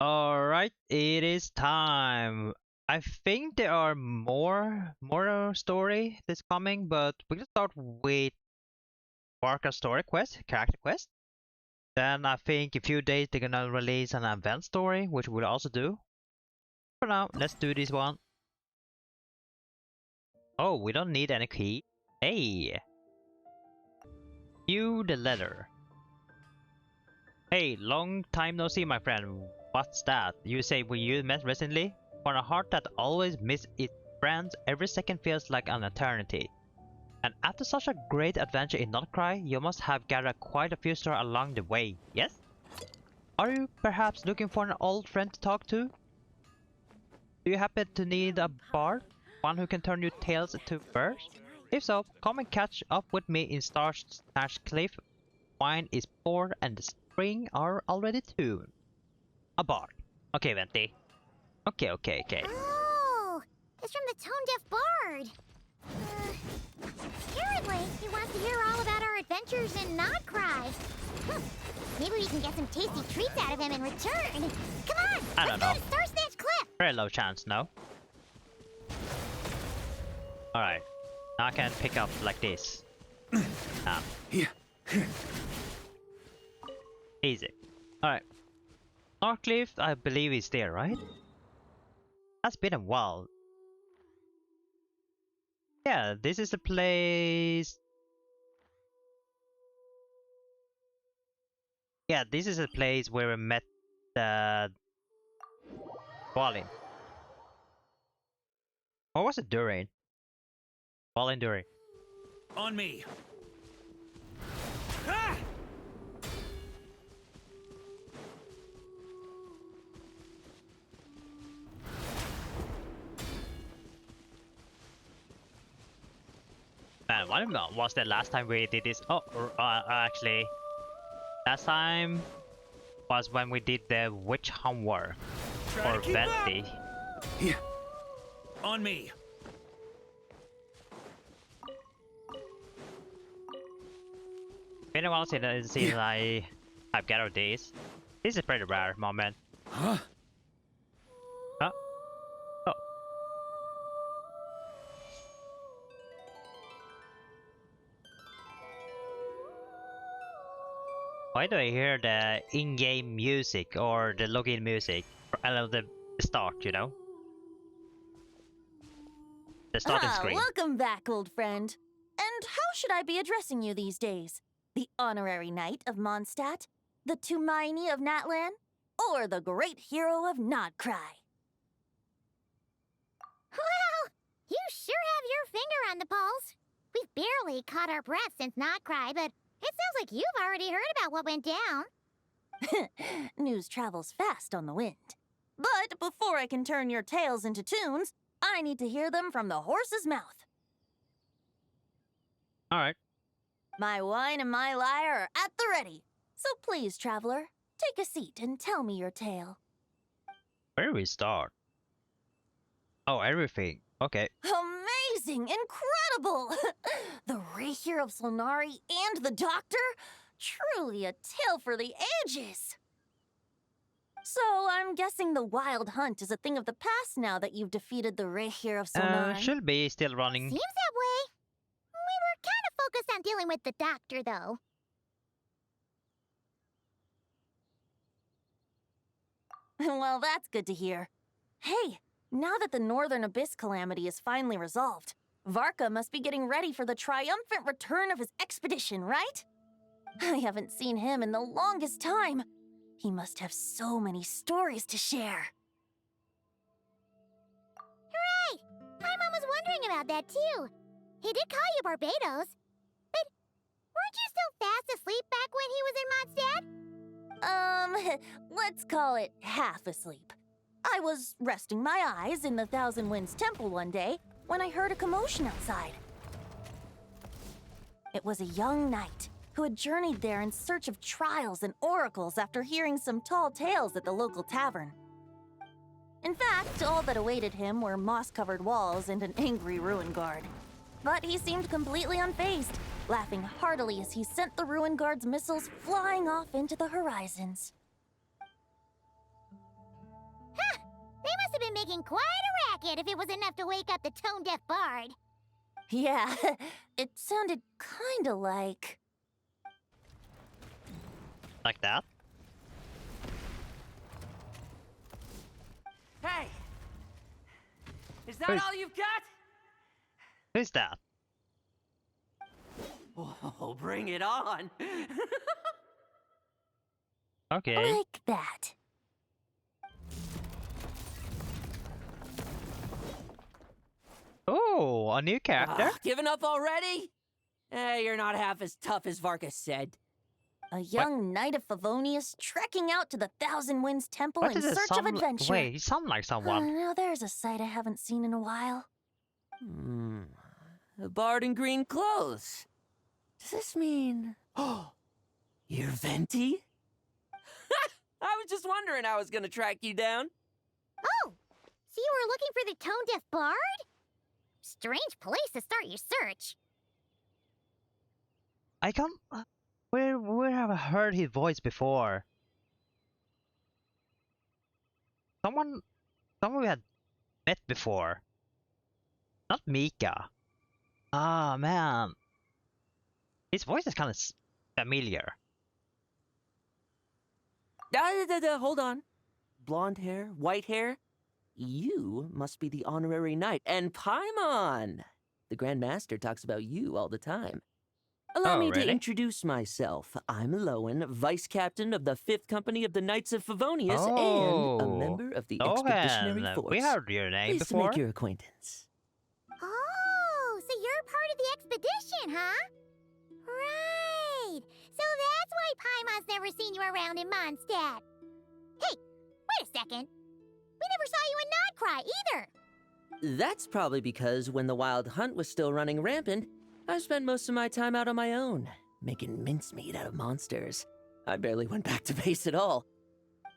Alright, it is time. I think there are more story that's coming, but we can start with Varka story quest, character quest. Then I think in a few days they're gonna release an event story, which we'll also do. For now, let's do this one. Oh, we don't need any key. Hey! View the letter. Hey, long time no see, my friend. What's that? You say we met recently? For a heart that always misses its friends, every second feels like an eternity. And after such a great adventure in Notcry, you must have gathered quite a few stories along the way, yes? Are you perhaps looking for an old friend to talk to? Do you happen to need a bard? One who can turn your tales into verse? If so, come and catch up with me in Star Cliff. Wine is poured and the string are already tuned. A bard. Okay, Venti. Okay. Oh, it's from the Tone Deaf Bard. Apparently, he wants to hear all about our adventures in Notcry. Maybe we can get some tasty treats out of him in return. Come on, I let's don't know. go to Star Snatch Cliff. Very low chance, no? Alright. Now I can pick up like this. Easy. Alright. Northcliff, I believe is there, right? That's been a while. Yeah, this is the place. Yeah, this is the place where we met the Balin. Or was it Durain? Balin Durain. On me. Ah! Man, when was the last time we did this? Oh, actually, last time was when we did the Witch Homework or Venti. Yeah. On me. Been a while since I have gathered these. This is a pretty rare moment. Huh? Huh? Oh. Why do I hear the in-game music or the login music? I love the start, you know? The starting screen. Welcome back, old friend. And how should I be addressing you these days? The honorary knight of Mondstadt? The Tumaini of Natlan? Or the great hero of Notcry? Well, you sure have your finger on the pulse. We've barely caught our breath since Notcry, but it sounds like you've already heard about what went down. News travels fast on the wind. But before I can turn your tales into tunes, I need to hear them from the horse's mouth. Alright. My wine and my lyre are at the ready. So please, traveler, take a seat and tell me your tale. Where do we start? Oh, everything. Okay. Amazing! Incredible! The Rapier of Solnari and the Doctor? Truly a tale for the ages! So, I'm guessing the Wild Hunt is a thing of the past now that you've defeated the Rapier of Solnari. Should be still running. Seems that way. We were kind of focused on dealing with the Doctor, though. Well, that's good to hear. Hey, now that the Northern Abyss calamity is finally resolved, Varka must be getting ready for the triumphant return of his expedition, right? I haven't seen him in the longest time. He must have so many stories to share. Hooray! My mom was wondering about that, too. He did call you Barbados. But weren't you still fast asleep back when he was in Mondstadt? Let's call it half asleep. I was resting my eyes in the Thousand Winds Temple one day when I heard a commotion outside. It was a young knight who had journeyed there in search of trials and oracles after hearing some tall tales at the local tavern. In fact, all that awaited him were moss-covered walls and an angry ruin guard. But he seemed completely unfazed, laughing heartily as he sent the ruin guard's missiles flying off into the horizons. making quite a racket if it was enough to wake up the tone-deaf bard. Yeah, it sounded kinda like... Like that? Hey! Is that Wait. all you've got? Who's that? Oh, bring it on! Okay. Like that. Oh, a new character? Giving up already? You're not half as tough as Varka said. A young knight of Favonius trekking out to the Thousand Winds Temple What in does it search of sound like? adventure. Wait, he sounds like someone. Now there's a sight I haven't seen in a while. A bard in green clothes. Does this mean... Oh, you're Venti? I was just wondering how I was gonna track you down. Oh, so you were looking for the tone-deaf bard? Strange place to start your search. I can't. Where have I heard his voice before? Someone we had met before. Not Mika. Ah, man. His voice is kind of familiar. Hold on. Blonde hair, white hair. You must be the honorary knight. And Paimon! The Grand Master talks about you all the time. Allow Oh, me to really? introduce myself. I'm Lowen, Vice Captain of the 5th Company of the Knights of Favonius and a Oh, member of the Expeditionary Lohan, Force. we heard your name Pleased to before. make your acquaintance. Oh, so you're part of the expedition, huh? Right. So that's why Paimon's never seen you around in Mondstadt. Hey, wait a second. We never saw you in Nodcry either. That's probably because when the Wild Hunt was still running rampant, I spent most of my time out on my own, making mincemeat out of monsters. I barely went back to base at all.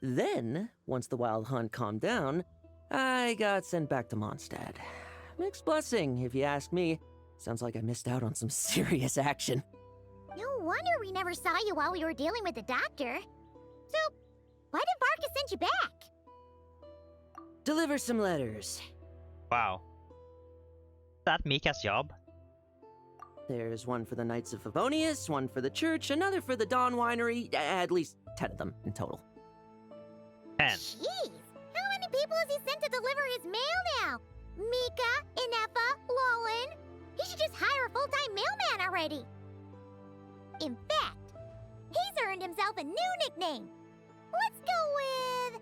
Then, once the Wild Hunt calmed down, I got sent back to Mondstadt. Mixed blessing, if you ask me. Sounds like I missed out on some serious action. No wonder we never saw you while we were dealing with the doctor. So, why did Varka send you back? Deliver some letters. Wow. Is that Mika's job? There's one for the Knights of Favonius, one for the church, another for the Dawn Winery, at least 10 of them in total. 10. Jeez, how many people has he sent to deliver his mail now? Mika, Inefa, Lowen. He should just hire a full-time mailman already. In fact, he's earned himself a new nickname. Let's go with...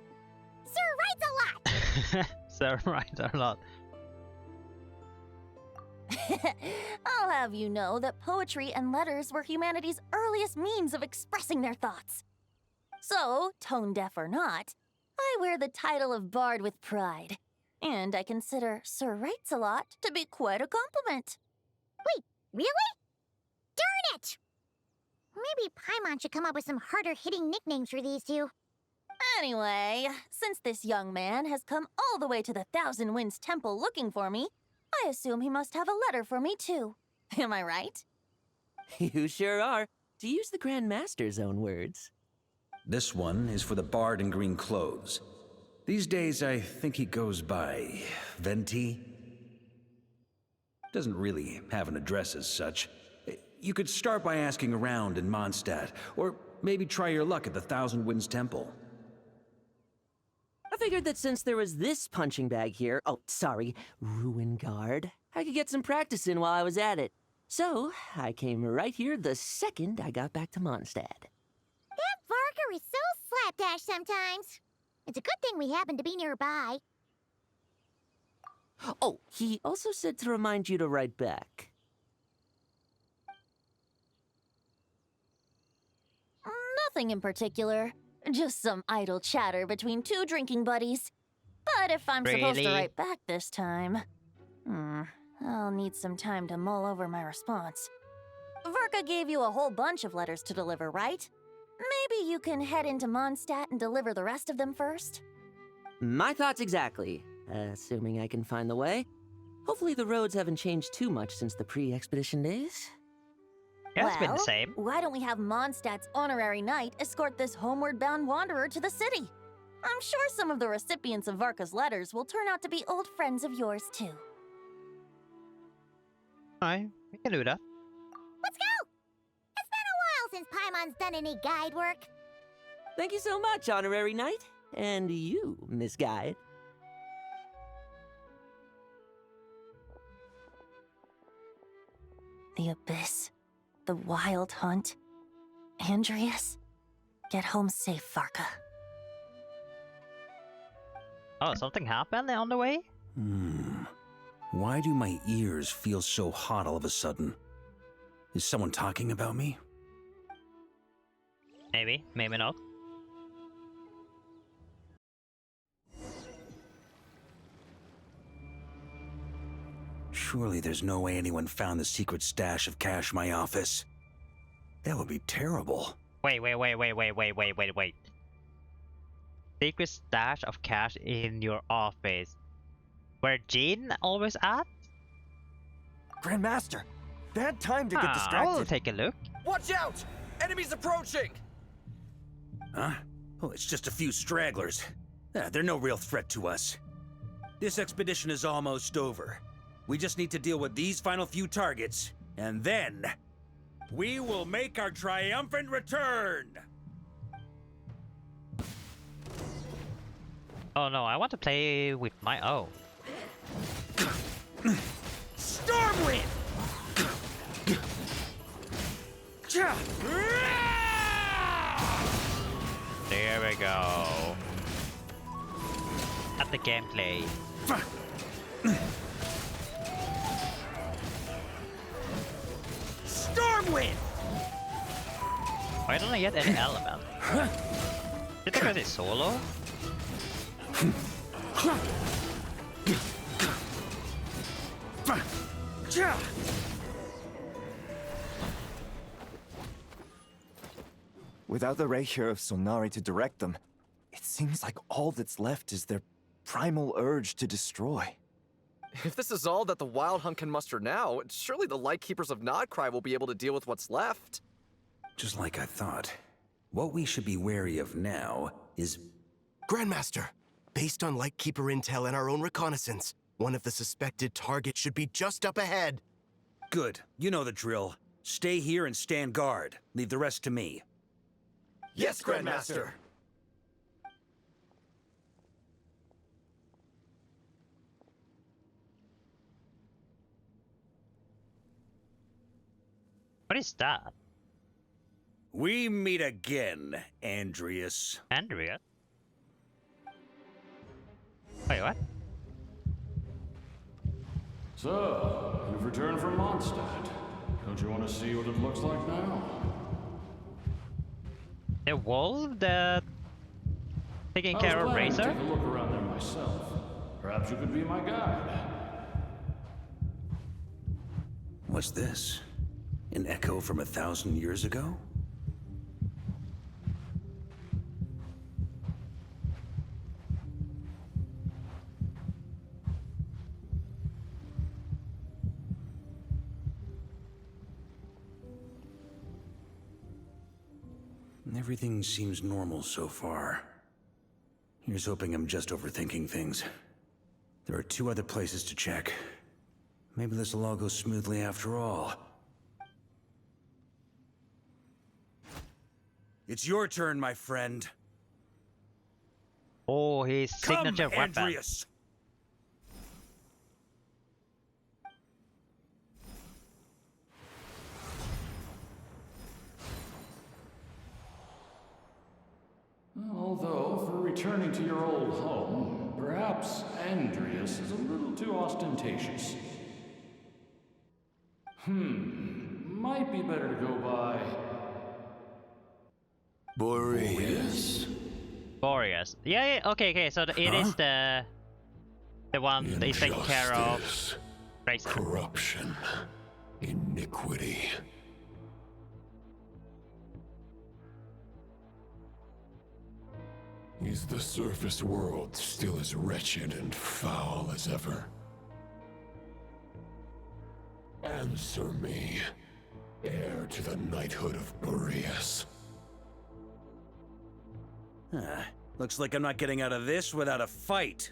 Sir Writes a Lot. So right or not? I'll have you know that poetry and letters were humanity's earliest means of expressing their thoughts. So, tone deaf or not, I wear the title of Bard with pride. And I consider Sir Writes a Lot to be quite a compliment. Wait, really? Darn it! Maybe Paimon should come up with some harder-hitting nicknames for these two. Anyway, since this young man has come all the way to the Thousand Winds Temple looking for me, I assume he must have a letter for me too. Am I right? You sure are, to use the Grand Master's own words. This one is for the bard in green clothes. These days, I think he goes by Venti. Doesn't really have an address as such. You could start by asking around in Mondstadt, or maybe try your luck at the Thousand Winds Temple. I figured that since there was this punching bag here, Ruin Guard, I could get some practice in while I was at it. So, I came right here the second I got back to Mondstadt. That Varka is so slapdash sometimes. It's a good thing we happen to be nearby. Oh, he also said to remind you to write back. Nothing in particular. Just some idle chatter between two drinking buddies. But if I'm supposed to Really? write back this time... I'll need some time to mull over my response. Varka gave you a whole bunch of letters to deliver, right? Maybe you can head into Mondstadt and deliver the rest of them first? My thoughts exactly, assuming I can find the way. Hopefully the roads haven't changed too much since the pre-expedition days. Yeah, it's been the Well, same. Why don't we have Mondstadt's honorary knight escort this homeward-bound wanderer to the city? I'm sure some of the recipients of Varka's letters will turn out to be old friends of yours, too. Alright, we can do that. Let's go! It's been a while since Paimon's done any guide work. Thank you so much, Honorary Knight. And you, Miss Guide. The Abyss. The Wild Hunt. Andreas. Get home safe, Varka. Oh, something happened on the way? Why do my ears feel so hot all of a sudden? Is someone talking about me? Maybe, maybe not. Surely there's no way anyone found the secret stash of cash in my office. That would be terrible. Wait. Secret stash of cash in your office. Where Jean always at? Grandmaster, bad time to get I distracted. will take a look. Watch out! Enemies approaching! Huh? Oh, it's just a few stragglers. They're no real threat to us. This expedition is almost over. We just need to deal with these final few targets, and then we will make our triumphant return! Oh no, I want to play with my own. Stormwind! There we go. At the gameplay. Stormwind! Why don't I get any element? Is it because it's solo? Without the ray here of Sonari to direct them, it seems like all that's left is their primal urge to destroy. If this is all that the Wild Hunt can muster now, surely the Lightkeepers of Nodcry will be able to deal with what's left. Just like I thought. What we should be wary of now is... Grandmaster, based on Lightkeeper intel and our own reconnaissance, one of the suspected targets should be just up ahead. Good. You know the drill. Stay here and stand guard. Leave the rest to me. Yes, Grandmaster! What is that? We meet again, Andreas. Andrea? Wait, what? So, you've returned from Mondstadt. Don't you want to see what it looks like now? The wolf that taking I care was of planning to Razor? take a look around there myself. Perhaps you could be my guide. What's this? An echo from 1,000 years ago? Everything seems normal so far. Here's hoping I'm just overthinking things. There are 2 other places to check. Maybe this will all go smoothly after all. It's your turn, my friend. Oh, his signature Come, weapon. Andreas! Although, for returning to your old home, perhaps Andreas is a little too ostentatious. Might be better to go by... Boreas. Boreas. Yeah, okay, so it is the one that is taking care of Injustice, Razor. corruption, iniquity. Is the surface world still as wretched and foul as ever? Answer me, heir to the knighthood of Boreas. Looks like I'm not getting out of this without a fight.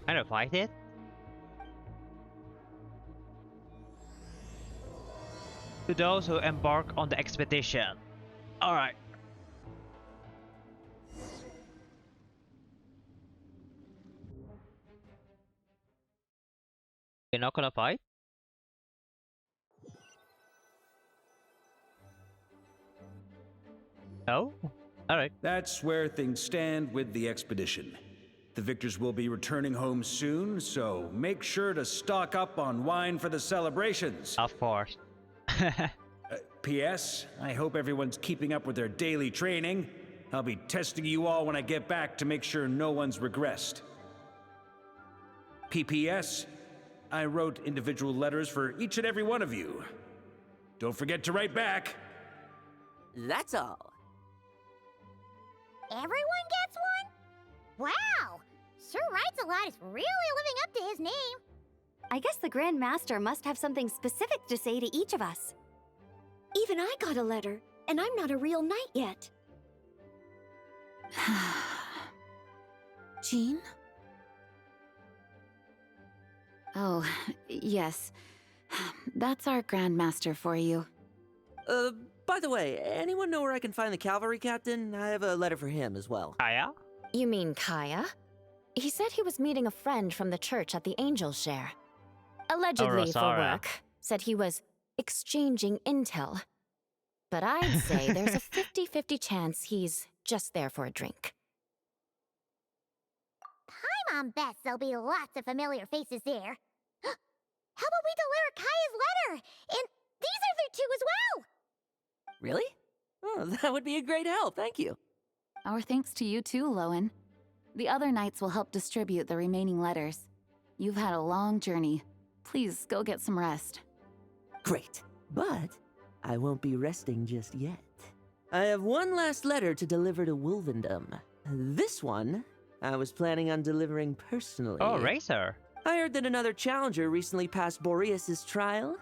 I don't fight it. To those who embark on the expedition. Alright. You're not gonna fight? No? Alright. That's where things stand with the expedition. The victors will be returning home soon, so make sure to stock up on wine for the celebrations. Of course. P.S. I hope everyone's keeping up with their daily training. I'll be testing you all when I get back to make sure no one's regressed. P.P.S. I wrote individual letters for each and every one of you. Don't forget to write back. That's all. Everyone gets one? Wow! Sir Writes-A-Lot is really living up to his name. I guess the Grand Master must have something specific to say to each of us. Even I got a letter, and I'm not a real knight yet. Jean? Oh, yes. That's our Grand Master for you. By the way, anyone know where I can find the cavalry captain? I have a letter for him as well. Kaya? You mean Kaya? He said he was meeting a friend from the church at the Angel's Share. Allegedly for Rosara. work. Said he was exchanging intel. But I'd say there's a 50-50 chance he's just there for a drink. I'm on best there'll be lots of familiar faces there. How about we deliver Kaya's letter? And these other two as well! Really? Oh, that would be a great help, thank you. Our thanks to you too, Lowen. The other knights will help distribute the remaining letters. You've had a long journey. Please go get some rest. Great, but I won't be resting just yet. I have one last letter to deliver to Wolvendom. This one, I was planning on delivering personally. Oh, Racer. I heard that another challenger recently passed Boreas's trial.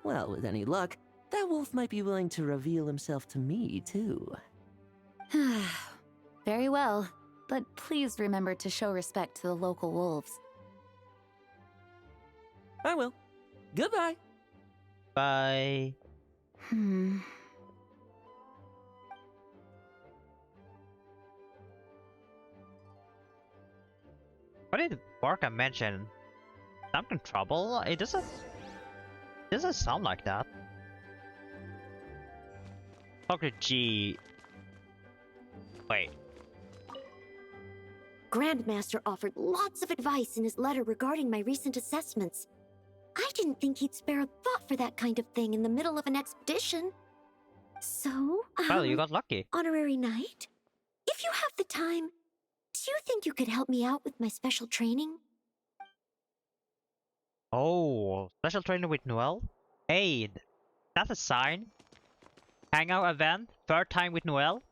Well, with any luck, that wolf might be willing to reveal himself to me, too. Very well, but please remember to show respect to the local wolves. I will. Goodbye. Bye. What did Varka mention? Something trouble? It doesn't sound like that. Dr. G. Wait. Grandmaster offered lots of advice in his letter regarding my recent assessments. I didn't think he'd spare a thought for that kind of thing in the middle of an expedition. So, Well, you got lucky. Honorary Knight, if you have the time, do you think you could help me out with my special training? Oh, special training with Noel? Hey, that's a sign. Hangout event, third time with Noel.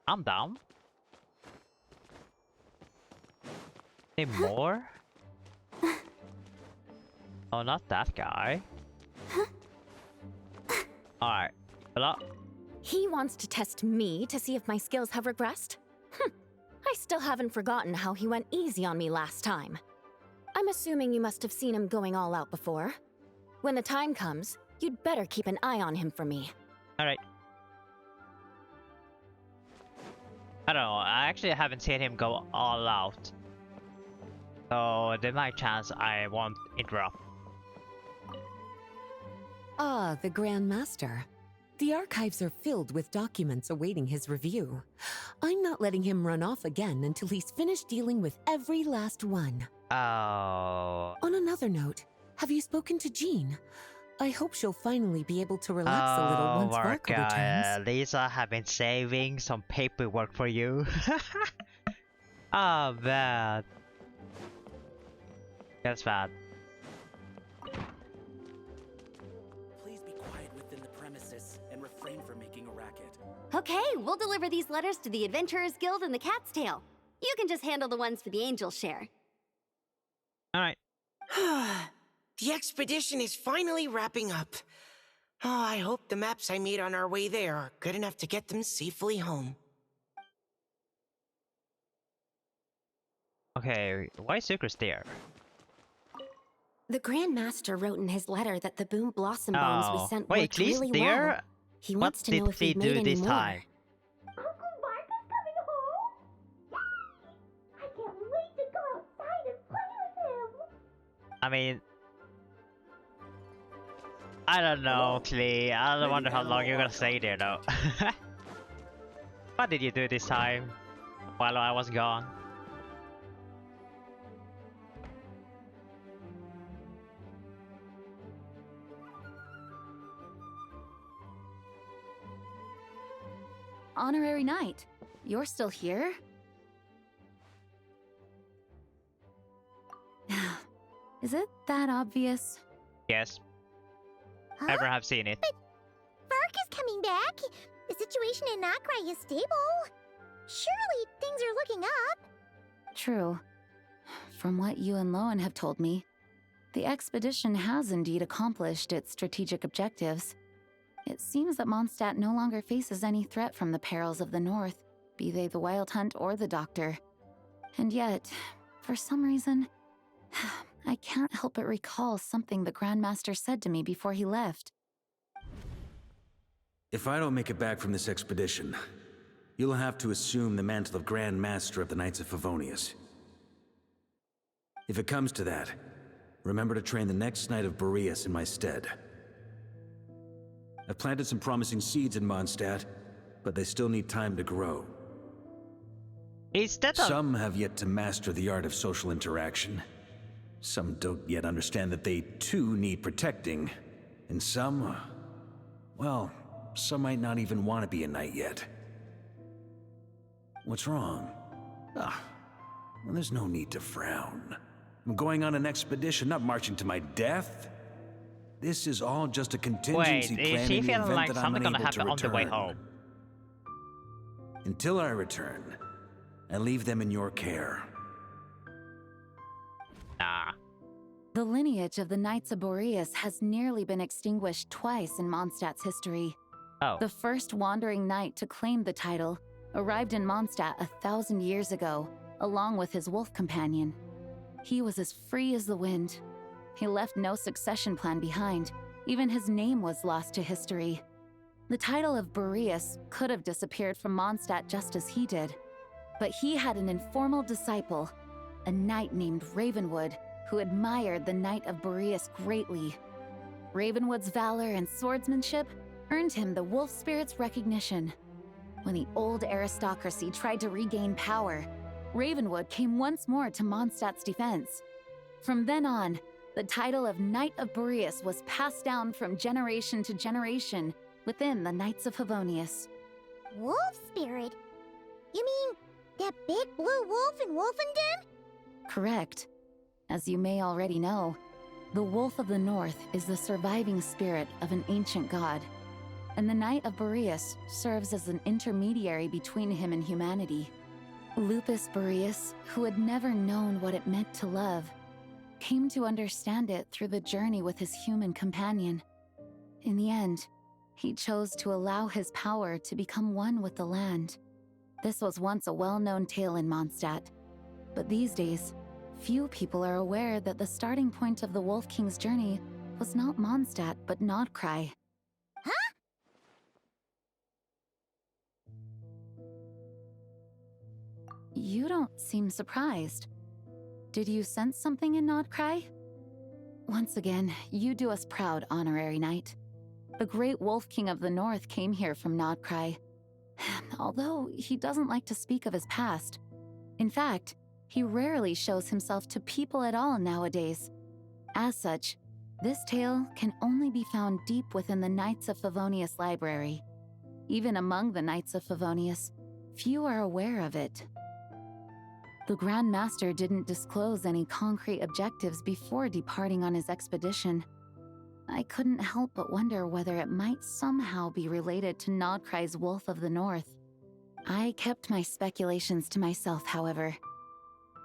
I'm down. Any more? Oh, not that guy. Alright, hello? He wants to test me to see if my skills have regressed? I still haven't forgotten how he went easy on me last time. I'm assuming you must have seen him going all out before. When the time comes, you'd better keep an eye on him for me. Alright. I don't know, I actually haven't seen him go all out. So there's my chance I won't interrupt. Ah, the Grand Master. The archives are filled with documents awaiting his review. I'm not letting him run off again until he's finished dealing with every last one. Oh. On another note, have you spoken to Jean? I hope she'll finally be able to relax a little once Varka returns. Lisa have been saving some paperwork for you. Oh, bad. That's bad. Please be quiet within the premises and refrain from making a racket. Okay, we'll deliver these letters to the Adventurers Guild and the Cat's Tail. You can just handle the ones for the Angel's Share. Alright. The expedition is finally wrapping up. Oh, I hope the maps I made on our way there are good enough to get them safely home. Okay, why is Sucrose there? The Grand Master wrote in his letter that the Boom Blossom bombs we sent wait, worked Clee's really there? well. He What wants to know did if he we've do made any this more. time? Uncle Varka's coming home? Yay! I can't wait to go outside and play with him! I mean, I don't know, Clee. I don't wonder how long you're gonna stay there though. What did you do this time while I was gone? Honorary Knight, you're still here? Is it that obvious? Yes. Huh? Ever have seen it. But Varka's coming back. The situation in Nokrai is stable. Surely things are looking up. True. From what you and Lowen have told me, the expedition has indeed accomplished its strategic objectives. It seems that Mondstadt no longer faces any threat from the perils of the North, be they the Wild Hunt or the Doctor. And yet, for some reason, I can't help but recall something the Grandmaster said to me before he left. If I don't make it back from this expedition, you'll have to assume the mantle of Grand Master of the Knights of Favonius. If it comes to that, remember to train the next Knight of Boreas in my stead. I've planted some promising seeds in Mondstadt, but they still need time to grow. Some have yet to master the art of social interaction. Some don't yet understand that they too need protecting. And some, well, some might not even want to be a knight yet. What's wrong? Well, there's no need to frown. I'm going on an expedition, not marching to my death. This is all just a contingency Wait, plan is she in the feeling event like that I'm something gonna unable to happen on the way return. home? Until I return, I leave them in your care. Nah. The lineage of the Knights of Boreas has nearly been extinguished twice in Mondstadt's history. Oh. The first wandering knight to claim the title arrived in Mondstadt 1,000 years ago, along with his wolf companion. He was as free as the wind. He left no succession plan behind. Even his name was lost to history. The title of Boreas could have disappeared from Mondstadt just as he did. But he had an informal disciple, a knight named Ravenwood, who admired the Knight of Boreas greatly. Ravenwood's valor and swordsmanship earned him the wolf spirit's recognition. When the old aristocracy tried to regain power, Ravenwood came once more to Mondstadt's defense. From then on, the title of Knight of Boreas was passed down from generation to generation within the Knights of Favonius. Wolf spirit? You mean that big blue wolf in Wolfenden? Correct. As you may already know, the Wolf of the North is the surviving spirit of an ancient god, and the Knight of Boreas serves as an intermediary between him and humanity. Lupus Boreas, who had never known what it meant to love, came to understand it through the journey with his human companion. In the end, he chose to allow his power to become one with the land. This was once a well-known tale in Mondstadt, but these days, few people are aware that the starting point of the Wolf King's journey was not Mondstadt, but Nodcry. Huh? You don't seem surprised. Did you sense something in Nodcry? Once again, you do us proud, Honorary Knight. The great Wolf King of the North came here from Nodcry, although he doesn't like to speak of his past. In fact, he rarely shows himself to people at all nowadays. As such, this tale can only be found deep within the Knights of Favonius library. Even among the Knights of Favonius, few are aware of it. The Grand Master didn't disclose any concrete objectives before departing on his expedition. I couldn't help but wonder whether it might somehow be related to Nodcry's Wolf of the North. I kept my speculations to myself, however.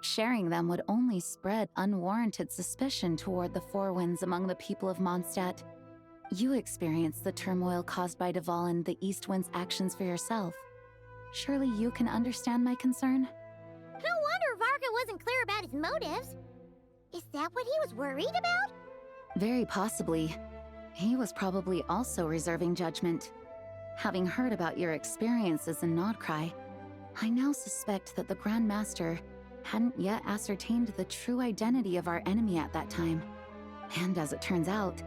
Sharing them would only spread unwarranted suspicion toward the Four Winds among the people of Mondstadt. You experienced the turmoil caused by Duvall and the East Wind's actions for yourself. Surely you can understand my concern? No wonder Varka wasn't clear about his motives. Is that what he was worried about? Very possibly. He was probably also reserving judgment. Having heard about your experiences in Nodcry, I now suspect that the Grand Master hadn't yet ascertained the true identity of our enemy at that time. And as it turns out,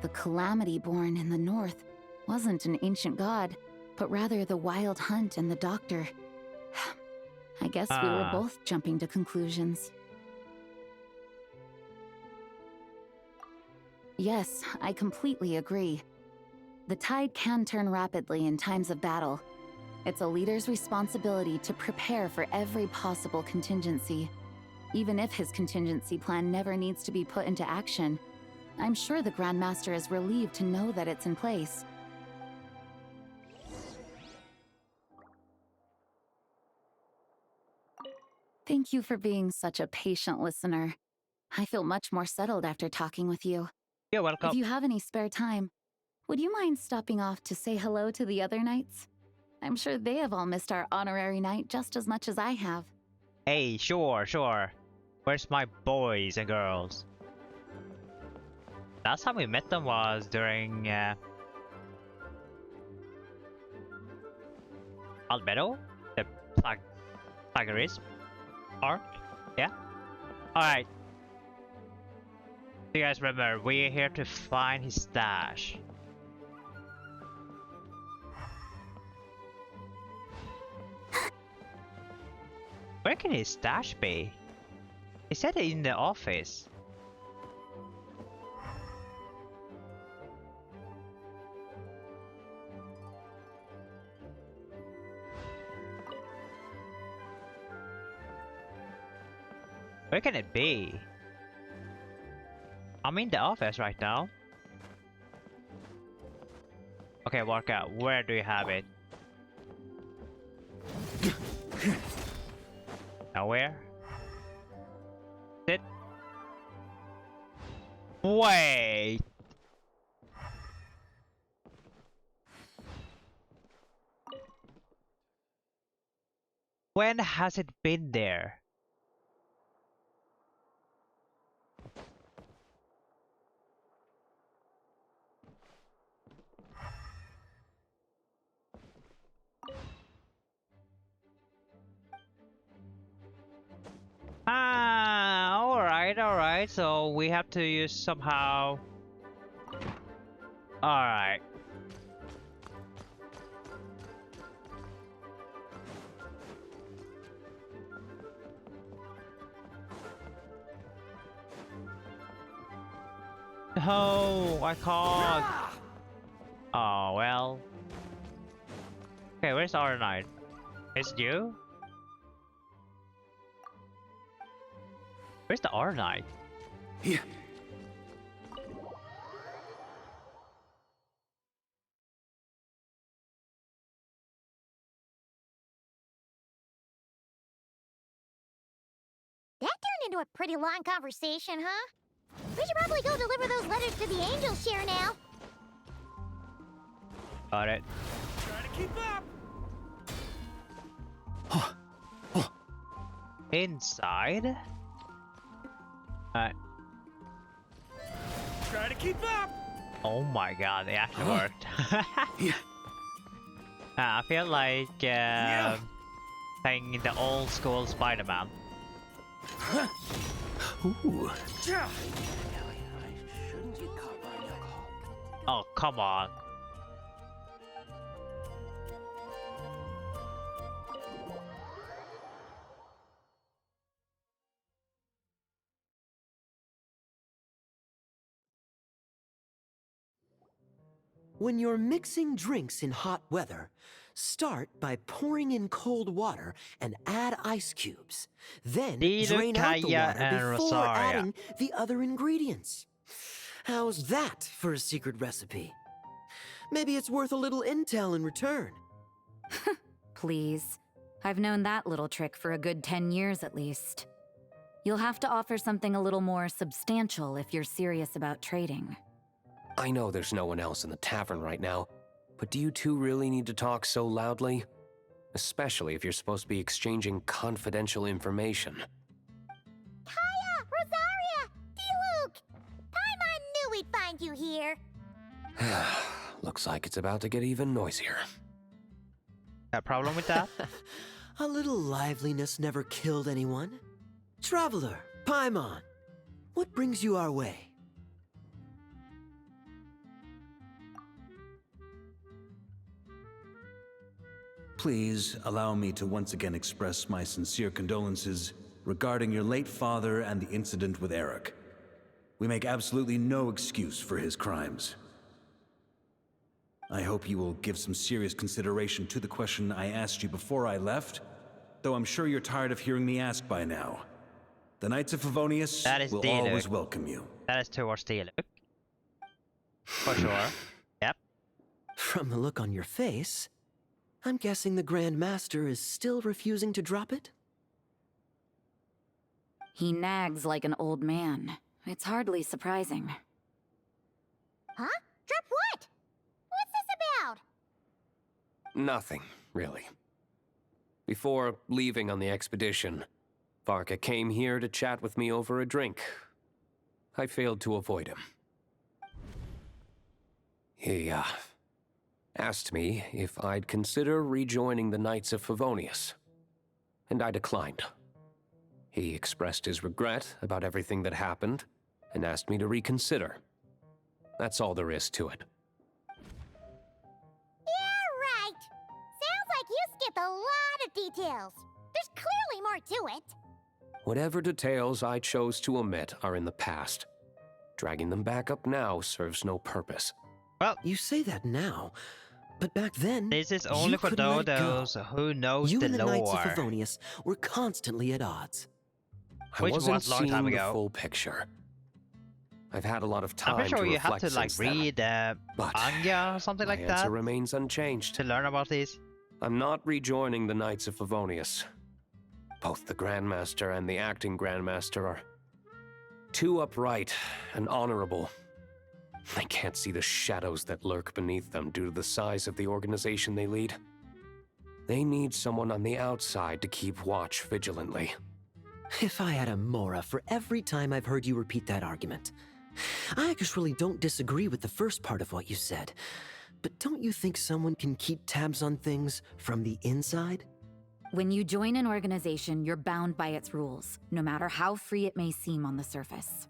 the Calamity born in the north wasn't an ancient god, but rather the Wild Hunt and the Doctor. I guess we were both jumping to conclusions. Yes, I completely agree. The tide can turn rapidly in times of battle. It's a leader's responsibility to prepare for every possible contingency. Even if his contingency plan never needs to be put into action, I'm sure the Grand Master is relieved to know that it's in place. Thank you for being such a patient listener. I feel much more settled after talking with you. You're welcome. If you have any spare time, would you mind stopping off to say hello to the other knights? I'm sure they have all missed our honorary knight just as much as I have. Hey, sure. Where's my boys and girls? Last time we met them was during Albedo? The Plagiarism arc? Yeah? Alright. You guys remember, we're here to find his stash. Where can his stash be? He said it in the office. Where can it be? I'm in the office right now. Okay, Varka, where do you have it? Nowhere? Sit. Wait! When has it been there? Alright, so we have to use somehow. Alright. No, I can't. Oh, well. Okay, where's our knight? It's you? Where's the R knight? Here. That turned into a pretty long conversation, huh? We should probably go deliver those letters to the angels share now. Got it. Try to keep up. Inside? Try to keep up. Oh my god, it actually worked. I feel like playing the old school Spider-Man. Ooh. Oh, come on. When you're mixing drinks in hot weather, start by pouring in cold water and add ice cubes. Then drain out the water before adding the other ingredients. How's that for a secret recipe? Maybe it's worth a little intel in return. Please. I've known that little trick for a good 10 years at least. You'll have to offer something a little more substantial if you're serious about trading. I know there's no one else in the tavern right now, but do you two really need to talk so loudly? Especially if you're supposed to be exchanging confidential information. argue here. Looks like it's about to get even noisier. Got a problem with that? A little liveliness never killed anyone. Traveler, Paimon, what brings you our way? Please allow me to once again express my sincere condolences regarding your late father and the incident with Eric. We make absolutely no excuse for his crimes. I hope you will give some serious consideration to the question I asked you before I left, though I'm sure you're tired of hearing me ask by now. The Knights of Favonius will always welcome you. That is towards Diluc. For sure. Yep. From the look on your face, I'm guessing the Grand Master is still refusing to drop it? He nags like an old man. It's hardly surprising. Huh? Drop what? What's this about? Nothing, really. Before leaving on the expedition, Varka came here to chat with me over a drink. I failed to avoid him. He, asked me if I'd consider rejoining the Knights of Favonius, and I declined. He expressed his regret about everything that happened, and asked me to reconsider. That's all there is to it. Yeah, right. Sounds like you skipped a lot of details. There's clearly more to it. Whatever details I chose to omit are in the past. Dragging them back up now serves no purpose. Well, you say that now, but back then, this is only for those who knows you the and the lore. Knights of Favonius were constantly at odds. I Which wasn't was a long seeing time the ago. full picture. I've had a lot of I'm time pretty sure to you have reflect to like since then. read But manga or something my like answer that remains unchanged. to learn about this. I'm not rejoining the Knights of Favonius. Both the Grandmaster and the acting Grandmaster are too upright and honorable. I can't see the shadows that lurk beneath them due to the size of the organization they lead. They need someone on the outside to keep watch vigilantly. If I had a Mora for every time I've heard you repeat that argument. I actually don't disagree with the first part of what you said, but don't you think someone can keep tabs on things from the inside? When you join an organization, you're bound by its rules, no matter how free it may seem on the surface.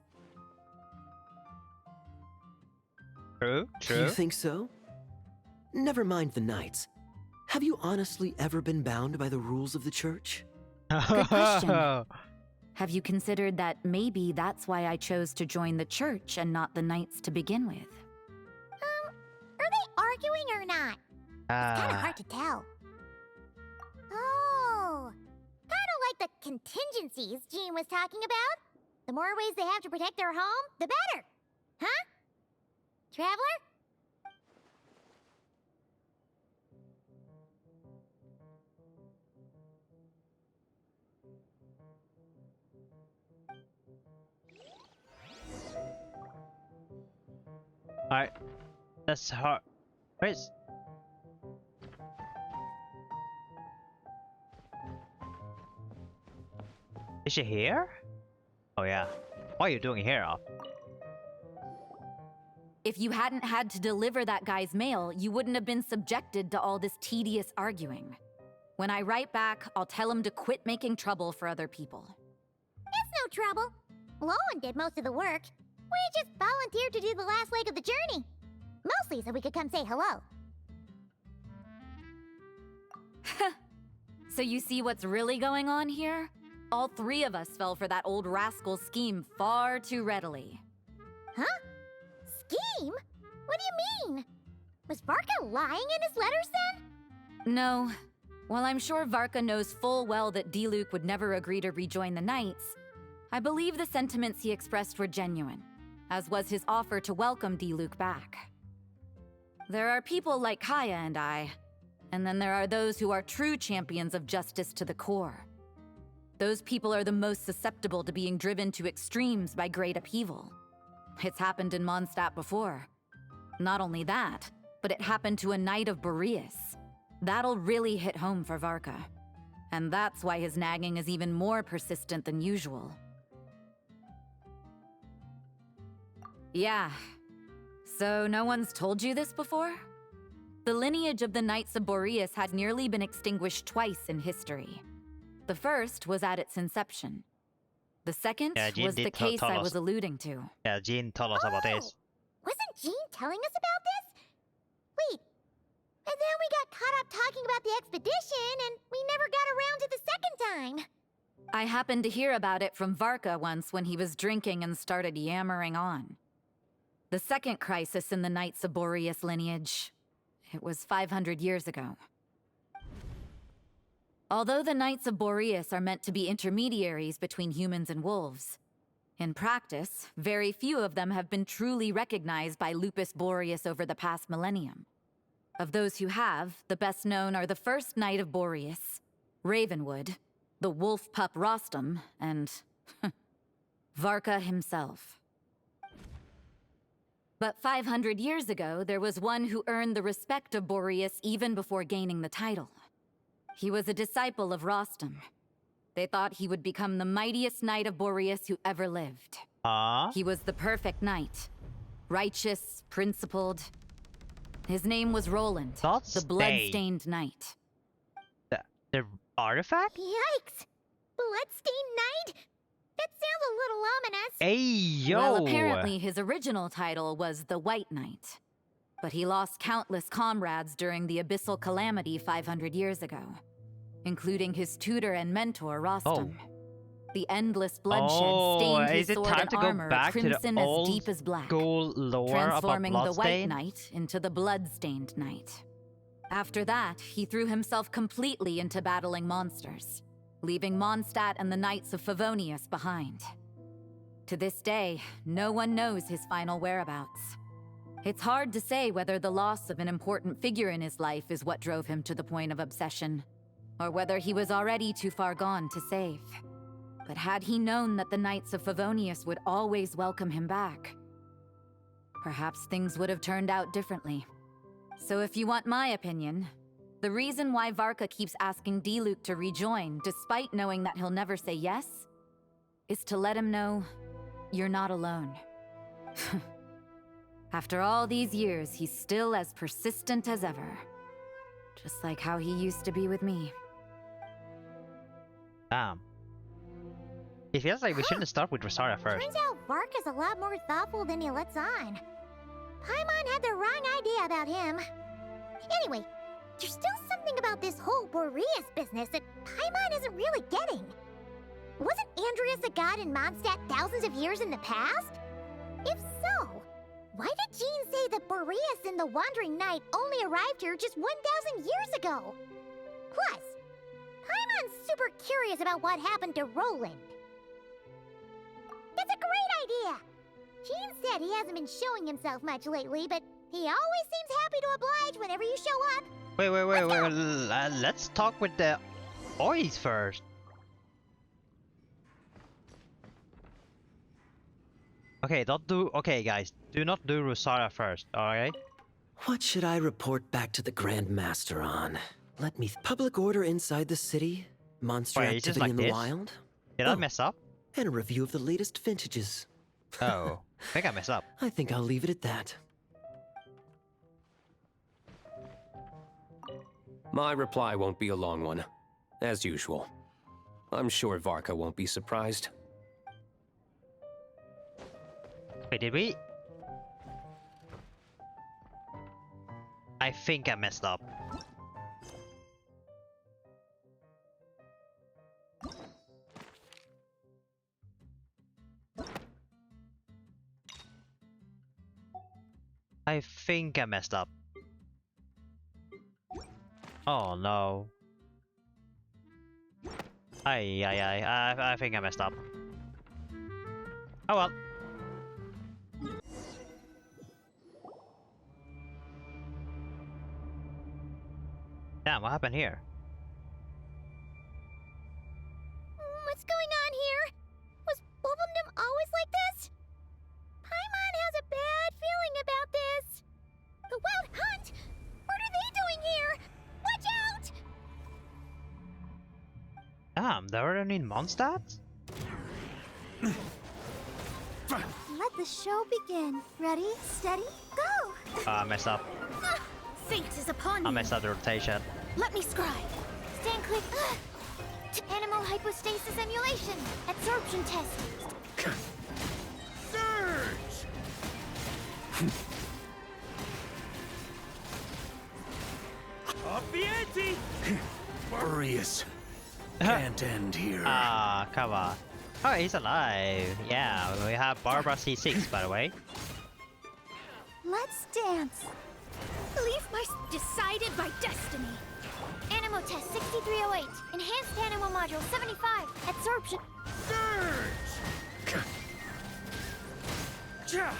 True, true. You think so? Never mind the Knights. Have you honestly ever been bound by the rules of the Church? Good question. Have you considered that maybe that's why I chose to join the Church and not the Knights to begin with? Are they arguing or not? It's kind of hard to tell. Oh, kind of like the contingencies Jean was talking about. The more ways they have to protect their home, the better. Huh? Traveler? Alright. That's hard. Where's... Is she here? Oh yeah. What are you doing here, Op? If you hadn't had to deliver that guy's mail, you wouldn't have been subjected to all this tedious arguing. When I write back, I'll tell him to quit making trouble for other people. It's no trouble. Lowen did most of the work. We just volunteered to do the last leg of the journey. Mostly so we could come say hello. So you see what's really going on here? All three of us fell for that old rascal's scheme far too readily. Huh? Scheme? What do you mean? Was Varka lying in his letters then? No. While I'm sure Varka knows full well that Diluc would never agree to rejoin the Knights, I believe the sentiments he expressed were genuine, as was his offer to welcome Diluc back. There are people like Kaya and I, and then there are those who are true champions of justice to the core. Those people are the most susceptible to being driven to extremes by great upheaval. It's happened in Mondstadt before. Not only that, but it happened to a Knight of Boreas. That'll really hit home for Varka. And that's why his nagging is even more persistent than usual. Yeah, So no one's told you this before? The lineage of the Knights of Boreas had nearly been extinguished twice in history. The first was at its inception. The second was the case I was alluding to. Yeah, Jean told us about this. Wasn't Jean telling us about this? Wait, and then we got caught up talking about the expedition, and we never got around to the second time. I happened to hear about it from Varka once when he was drinking and started yammering on. The second crisis in the Knights of Boreas lineage. It was 500 years ago. Although the Knights of Boreas are meant to be intermediaries between humans and wolves, in practice, very few of them have been truly recognized by Lupus Boreas over the past millennium. Of those who have, the best known are the first Knight of Boreas, Ravenwood, the wolf pup Rostam, and Varka himself. But 500 years ago, there was one who earned the respect of Boreas even before gaining the title. He was a disciple of Rostam. They thought he would become the mightiest knight of Boreas who ever lived. He was the perfect knight. Righteous, principled. His name was Roland, the blood-stained knight. The artifact? Yikes! Bloodstained Knight? That sounds a little ominous. Hey, yo! Well, apparently his original title was the White Knight. But he lost countless comrades during the Abyssal Calamity 500 years ago, including his tutor and mentor, Rostam. The endless bloodshed stained his sword and armor crimson as deep as black, transforming the White Knight into the Blood-stained Knight. After that, he threw himself completely into battling monsters, leaving Mondstadt and the Knights of Favonius behind. To this day, no one knows his final whereabouts. It's hard to say whether the loss of an important figure in his life is what drove him to the point of obsession, or whether he was already too far gone to save. But had he known that the Knights of Favonius would always welcome him back, perhaps things would have turned out differently. So if you want my opinion, the reason why Varka keeps asking Diluc to rejoin, despite knowing that he'll never say yes, is to let him know you're not alone. After all these years, he's still as persistent as ever. Just like how he used to be with me. Damn. It feels like we shouldn't start with Rosaria first. Turns out Varka's a lot more thoughtful than he lets on. Paimon had the wrong idea about him. Anyway, there's still something about this whole Boreas business that Paimon isn't really getting. Wasn't Andreas a god in Mondstadt thousands of years in the past? If so, why did Jean say that Boreas and the Wandering Knight only arrived here just 1,000 years ago? Plus, Paimon's super curious about what happened to Roland. That's a great idea! Jean said he hasn't been showing himself much lately, but he always seems happy to oblige whenever you show up. Wait. Let's talk with the boys first. Okay, guys, do not do Rosaria first, alright? What should I report back to the Grand Master on? Let me public order inside the city, monster activity like in the this? wild. Did I mess up? And a review of the latest vintages. Oh, I think I messed up. I think I'll leave it at that. My reply won't be a long one, as usual. I'm sure Varka won't be surprised. Wait, did we? I think I messed up. I think I messed up. Oh no. I think I messed up. Oh well. Damn, what happened here? What's going on here? Was Wolfendom always like this? Paimon has a bad feeling about this. The Wild Hunt? What are they doing here? Watch out! Damn, there are any Mondstadt? The Let the show begin. Ready, steady, go! I messed up. Fate is upon I you. messed up the rotation. Let me scribe. Stand clear. Animal hypostasis emulation. Absorption test. Surge! Up the ante! Furious. Can't end here. Ah, come on. Oh, he's alive. Yeah, we have Barbara C6, by the way. Let's dance. Believe my decided by destiny. Animal test 6308. Enhanced animal module 75. Absorption. Surge!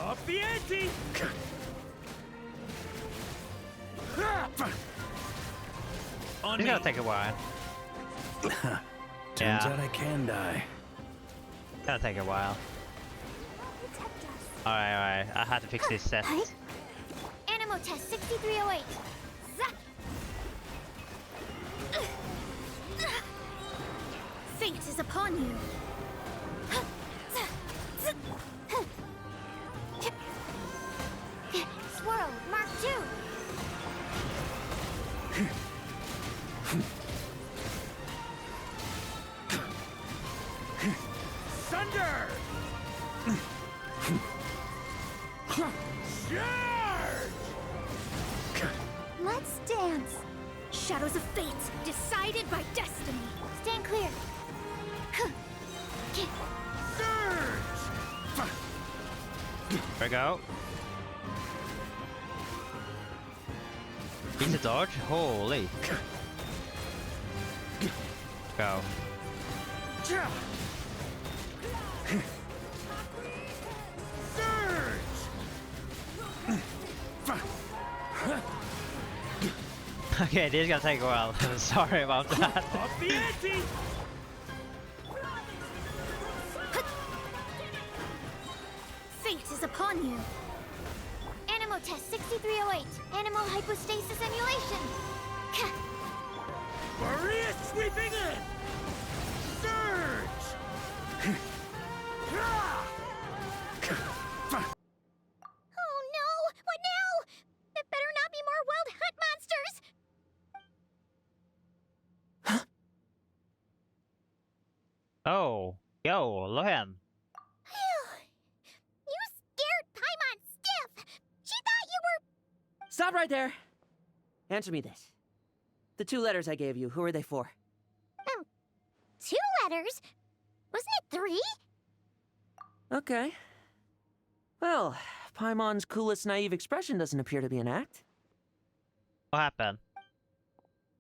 Up the ante! On It's me. gonna take a while. Turns out I can die. Gonna take a while. Alright. I had to fix this set. Animal test 6308. Zap. Fate is upon you. Swirl, Mark 2. Thunder! Let's dance. Shadows of fate, decided by destiny. Stand clear. There we go. Easy dodge? Holy. Go. Okay, this is gonna take a while. Sorry about that. Up the ante! Fate is upon you. Animal test 6308. Animal hypostasis emulation. Maria sweeping in! Surge! Oh no! What now? There better not be more wild hunt monsters! Oh, yo, Lohan. You scared Paimon stiff! She thought you were... Stop right there! Answer me this. The 2 letters I gave you, who are they for? 2 letters? Wasn't it 3? Okay. Well, Paimon's coolest naive expression doesn't appear to be an act. What happened?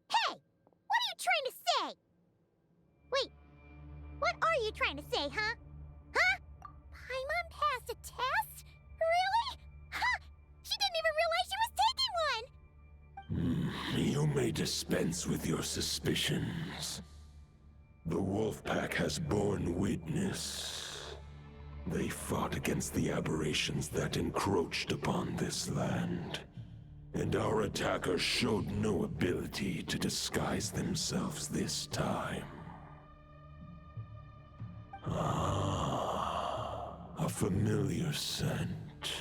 Hey! What are you trying to say? Wait, what are you trying to say, huh? Huh? Paimon passed a test? Really? Huh? She didn't even realize she was taking one! You may dispense with your suspicions. The wolf pack has borne witness. They fought against the aberrations that encroached upon this land. And our attackers showed no ability to disguise themselves this time. Ah, a familiar scent.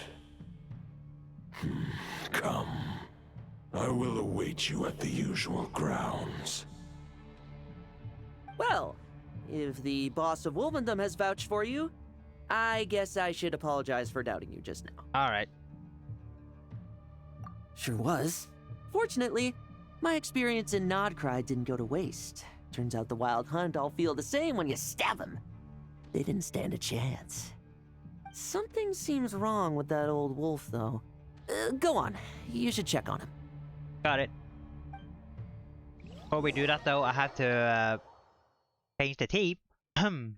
Come. I will await you at the usual grounds. Well, if the boss of Wolvendom has vouched for you, I guess I should apologize for doubting you just now. Alright. Sure was. Fortunately, my experience in Nodcry didn't go to waste. Turns out the Wild Hunt all feel the same when you stab them. They didn't stand a chance. Something seems wrong with that old wolf, though. Go on. You should check on him. Got it. Before we do that, though, I have to change the tape. Never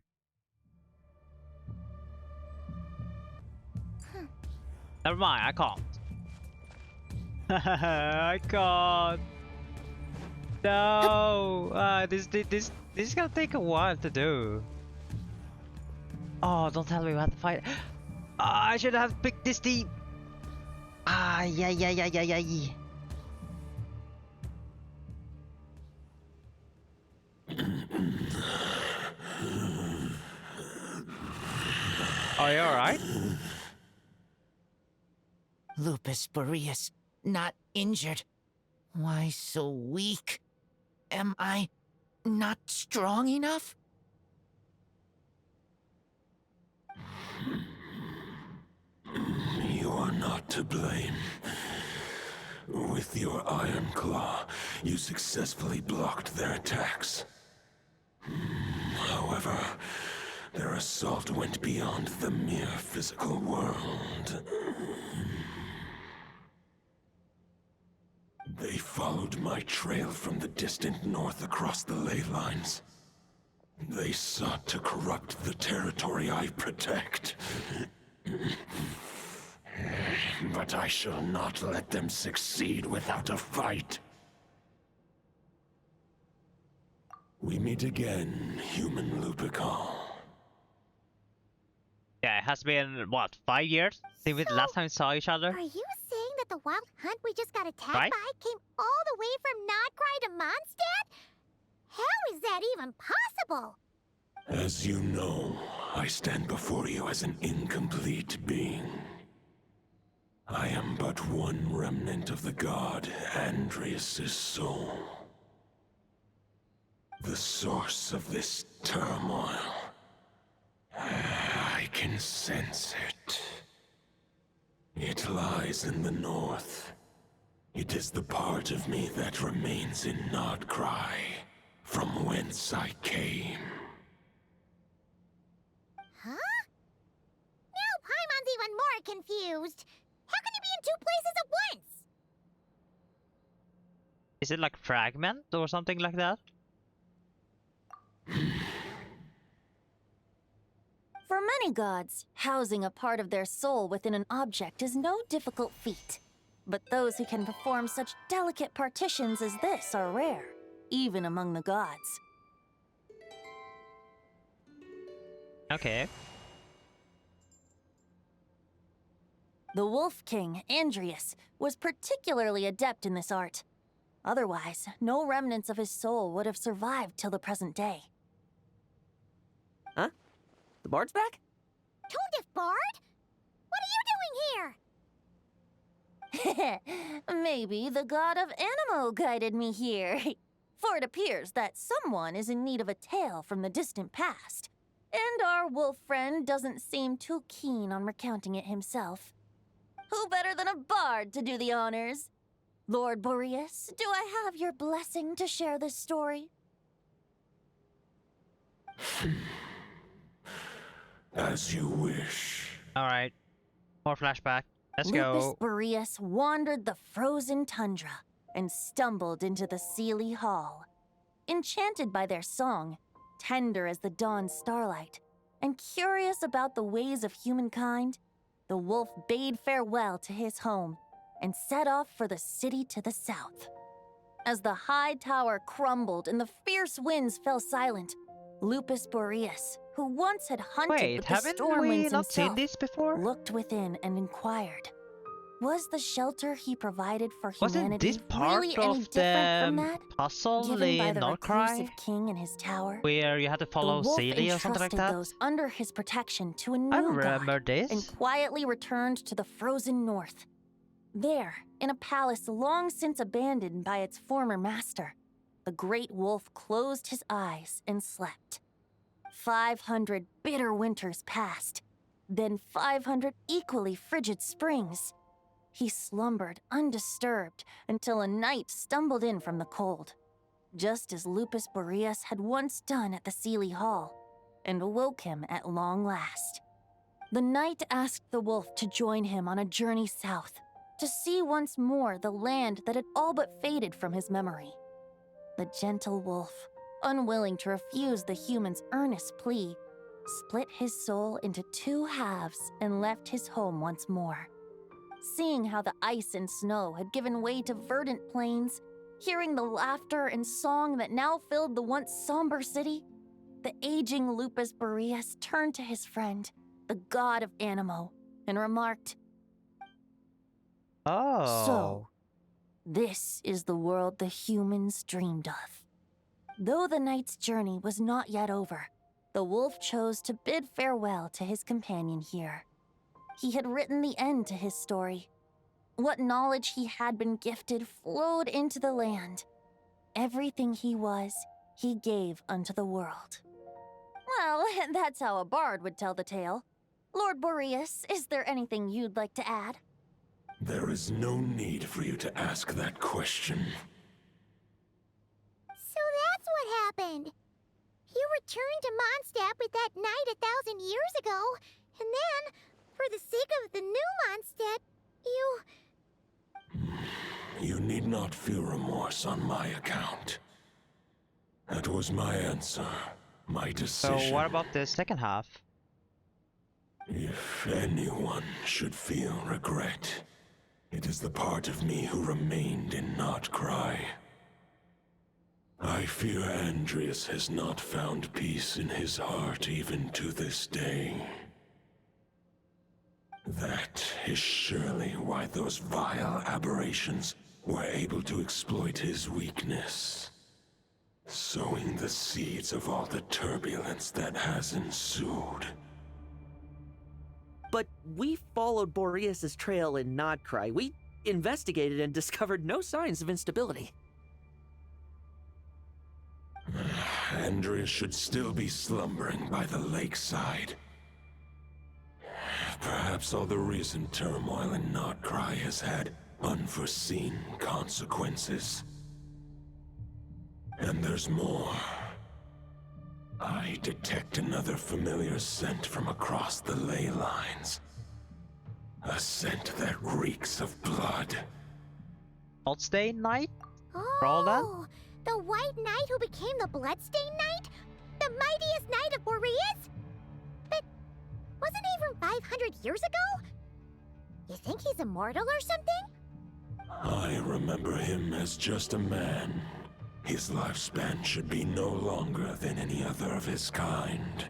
mind, I can't. I can't. No. This is gonna take a while to do. Oh, don't tell me we have to fight. I should have picked this team. Yeah. Are you alright? Lupus Boreas, not injured. Why so weak? Am I not strong enough? You are not to blame. With your Iron Claw, you successfully blocked their attacks. However, their assault went beyond the mere physical world. They followed my trail from the distant north across the ley lines. They sought to corrupt the territory I protect. But I shall not let them succeed without a fight. We meet again, human Lupical. Yeah, it has been, what, 5 years since we last time saw each other? Are you saying that the wild hunt we just got attacked Right? by came all the way from Nodcry to Mondstadt? How is that even possible? As you know, I stand before you as an incomplete being. I am but one remnant of the god Andrias' soul. The source of this turmoil. I can sense it. It lies in the north. It is the part of me that remains in Nodcry, from whence I came. Huh? Now Paimon's even more confused. How can you be in two places at once? Is it like fragment or something like that? For many gods, housing a part of their soul within an object is no difficult feat. But those who can perform such delicate partitions as this are rare, even among the gods. Okay. The Wolf King, Andrias, was particularly adept in this art. Otherwise, no remnants of his soul would have survived till the present day. Huh? The bard's back? Tondef Bard? What are you doing here? Maybe the god of Animo guided me here. For it appears that someone is in need of a tale from the distant past. And our wolf friend doesn't seem too keen on recounting it himself. Who better than a bard to do the honors? Lord Boreas, do I have your blessing to share this story? As you wish. Alright. More flashback. Let's Lupus go. Boreas wandered the frozen tundra and stumbled into the Sealy Hall. Enchanted by their song, tender as the dawn starlight, and curious about the ways of humankind, the wolf bade farewell to his home and set off for the city to the south. As the high tower crumbled and the fierce winds fell silent, Lupus Boreas, who once had hunted with the storm winds himself, looked within and inquired, was the shelter he provided for humanity Wasn't this part really any of different from the that? puzzle Given by in the Nodcry? reclusive king and his tower? Where you had to follow the wolf Sealy or something like entrusted that? those under his protection to a new I remember god this. and quietly returned to the frozen north. There, in a palace long since abandoned by its former master, the great wolf closed his eyes and slept. 500 bitter winters passed, then 500 equally frigid springs. He slumbered undisturbed until a night stumbled in from the cold, just as Lupus Boreas had once done at the Sealy Hall, and awoke him at long last. The night asked the wolf to join him on a journey south, to see once more the land that had all but faded from his memory. The gentle wolf, unwilling to refuse the human's earnest plea, split his soul into two halves and left his home once more. Seeing how the ice and snow had given way to verdant plains, hearing the laughter and song that now filled the once somber city, the aging Lupus Boreas turned to his friend, the god of Animo, and remarked, Oh. So, this is the world the humans dreamed of. Though the night's journey was not yet over, the wolf chose to bid farewell to his companion here. He had written the end to his story. What knowledge he had been gifted flowed into the land. Everything he was, he gave unto the world. Well, that's how a bard would tell the tale. Lord Boreas, is there anything you'd like to add? There is no need for you to ask that question. So that's what happened. You returned to Mondstadt with that knight 1,000 years ago, and then, for the sake of the new Mondstadt, you... You need not feel remorse on my account. That was my answer, my decision. So what about the second half? If anyone should feel regret, it is the part of me who remained in Notcry. I fear Andreas has not found peace in his heart even to this day. That is surely why those vile aberrations were able to exploit his weakness, sowing the seeds of all the turbulence that has ensued. But we followed Boreas' trail in Nodcry. We investigated and discovered no signs of instability. Andreas should still be slumbering by the lakeside. Perhaps all the recent turmoil in Notcry has had unforeseen consequences. And there's more. I detect another familiar scent from across the ley lines. A scent that reeks of blood. Bloodstained Knight? Oh, the White Knight who became the Bloodstained Knight? The mightiest knight of Boreas? But wasn't he from 500 years ago? You think he's immortal or something? I remember him as just a man. His lifespan should be no longer than any other of his kind.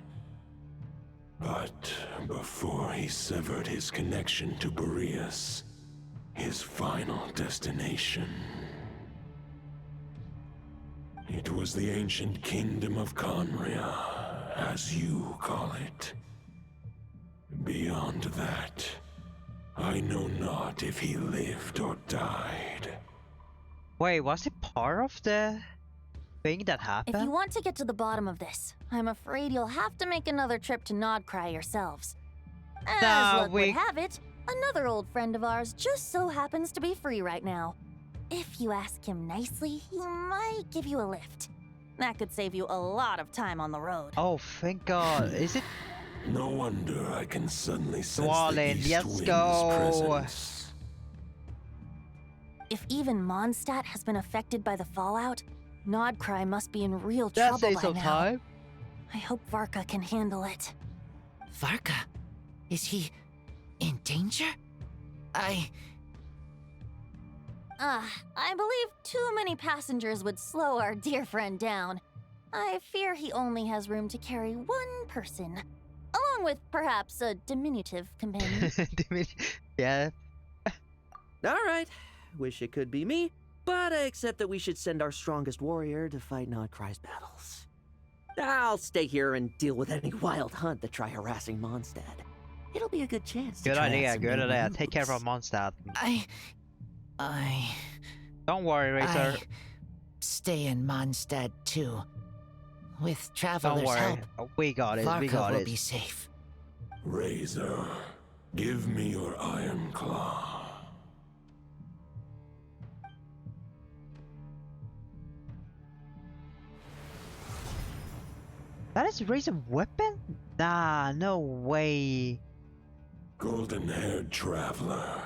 But before he severed his connection to Boreas, his final destination, it was the ancient kingdom of Conria, as you call it. Beyond that, I know not if he lived or died. Wait, was it part of the thing that happened? If you want to get to the bottom of this, I'm afraid you'll have to make another trip to Nodcry yourselves. As luck would have it, another old friend of ours just so happens to be free right now. If you ask him nicely, he might give you a lift. That could save you a lot of time on the road. Oh, thank God. Is it? No wonder I can suddenly sense Dwalin, the east let's wind's go. presence. If even Mondstadt has been affected by the fallout, Nodcry must be in real trouble by now. Time. I hope Varka can handle it. Varka? Is he in danger? I believe too many passengers would slow our dear friend down. I fear he only has room to carry one person, along with perhaps a diminutive companion. Yeah. All right. Wish it could be me, but I accept that we should send our strongest warrior to fight Nodcry's battles. I'll stay here and deal with any wild hunt that try harassing Mondstadt. It'll be a good chance to Good try out idea, some good new idea. moves. Take care of Mondstadt. I Don't worry, Razor. stay in Mondstadt too. With Don't travelers' worry. help, We got it, we Varka got will it. be safe. Razor, give me your iron claw. That is Razor's weapon? Nah, no way. Golden-haired traveler,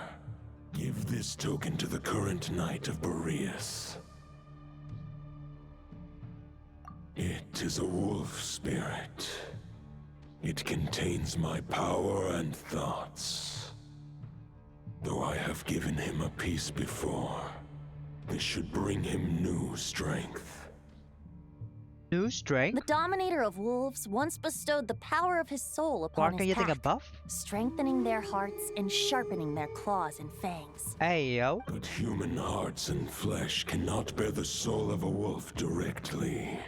give this token to the current knight of Boreas. It is a wolf spirit. It contains my power and thoughts. Though I have given him a piece before, this should bring him new strength. New strength? The Dominator of Wolves once bestowed the power of his soul upon Varka his getting a pack, buff? strengthening their hearts and sharpening their claws and fangs. Hey, yo. But human hearts and flesh cannot bear the soul of a wolf directly.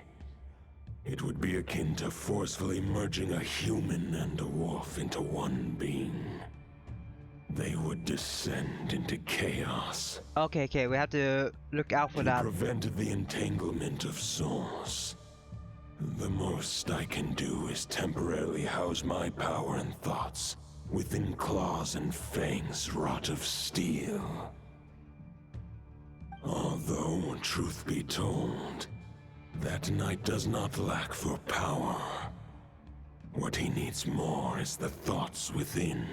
It would be akin to forcefully merging a human and a wolf into one being. They would descend into chaos. Okay, we have to look out for that. To prevent the entanglement of souls, the most I can do is temporarily house my power and thoughts within claws and fangs wrought of steel. Although, truth be told, that knight does not lack for power. What he needs more is the thoughts within.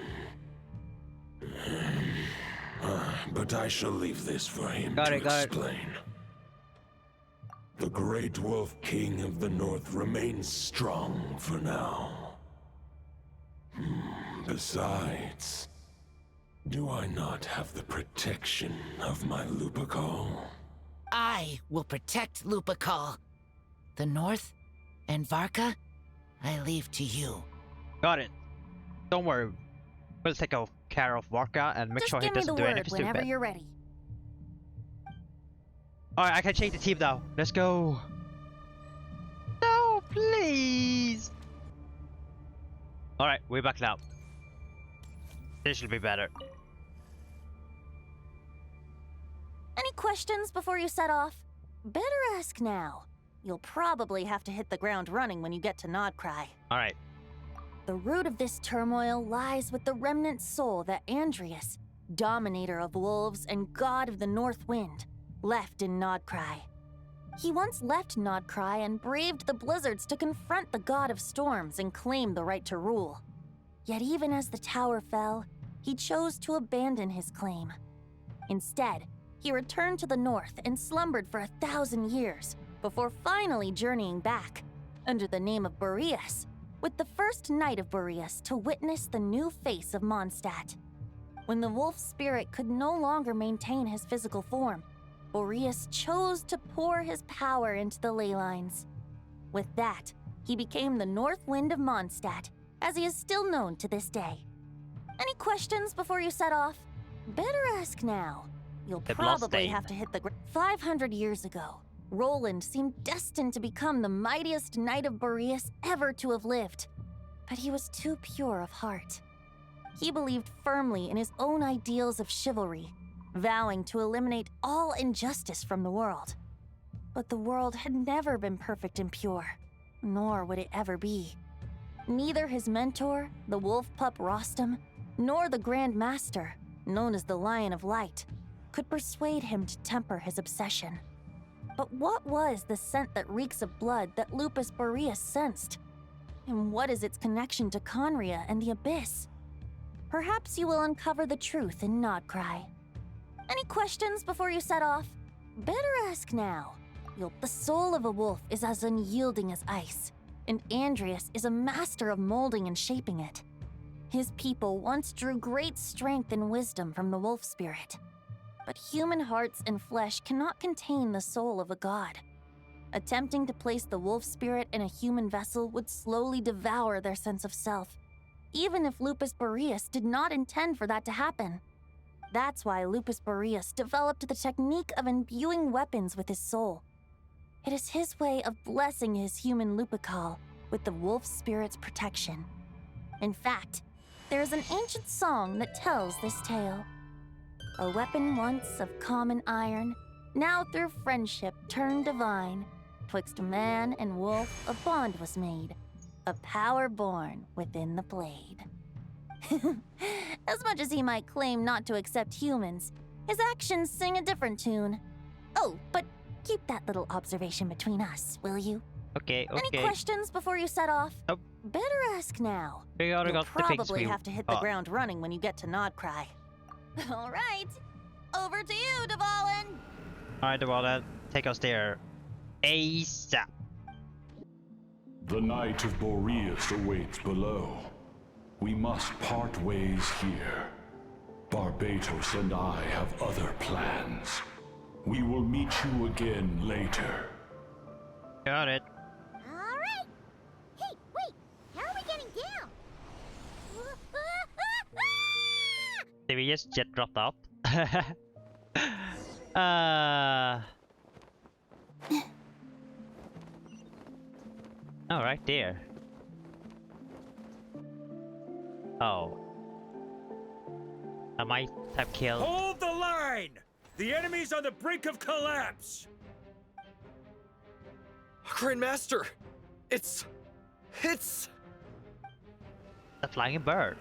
But I shall leave this for him to explain. The Great Wolf King of the North remains strong for now. Besides, do I not have the protection of my Lupercal? I will protect Lupercal. The North and Varka, I leave to you. Got it. Don't worry. We'll take care of Varka and make sure he doesn't do anything stupid. Whenever you're ready. Alright, I can change the team now. Let's go. No, please. Alright, we're back now. This should be better. Any questions before you set off? Better ask now. You'll probably have to hit the ground running when you get to Nodcry. Alright. The root of this turmoil lies with the remnant soul that Andrius, dominator of wolves and god of the North Wind, left in Nodcry. He once left Nodcry and braved the blizzards to confront the god of storms and claim the right to rule. Yet even as the tower fell, he chose to abandon his claim. Instead, he returned to the north and slumbered for 1,000 years before finally journeying back, under the name of Boreas, with the first knight of Boreas to witness the new face of Mondstadt. When the wolf spirit could no longer maintain his physical form, Boreas chose to pour his power into the ley lines. With that, he became the North Wind of Mondstadt, as he is still known to this day. Any questions before you set off? Better ask now. You'll probably have to hit the ground. 500 years ago, Roland seemed destined to become the mightiest knight of Boreas ever to have lived. But he was too pure of heart. He believed firmly in his own ideals of chivalry, vowing to eliminate all injustice from the world. But the world had never been perfect and pure, nor would it ever be. Neither his mentor, the wolf pup Rostam, nor the Grand Master, known as the Lion of Light, could persuade him to temper his obsession. But what was the scent that reeks of blood that Lupus Boreas sensed? And what is its connection to Conria and the Abyss? Perhaps you will uncover the truth in Nodcry. Any questions before you set off? Better ask now. The soul of a wolf is as unyielding as ice, and Andrius is a master of molding and shaping it. His people once drew great strength and wisdom from the wolf spirit. But human hearts and flesh cannot contain the soul of a god. Attempting to place the wolf spirit in a human vessel would slowly devour their sense of self, even if Lupus Boreas did not intend for that to happen. That's why Lupus Boreas developed the technique of imbuing weapons with his soul. It is his way of blessing his human Lupercal with the wolf spirit's protection. In fact, there is an ancient song that tells this tale. A weapon once of common iron, now through friendship turned divine. Twixt man and wolf a bond was made, a power born within the blade. As much as he might claim not to accept humans, his actions sing a different tune. Oh, but keep that little observation between us, will you? Okay. Any questions before you set off? Nope. Better ask now. You'll probably have to hit the ground running when you get to Nodcry. All right, over to you, Dvalin. All right, Dvalin, take us there ASAP. The Knight of Boreas awaits below. We must part ways here. Barbatos and I have other plans. We will meet you again later. Got it. All right. Hey, wait. How are we getting down? Did we just jet dropped out? Oh, right there. Oh. I might have killed. Hold the line! The enemy's on the brink of collapse! Grandmaster! It's... The flying bird.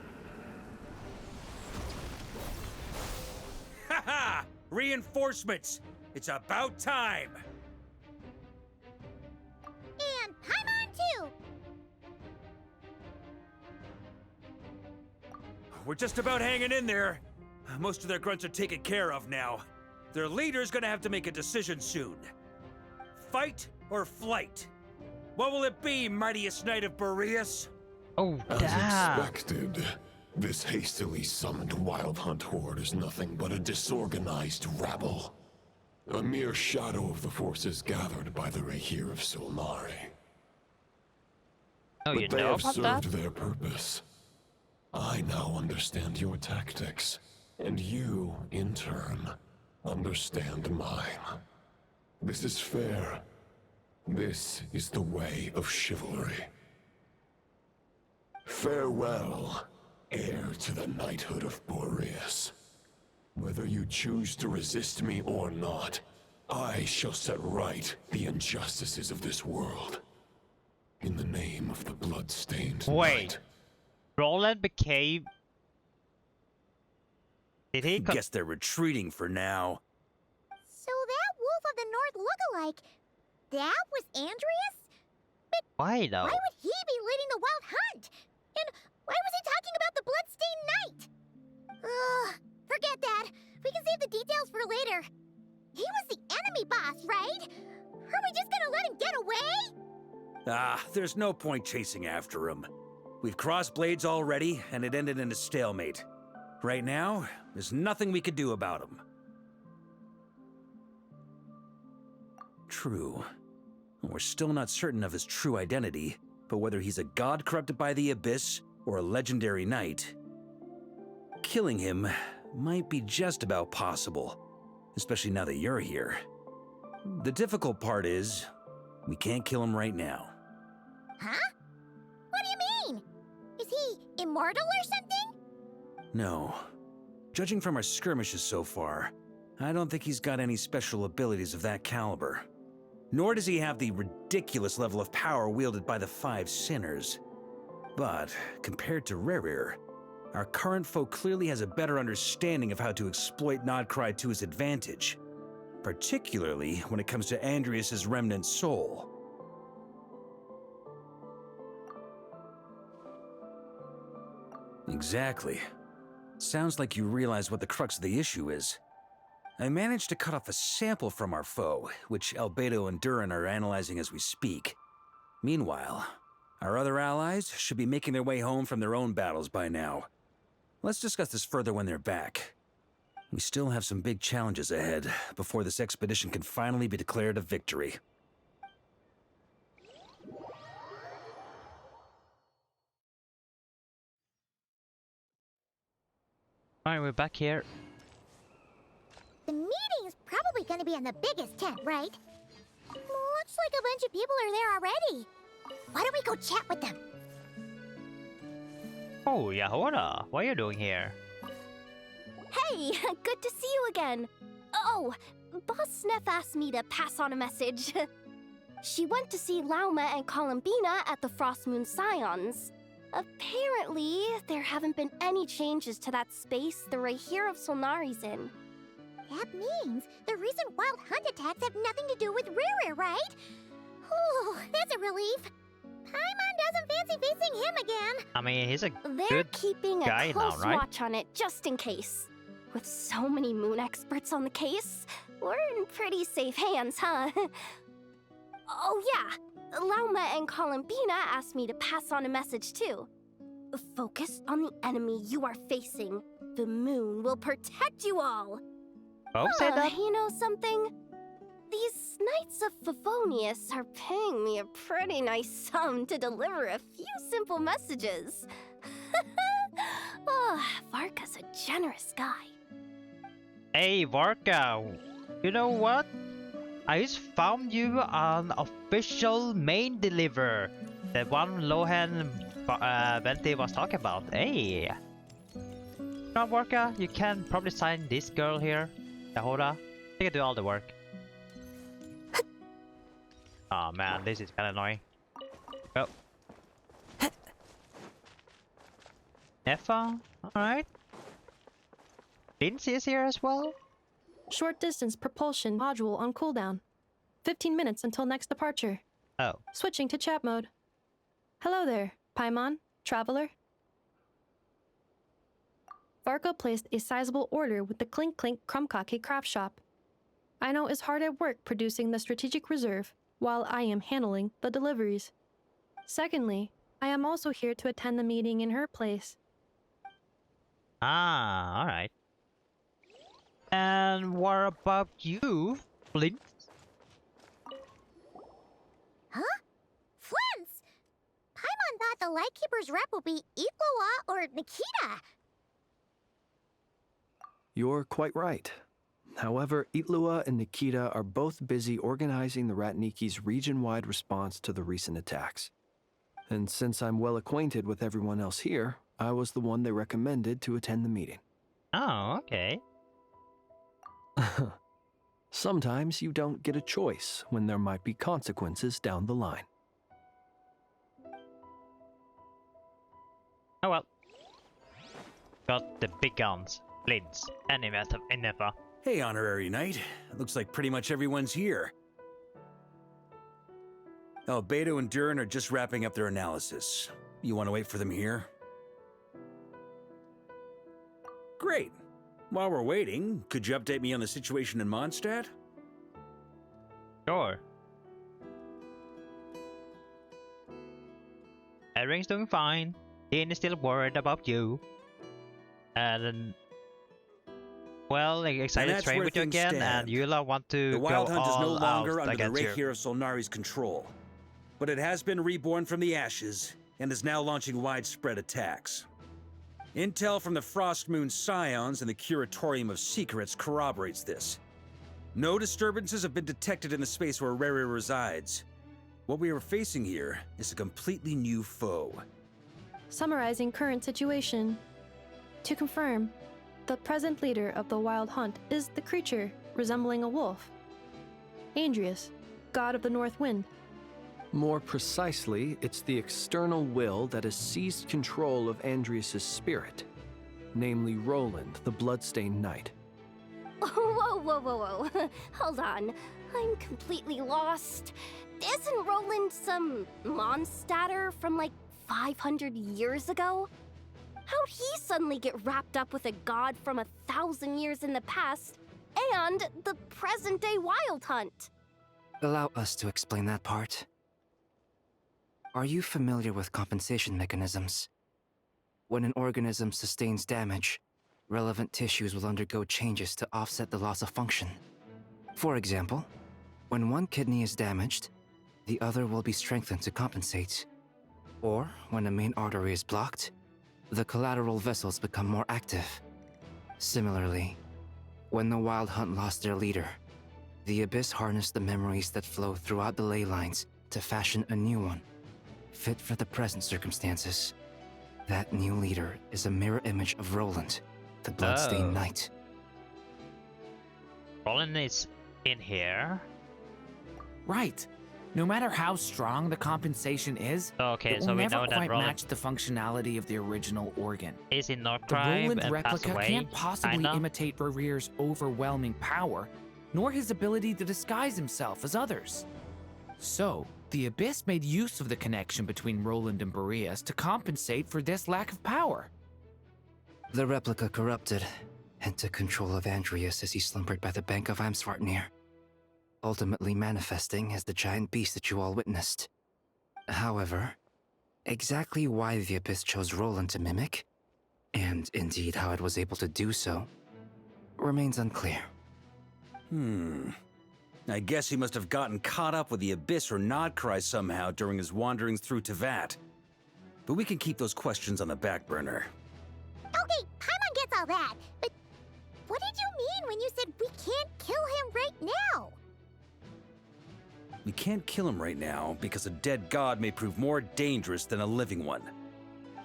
Haha! Reinforcements! It's about time! And Paimon too! We're just about hanging in there. Most of their grunts are taken care of now. Their leader's gonna have to make a decision soon. Fight or flight? What will it be, mightiest knight of Boreas? Oh, as expected, this hastily summoned Wild Hunt horde is nothing but a disorganized rabble. A mere shadow of the forces gathered by the Rahir of Solnari. Oh, you but they know have about served that? their purpose. I now understand your tactics, and you, in turn, understand mine. This is fair. This is the way of chivalry. Farewell, heir to the knighthood of Boreas. Whether you choose to resist me or not, I shall set right the injustices of this world. In the name of the blood-stained Wait. Roland became... Did he... Guess they're retreating for now. So that Wolf of the North lookalike, that was Andreas? But why though? why would he be leading the Wild Hunt? And why was he talking about the Bloodstained Knight? Ugh, forget that. We can save the details for later. He was the enemy boss, right? Are we just gonna let him get away? Ah, there's no point chasing after him. We've crossed blades already, and it ended in a stalemate. Right now, there's nothing we could do about him. True. We're still not certain of his true identity, but whether he's a god corrupted by the Abyss or a legendary knight, killing him might be just about possible, especially now that you're here. The difficult part is, we can't kill him right now. Huh? What do you mean? Is he immortal or something? No. Judging from our skirmishes so far, I don't think he's got any special abilities of that caliber. Nor does he have the ridiculous level of power wielded by the Five Sinners. But, compared to Rerir, our current foe clearly has a better understanding of how to exploit Nodcry to his advantage, particularly when it comes to Andreas' remnant soul. Exactly. Sounds like you realize what the crux of the issue is. I managed to cut off a sample from our foe, which Albedo and Durin are analyzing as we speak. Meanwhile, our other allies should be making their way home from their own battles by now. Let's discuss this further when they're back. We still have some big challenges ahead before this expedition can finally be declared a victory. Alright, we're back here. The meeting's probably gonna be in the biggest tent, right? Looks like a bunch of people are there already. Why don't we go chat with them? Oh, Yahora, what are you doing here? Hey, good to see you again. Oh, Boss Sneff asked me to pass on a message. She went to see Lauma and Columbina at the Frost Moon Scions. Apparently, there haven't been any changes to that space the Rahir of Solnari's in. That means the recent Wild Hunt attacks have nothing to do with Rerir, right? Whew, that's a relief. Paimon doesn't fancy facing him again. I mean, he's a They're good keeping guy a close now, right? watch on it just in case. With so many moon experts on the case, we're in pretty safe hands, huh? Oh yeah, Lauma and Columbina asked me to pass on a message too. Focus on the enemy you are facing. The moon will protect you all. Oh, say that? You know something? These Knights of Favonius are paying me a pretty nice sum to deliver a few simple messages. Oh, Varka's a generous guy. Hey, Varka, you know what? I just found you an official main deliverer The one Lohan Venti was talking about. Hey! Now, Varka, you can probably sign this girl here. Yahoda. She can do all the work. Oh man, this is kinda annoying. Oh. Effa, alright. Lindsay is here as well. Short distance propulsion module on cooldown. 15 minutes until next departure. Oh. Switching to chat mode. Hello there, Paimon, traveler. Varka placed a sizable order with the Clink Clink Krumkake craft shop. Aino is hard at work producing the strategic reserve, while I am handling the deliveries. Secondly, I am also here to attend the meeting in her place. Ah, alright. And what about you, Flint? Huh? Flint's? Paimon thought the Lightkeeper's rep would be Iqua or Nikita. You're quite right. However, Itlua and Nikita are both busy organizing the Ratniki's region-wide response to the recent attacks. And since I'm well acquainted with everyone else here, I was the one they recommended to attend the meeting. Oh, okay. Sometimes you don't get a choice when there might be consequences down the line. Oh well. Got the big guns, Flints, and Ennefa. Hey, Honorary Knight. Looks like pretty much everyone's here. Oh, Beto and Durin are just wrapping up their analysis. You want to wait for them here? Great. While we're waiting, could you update me on the situation in Mondstadt? Sure. Everything's doing fine. Dean is still worried about you. And well, excited to train with you again, and Eula want to the Wild go Hunt is no all longer out under the against you. Reikir of Solnari's control. But it has been reborn from the ashes, and is now launching widespread attacks. Intel from the Frostmoon Scions and the Curatorium of Secrets corroborates this. No disturbances have been detected in the space where Rere resides. What we are facing here is a completely new foe. Summarizing current situation. To confirm, the present leader of the Wild Hunt is the creature resembling a wolf. Andrius, god of the North Wind. More precisely, it's the external will that has seized control of Andrius' spirit, namely Roland, the Bloodstained Knight. Whoa. Hold on. I'm completely lost. Isn't Roland some monstatter from like 500 years ago? How'd he suddenly get wrapped up with a god from 1,000 years in the past and the present-day Wild Hunt? Allow us to explain that part. Are you familiar with compensation mechanisms? When an organism sustains damage, relevant tissues will undergo changes to offset the loss of function. For example, when one kidney is damaged, the other will be strengthened to compensate. Or, when a main artery is blocked, the collateral vessels become more active. Similarly, when the Wild Hunt lost their leader, the Abyss harnessed the memories that flow throughout the ley lines to fashion a new one, fit for the present circumstances. That new leader is a mirror image of Roland, the Bloodstained Knight. Roland is in here. Right. No matter how strong the compensation is, okay, it so will we never know that quite Roland match the functionality of the original organ. Is in North The Roland and replica away, can't possibly kinda? imitate Rerere's overwhelming power, nor his ability to disguise himself as others. So, the Abyss made use of the connection between Roland and Boreas to compensate for this lack of power. The replica corrupted and took control of Andrius as he slumbered by the bank of Amsvartnir, ultimately manifesting as the giant beast that you all witnessed. However, exactly why the Abyss chose Roland to mimic, and indeed how it was able to do so, remains unclear. I guess he must have gotten caught up with the Abyss or Nodcry somehow during his wanderings through Tevat. But we can keep those questions on the back burner. Okay, Paimon gets all that, but what did you mean when you said we can't kill him right now? we can't kill him right now because a dead god may prove more dangerous than a living one.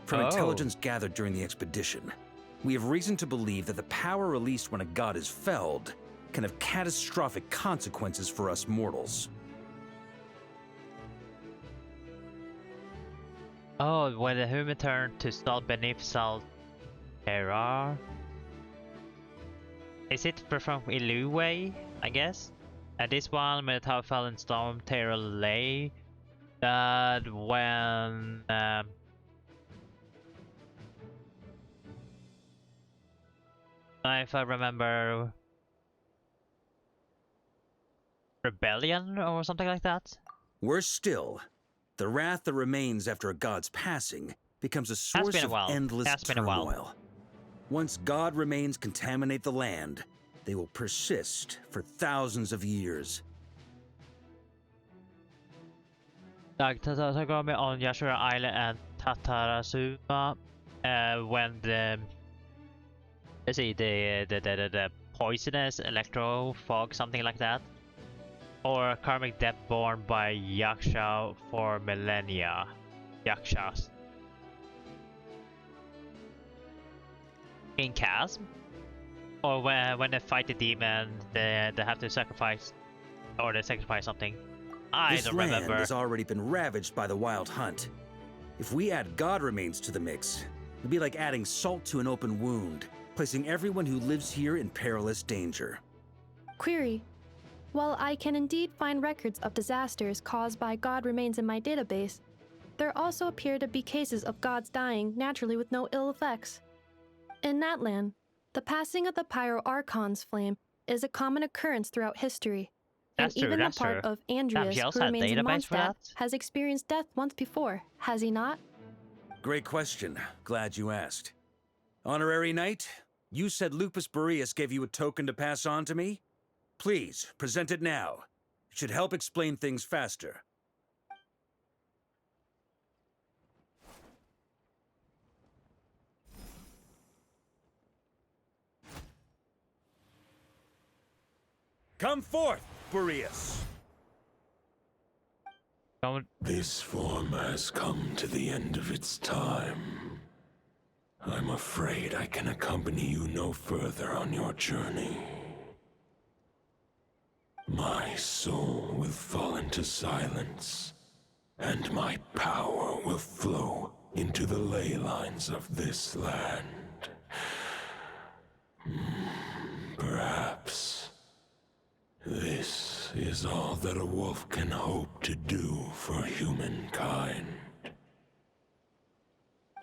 From intelligence gathered during the expedition, we have reason to believe that the power released when a god is felled can have catastrophic consequences for us mortals. Oh, when the human turn to salt beneath salt terror. Is it from Illuway, I guess? And this one, when the tower fell in storm terror lay, that when if I remember, rebellion or something like that. Worse still, the wrath that remains after a god's passing becomes a source of endless turmoil. Once god remains contaminate the land, they will persist for thousands of years. Like Tatagami on Yashura Island and Tatarasuma, when the let's see the poisonous electro fog, something like that, or karmic death born by Yaksha for millennia. Yakshas. In Chasm? Or when they fight the demon, they have to sacrifice, or they sacrifice something. I don't remember. This land has already been ravaged by the wild hunt. If we add god remains to the mix, it'd be like adding salt to an open wound, placing everyone who lives here in perilous danger. Query. While I can indeed find records of disasters caused by god remains in my database, there also appear to be cases of gods dying naturally with no ill effects. In that land, the passing of the Pyro-Archon's flame is a common occurrence throughout history. That's and true, even that's the part true. of Andreas who remains in Mondstadt has experienced death once before, has he not? Great question. Glad you asked. Honorary Knight, you said Lupus Boreas gave you a token to pass on to me? Please, present it now. It should help explain things faster. Come forth, Boreas! This form has come to the end of its time. I'm afraid I can accompany you no further on your journey. My soul will fall into silence, and my power will flow into the ley lines of this land. Perhaps this is all that a wolf can hope to do for humankind.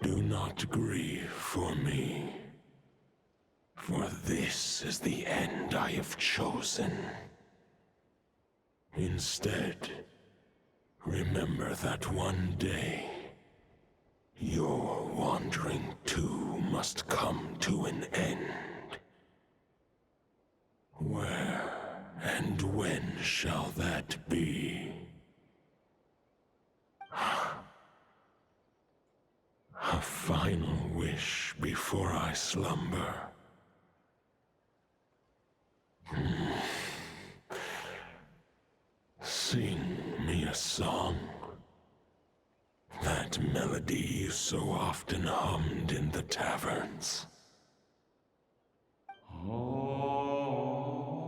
Do not grieve for me, for this is the end I have chosen. Instead, remember that one day, your wandering too must come to an end. Where and when shall that be? A final wish before I slumber. Sing me a song. That melody you so often hummed in the taverns.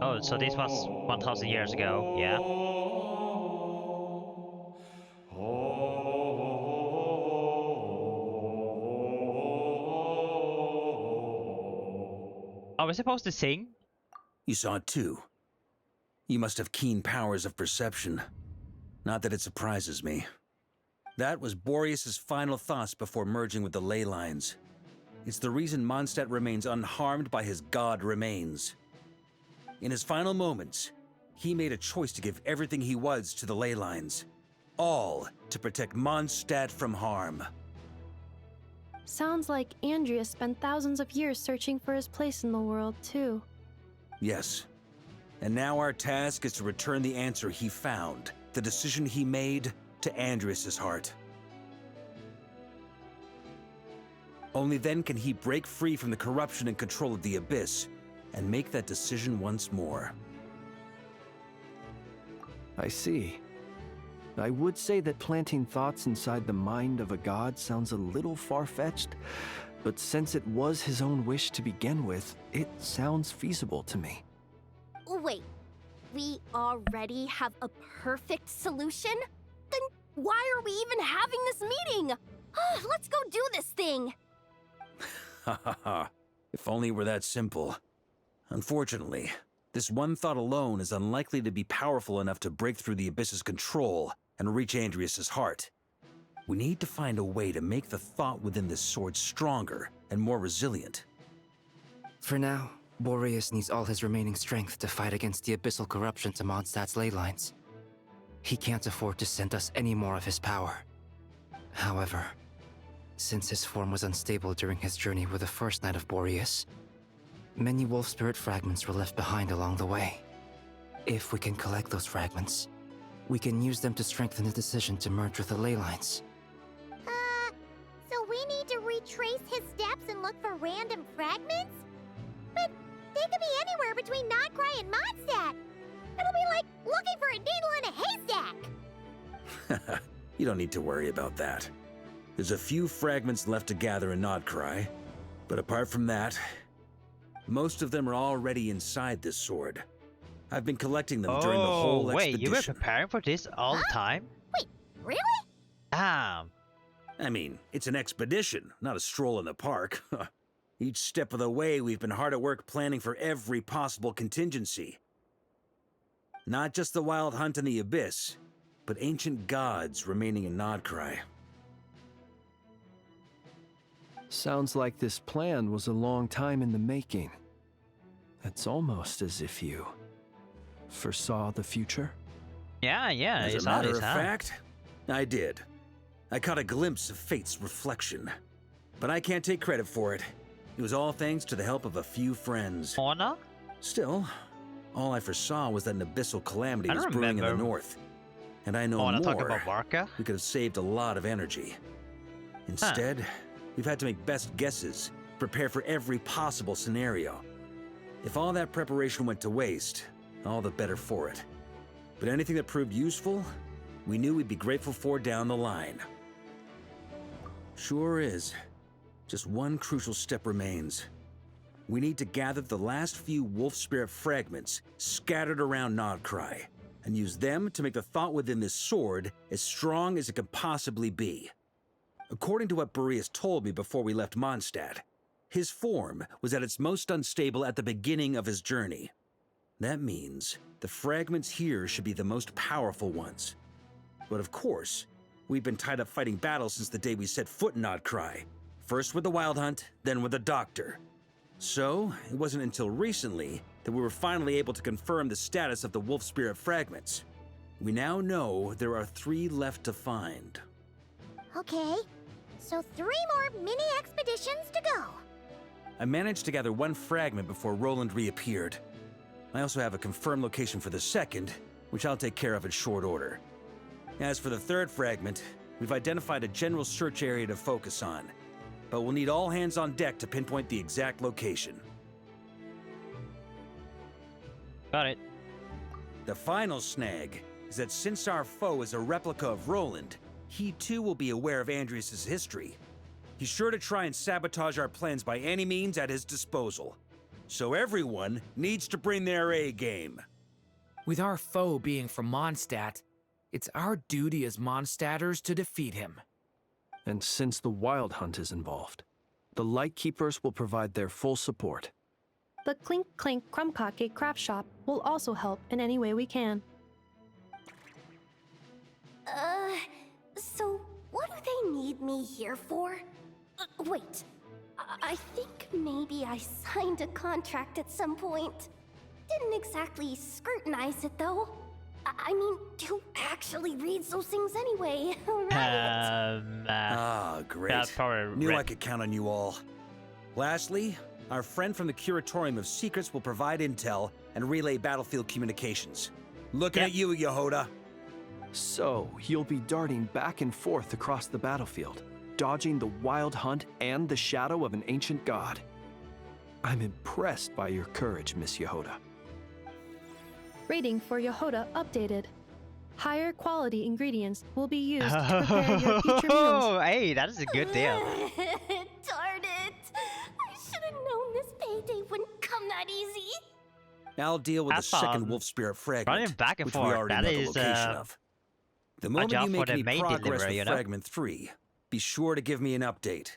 Oh, so this was 1,000 years ago, yeah? Are we supposed to sing? You saw it too. You must have keen powers of perception. Not that it surprises me. That was Boreas' final thoughts before merging with the ley lines. It's the reason Mondstadt remains unharmed by his god remains. In his final moments, he made a choice to give everything he was to the ley lines. All to protect Mondstadt from harm. Sounds like Andreas spent thousands of years searching for his place in the world, too. Yes. And now our task is to return the answer he found, the decision he made, to Andreas' heart. Only then can he break free from the corruption and control of the Abyss, and make that decision once more. I see. I would say that planting thoughts inside the mind of a god sounds a little far-fetched, but since it was his own wish to begin with, it sounds feasible to me. Wait, we already have a perfect solution? Then why are we even having this meeting? Let's go do this thing! Ha ha ha. If only it were that simple. Unfortunately, this one thought alone is unlikely to be powerful enough to break through the Abyss's control and reach Andrias' heart. We need to find a way to make the thought within this sword stronger and more resilient. For now, Boreas needs all his remaining strength to fight against the abyssal corruption to Mondstadt's ley lines. He can't afford to send us any more of his power. However, since his form was unstable during his journey with the first Knight of Boreas, many wolf spirit fragments were left behind along the way. If we can collect those fragments, we can use them to strengthen the decision to merge with the ley lines. So we need to retrace his steps and look for random fragments? But they could be anywhere between Nodcry and Mondstadt. It'll be like looking for a needle in a haystack. You don't need to worry about that. There's a few fragments left to gather in Nodcry, but apart from that, most of them are already inside this sword. I've been collecting them during the whole expedition. Wait, you were preparing for this all the time? Wait, really? Damn. I mean, it's an expedition, not a stroll in the park. Each step of the way, we've been hard at work planning for every possible contingency. Not just the wild hunt in the Abyss, but ancient gods remaining in Nodcry. Sounds like this plan was a long time in the making. It's almost as if you foresaw the future. Yeah, As a matter of fact, I did. I caught a glimpse of fate's reflection. But I can't take credit for it. It was all thanks to the help of a few friends. Honor? Still, all I foresaw was that an abyssal calamity was brewing in the north. And I know more. Talk about Varka? We could have saved a lot of energy. Instead, we've had to make best guesses, prepare for every possible scenario. If all that preparation went to waste, all the better for it. But anything that proved useful, we knew we'd be grateful for down the line. Sure is. Just one crucial step remains. We need to gather the last few wolf spirit fragments scattered around Nodcry, and use them to make the thought within this sword as strong as it can possibly be. According to what Boreas told me before we left Mondstadt, his form was at its most unstable at the beginning of his journey. That means the fragments here should be the most powerful ones. But of course, we've been tied up fighting battles since the day we set foot in Nodcry. First with the Wild Hunt, then with the Doctor. So, it wasn't until recently that we were finally able to confirm the status of the wolf spirit fragments. We now know there are 3 left to find. Okay, so 3 more mini expeditions to go. I managed to gather 1 fragment before Roland reappeared. I also have a confirmed location for the second, which I'll take care of in short order. As for the 3rd fragment, we've identified a general search area to focus on, but we'll need all hands on deck to pinpoint the exact location. Got it. The final snag is that since our foe is a replica of Roland, he too will be aware of Andrias' history. He's sure to try and sabotage our plans by any means at his disposal. So everyone needs to bring their A game. With our foe being from Mondstadt, it's our duty as Mondstadters to defeat him. And since the Wild Hunt is involved, the Lightkeepers will provide their full support. The Clink Clink Krumkake craft shop will also help in any way we can. So what do they need me here for? Wait, I think maybe I signed a contract at some point. Didn't exactly scrutinize it though. I mean, who actually reads those things anyway, right? Great. That's probably Knew I could count on you all. Lastly, our friend from the Curatorium of Secrets will provide intel and relay battlefield communications. Looking at you, Yehoda. So, you'll be darting back and forth across the battlefield, dodging the Wild Hunt and the shadow of an ancient god. I'm impressed by your courage, Miss Yehoda. Rating for Yehoda updated. Higher quality ingredients will be used to prepare your future meals. Hey, that is a good deal. Darn it! I should have known this payday wouldn't come that easy. I'll deal with the second wolf spirit fragment, back and which forth. we already That know the is, location of. The moment job you for make the any main progress deliverer, with you know? Fragment 3, be sure to give me an update.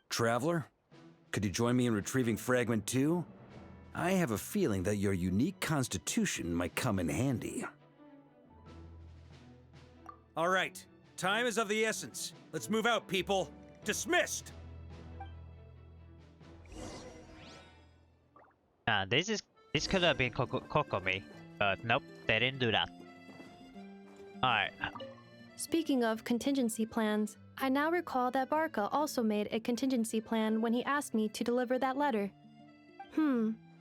Traveler, could you join me in retrieving Fragment 2? I have a feeling that your unique constitution might come in handy. All right, time is of the essence. Let's move out, people. Dismissed! This could have been Kokomi, but nope, they didn't do that. Alright. Speaking of contingency plans, I now recall that Varka also made a contingency plan when he asked me to deliver that letter.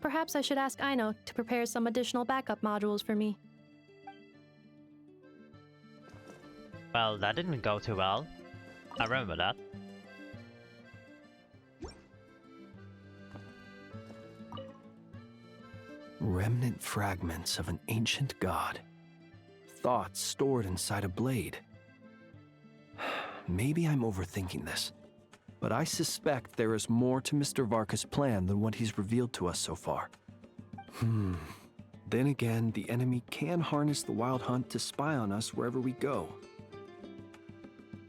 Perhaps I should ask Aino to prepare some additional backup modules for me. Well, that didn't go too well. I remember that. Remnant fragments of an ancient god. Thoughts stored inside a blade. Maybe I'm overthinking this, but I suspect there is more to Mr. Varka's plan than what he's revealed to us so far. Then again, the enemy can harness the Wild Hunt to spy on us wherever we go.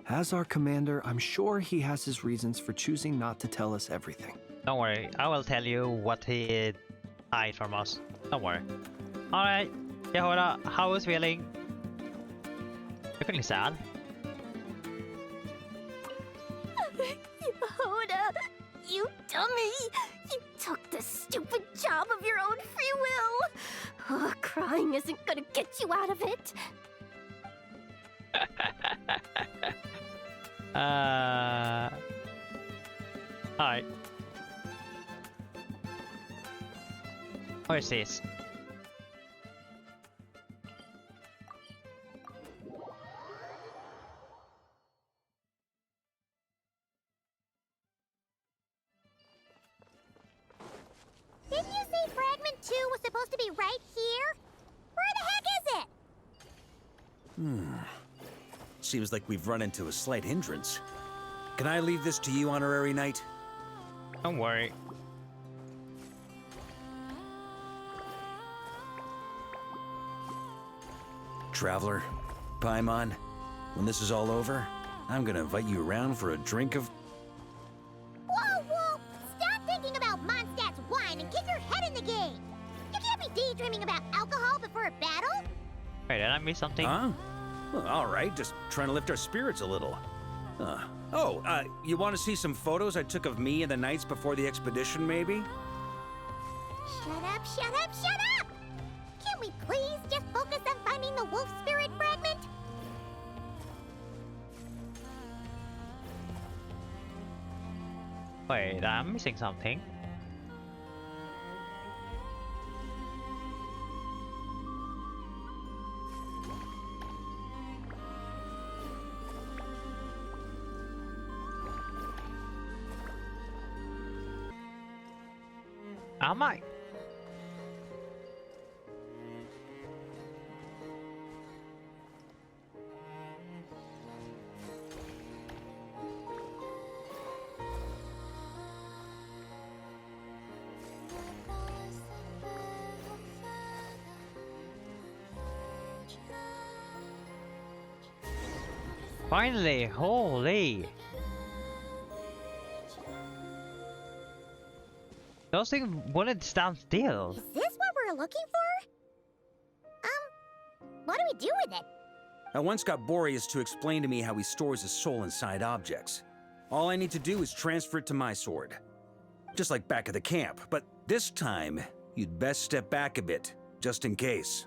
As our commander, I'm sure he has his reasons for choosing not to tell us everything. Don't worry, I will tell you what he hid from us. Don't worry. Alright, Yehoda, how is feeling? You're feeling sad? Yehoda, you dummy! You took the stupid job of your own free will! Oh, crying isn't gonna get you out of it! Alright. Where is this? Didn't you say Fragment 2 was supposed to be right here? Where the heck is it? Seems like we've run into a slight hindrance. Can I leave this to you, Honorary Knight? Don't worry. Traveler, Paimon, when this is all over, I'm gonna invite you around for a drink of... Whoa, whoa! Stop thinking about Mondstadt's wine and get your head in the game! You can't be daydreaming about alcohol before a battle! Wait, did I miss something? Huh? Well, alright, just trying to lift our spirits a little. You want to see some photos I took of me and the knights before the expedition, maybe? Shut up, shut up, shut up! Can't we please just focus on finding the wolf spirit fragment? Wait, I'm missing something. Am I? Finally, holy! Those things wouldn't stand still. Is this what we're looking for? What do we do with it? I once got Boreas to explain to me how he stores his soul inside objects. All I need to do is transfer it to my sword. Just like back at the camp, but this time, you'd best step back a bit, just in case.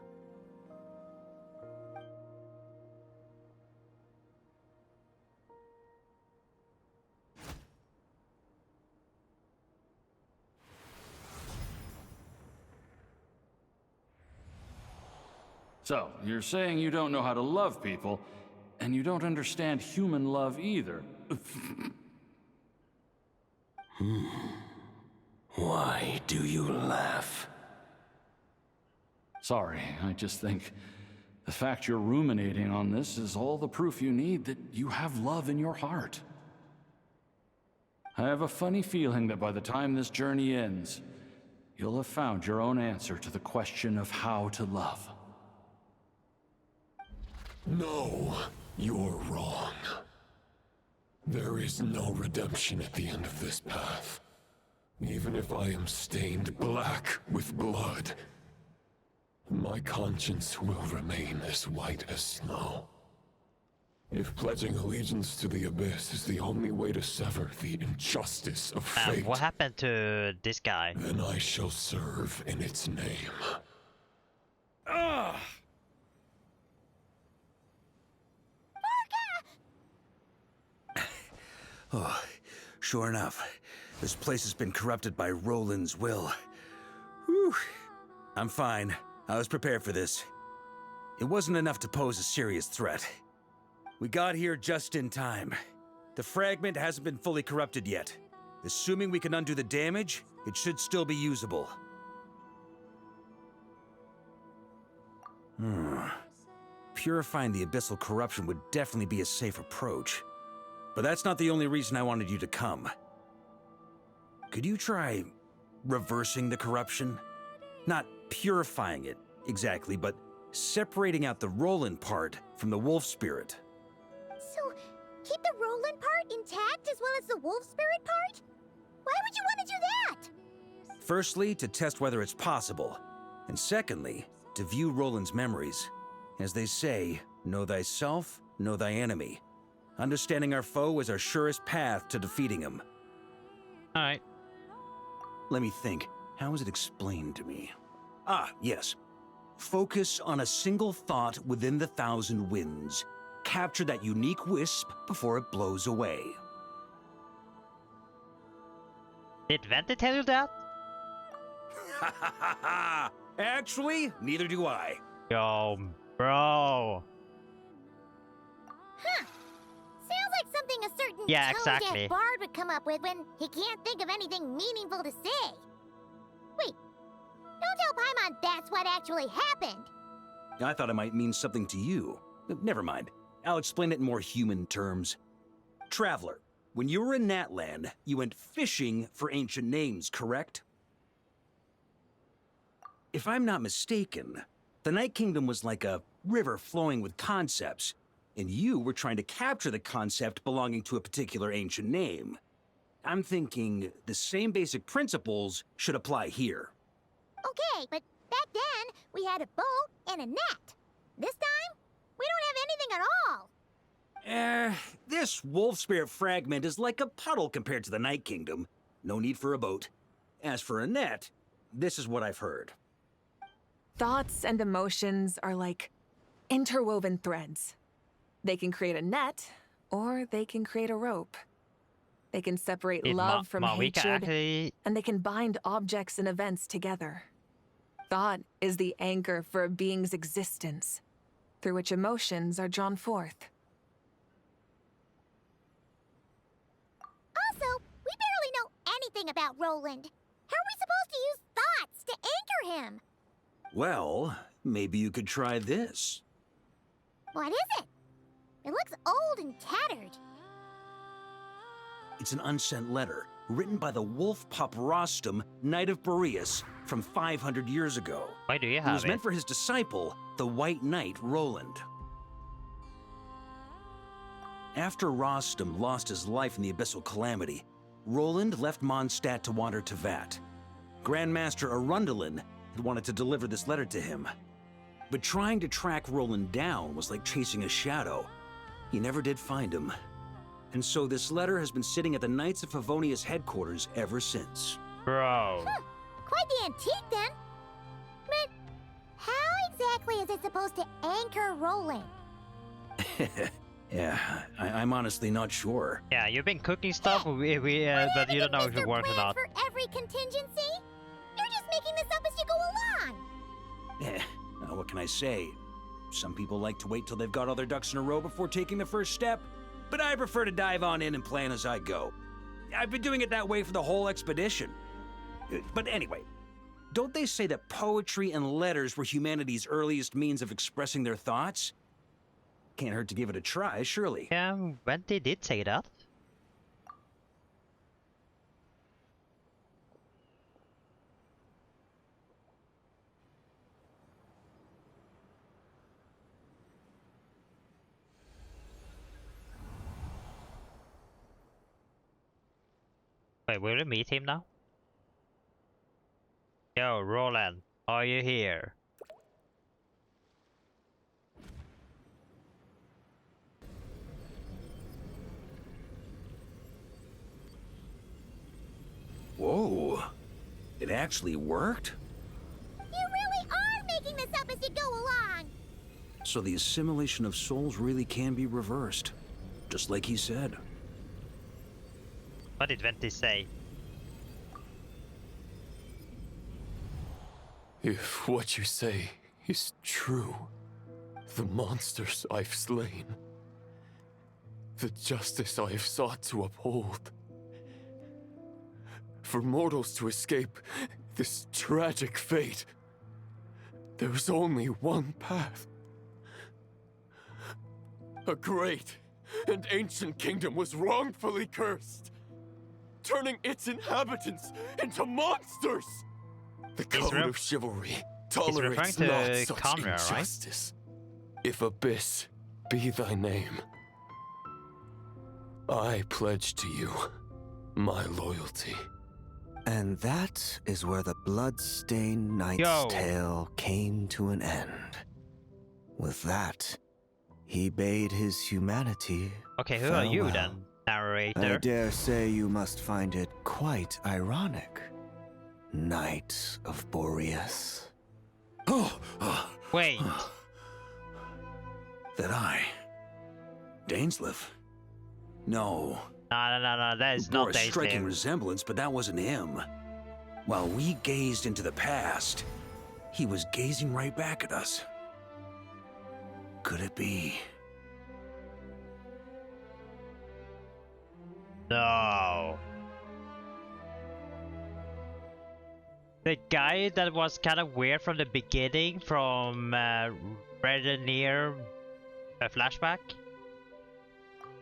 So, you're saying you don't know how to love people, and you don't understand human love either. Why do you laugh? Sorry, I just think The fact you're ruminating on this is all the proof you need that you have love in your heart. I have a funny feeling that by the time this journey ends, you'll have found your own answer to the question of how to love. No, you're wrong. There is no redemption at the end of this path. Even if I am stained black with blood, my conscience will remain as white as snow. If pledging allegiance to the Abyss is the only way to sever the injustice of fate, what happened to this guy? then I shall serve in its name. Ugh. Oh, sure enough, this place has been corrupted by Roland's will. Whew. I'm fine. I was prepared for this. It wasn't enough to pose a serious threat. We got here just in time. The fragment hasn't been fully corrupted yet. Assuming we can undo the damage, it should still be usable. Purifying the abyssal corruption would definitely be a safe approach. But that's not the only reason I wanted you to come. Could you try reversing the corruption? Not purifying it, exactly, but separating out the Roland part from the wolf spirit. So, keep the Roland part intact as well as the wolf spirit part? Why would you want to do that? Firstly, to test whether it's possible. And secondly, to view Roland's memories. As they say, know thyself, know thy enemy. Understanding our foe is our surest path to defeating him. Alright. Let me think. How was it explained to me? Ah, yes. Focus on a single thought within the 1,000 winds. Capture that unique wisp before it blows away. Did Venti tell you that? Actually, neither do I. Yo, bro. Huh. Sounds like something a certain exactly. bard would come up with when he can't think of anything meaningful to say. Wait, don't tell Paimon that's what actually happened. I thought it might mean something to you. Never mind. I'll explain it in more human terms. Traveler, when you were in Natlan, you went fishing for ancient names, correct? If I'm not mistaken, the Night Kingdom was like a river flowing with concepts, and you were trying to capture the concept belonging to a particular ancient name. I'm thinking the same basic principles should apply here. Okay, but back then, we had a boat and a net. This time, we don't have anything at all. This wolf spirit fragment is like a puddle compared to the Night Kingdom. No need for a boat. As for a net, this is what I've heard. Thoughts and emotions are like interwoven threads. They can create a net, or they can create a rope. They can separate love from hatred, and they can bind objects and events together. Thought is the anchor for a being's existence, through which emotions are drawn forth. Also, we barely know anything about Roland. How are we supposed to use thoughts to anchor him? Well, maybe you could try this. What is it? It looks old and tattered. It's an unsent letter, written by the wolf pup Rostam, Knight of Boreas, from 500 years ago. Why do you have it? It was meant for his disciple, the White Knight Roland. After Rostam lost his life in the Abyssal Calamity, Roland left Mondstadt to wander to Vat. Grandmaster Arundelen had wanted to deliver this letter to him. But trying to track Roland down was like chasing a shadow. He never did find him. And so this letter has been sitting at the Knights of Favonius headquarters ever since. Bro. Quite the antique then. But how exactly is it supposed to anchor Roland? Yeah, I'm honestly not sure. Yeah, you've been cooking stuff, but you don't know if it works or not. For every contingency? You're just making this up as you go along. What can I say? Some people like to wait till they've got all their ducks in a row before taking the first step, but I prefer to dive on in and plan as I go. I've been doing it that way for the whole expedition. But anyway, Don't they say that poetry and letters were humanity's earliest means of expressing their thoughts? Can't hurt to give it a try, surely. Yeah, when they did say that. Wait, will we meet him now? Yo, Roland, are you here? Whoa, it actually worked? You really are making this up as you go along! So the assimilation of souls really can be reversed, just like he said. What did Venti say? If what you say is true, the monsters I've slain, the justice I have sought to uphold, for mortals to escape this tragic fate, there's only one path. A great and ancient kingdom was wrongfully cursed, turning its inhabitants into monsters. The code of chivalry tolerates not such Conrad, injustice. Right? If Abyss be thy name, I pledge to you my loyalty. And that is where the blood-stained knight's tale came to an end. With that, he bade his humanity Okay, who farewell. are you then, narrator? I dare say you must find it quite ironic, Knight of Boreas. Wait. That I... Dainsleif? No. No, that is Bore not a striking Dainsleif. resemblance, but that wasn't him. While we gazed into the past, he was gazing right back at us. Could it be? No. The guy that was kind of weird from the beginning, from Redenier flashback?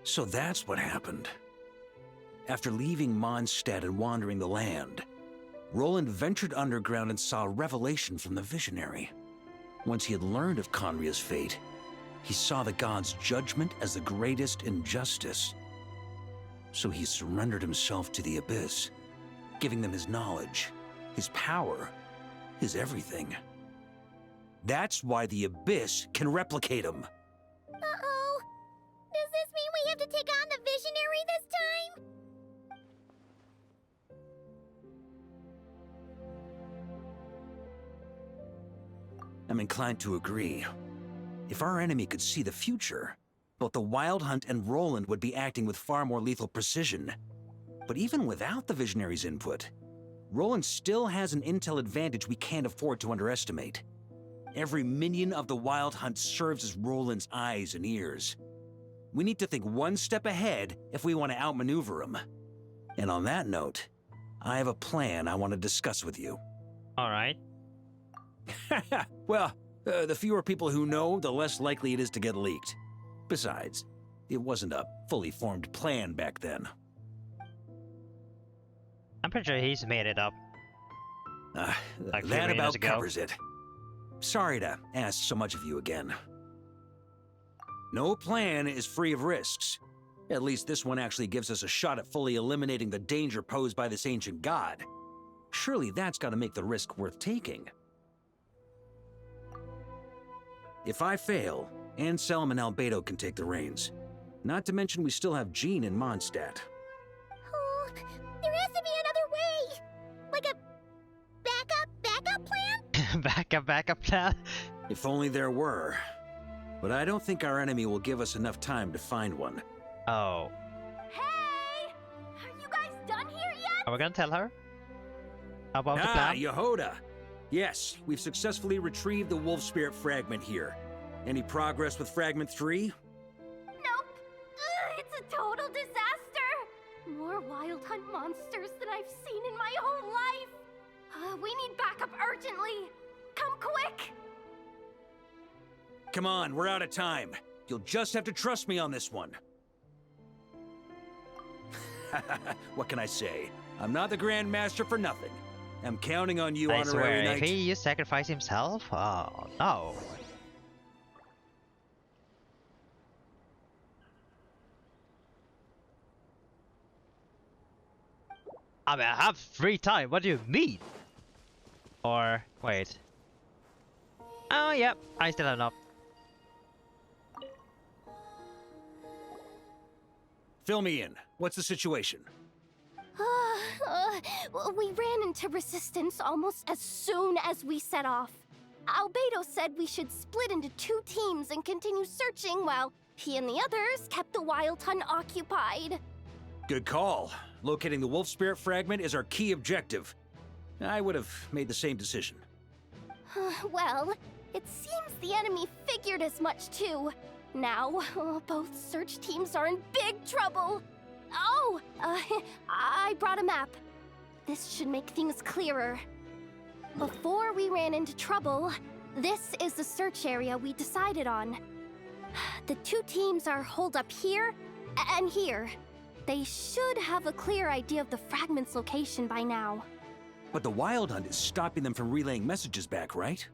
So that's what happened. After leaving Mondstadt and wandering the land, Roland ventured underground and saw a revelation from the Visionary. Once he had learned of Conria's fate, he saw the gods' judgment as the greatest injustice. So he surrendered himself to the Abyss, giving them his knowledge, his power, his everything. That's why the Abyss can replicate him. Uh-oh. Does this mean we have to take on the Visionary this time? I'm inclined to agree. If our enemy could see the future, both the Wild Hunt and Roland would be acting with far more lethal precision. But even without the Visionary's input, Roland still has an intel advantage we can't afford to underestimate. Every minion of the Wild Hunt serves as Roland's eyes and ears. We need to think one step ahead if we want to outmaneuver him. And on that note, I have a plan I want to discuss with you. Alright. Well, the fewer people who know, the less likely it is to get leaked. Besides, it wasn't a fully formed plan back then. I'm pretty sure he's made it up. Like That about ago. covers it. Sorry to ask so much of you again. No plan is free of risks. At least this one actually gives us a shot at fully eliminating the danger posed by this ancient god. Surely that's got to make the risk worth taking. If I fail, Anselm and Albedo can take the reins. Not to mention we still have Jean in Mondstadt. Oh, there has to be another way! Like a backup plan? backup plan? If only there were. But I don't think our enemy will give us enough time to find one. Oh. Hey! Are you guys done here yet? Are we gonna tell her about the plan? Yehoda! Yes, we've successfully retrieved the Wolf Spirit fragment here. Any progress with Fragment 3? Nope. It's a total disaster. More Wild Hunt monsters than I've seen in my whole life. We need backup urgently. Come quick. Come on, we're out of time. You'll just have to trust me on this one. What can I say? I'm not the Grand Master for nothing. I'm counting on you, I Honorary swear, Knight. if he sacrificed himself? Oh, no. I mean, I have free time. What do you mean? Or, wait. Oh, yep. I still have enough. Fill me in. What's the situation? We ran into resistance almost as soon as we set off. Albedo said we should split into 2 teams and continue searching while he and the others kept the Wild Hunt occupied. Good call. Locating the Wolf Spirit Fragment is our key objective. I would have made the same decision. Well, it seems the enemy figured as much too. Now, both search teams are in big trouble. Oh, I brought a map. This should make things clearer. Before we ran into trouble, this is the search area we decided on. The 2 teams are holed up here and here. They should have a clear idea of the fragment's location by now. But the Wild Hunt is stopping them from relaying messages back, right?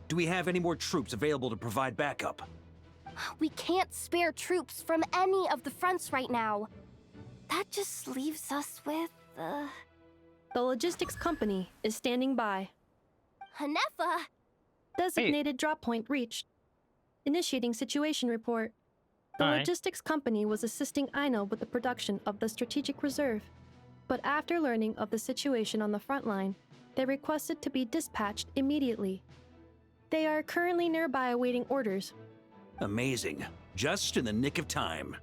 Do we have any more troops available to provide backup? We can't spare troops from any of the fronts right now. That just leaves us with, The logistics company is standing by. Hanefa! Designated drop point reached. Initiating situation report. The logistics company was assisting Aino with the production of the strategic reserve. But after learning of the situation on the front line, they requested to be dispatched immediately. They are currently nearby awaiting orders. Amazing. Just in the nick of time.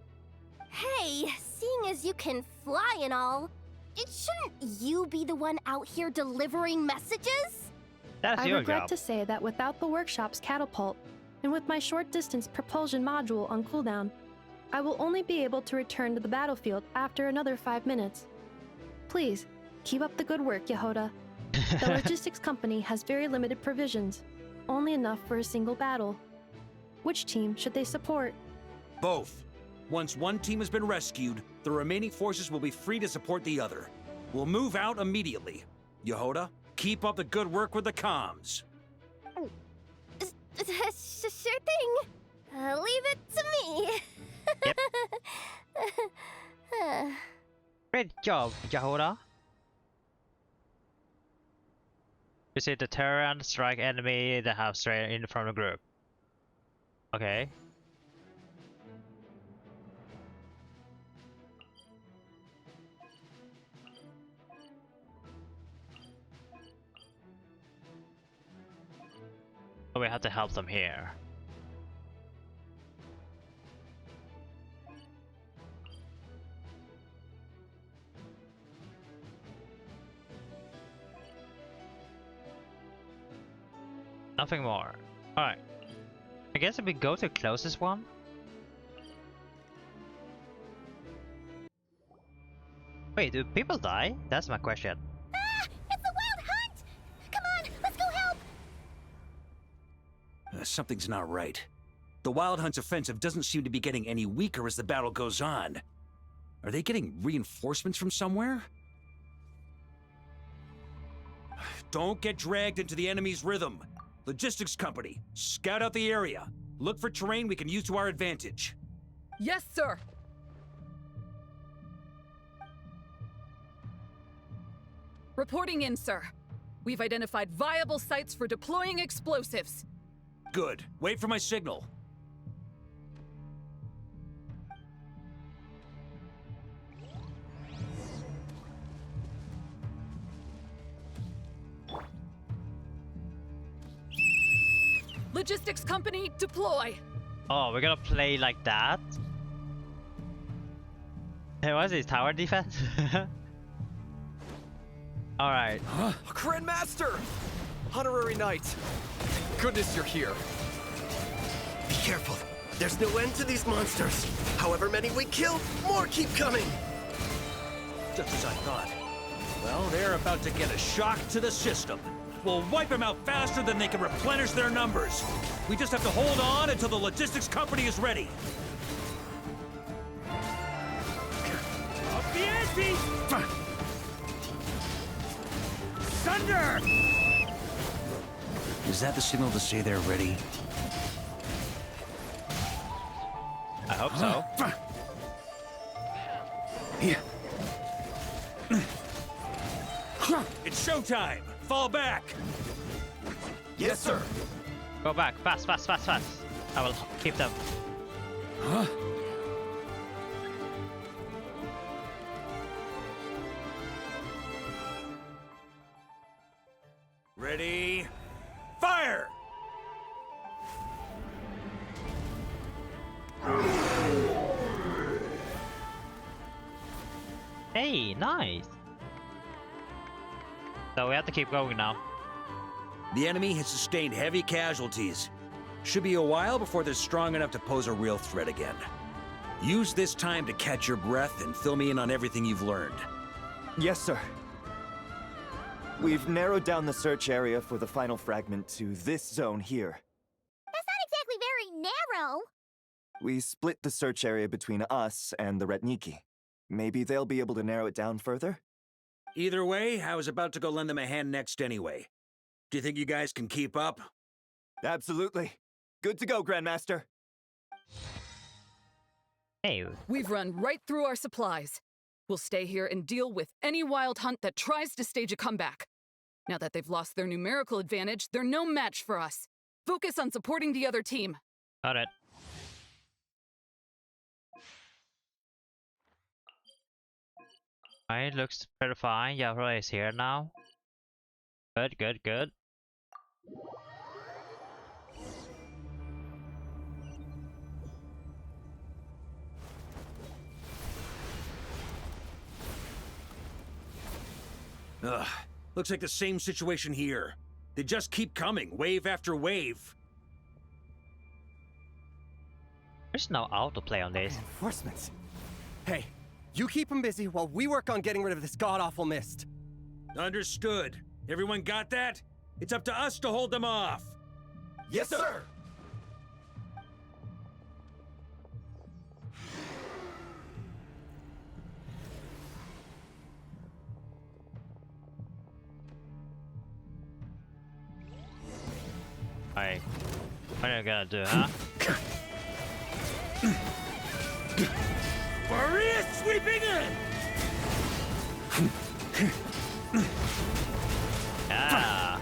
Hey, seeing as you can fly and all, shouldn't you be the one out here delivering messages? I regret to say that without the workshop's catapult, and with my short-distance propulsion module on cooldown, I will only be able to return to the battlefield after another 5 minutes. Please, keep up the good work, Yehoda. The logistics company has very limited provisions, only enough for a single battle. Which team should they support? Both. Once one team has been rescued, the remaining forces will be free to support the other. We'll move out immediately. Yehoda, keep up the good work with the comms. Sure thing. Leave it to me. Yep. Great job, Yehoda. You see the Terran strike enemy that have strayed in from the group. Okay. So we have to help them here. Nothing more. Alright. I guess if we go to the closest one. Wait, do people die? That's my question. Ah! It's the Wild Hunt! Come on, let's go help! Something's not right. The Wild Hunt's offensive doesn't seem to be getting any weaker as the battle goes on. Are they getting reinforcements from somewhere? Don't get dragged into the enemy's rhythm. Logistics company, scout out the area. Look for terrain we can use to our advantage. Yes, sir. Reporting in, sir. We've identified viable sites for deploying explosives. Good. Wait for my signal. Logistics company, deploy! Oh, we're gonna play like that? Hey, what's this, tower defense? Alright. Grandmaster! Honorary Knight! Goodness you're here. Be careful. There's no end to these monsters. However many we kill, more keep coming. Just as I thought. Well, they're about to get a shock to the system. We'll wipe them out faster than they can replenish their numbers. We just have to hold on until the logistics company is ready. Up the ante! Thunder! Is that the signal to say they're ready? I hope so. It's showtime! Fall back! Yes, sir. Go back, fast, fast, fast, fast. I will keep them. Huh? Ready? Fire! Hey, nice. So we have to keep going now. The enemy has sustained heavy casualties. Should be a while before they're strong enough to pose a real threat again. Use this time to catch your breath and fill me in on everything you've learned. Yes, sir. We've narrowed down the search area for the final fragment to this zone here. That's not exactly very narrow. We split the search area between us and the Retniki. Maybe they'll be able to narrow it down further? Either way, I was about to go lend them a hand next anyway. Do you think you guys can keep up? Absolutely. Good to go, Grandmaster. Hey. We've run right through our supplies. We'll stay here and deal with any wild hunt that tries to stage a comeback. Now that they've lost their numerical advantage, they're no match for us. Focus on supporting the other team. Got it. Alright, looks pretty fine. Yavra is here now. Good, good, good. Ugh, looks like the same situation here. They just keep coming, wave after wave. There's no autoplay on this. Reinforcements. Hey, you keep them busy while we work on getting rid of this god-awful mist. Understood. Everyone got that? It's up to us to hold them off. Yes, sir! Alright. What are you gonna do, huh? Varka sweeping in! Yeah.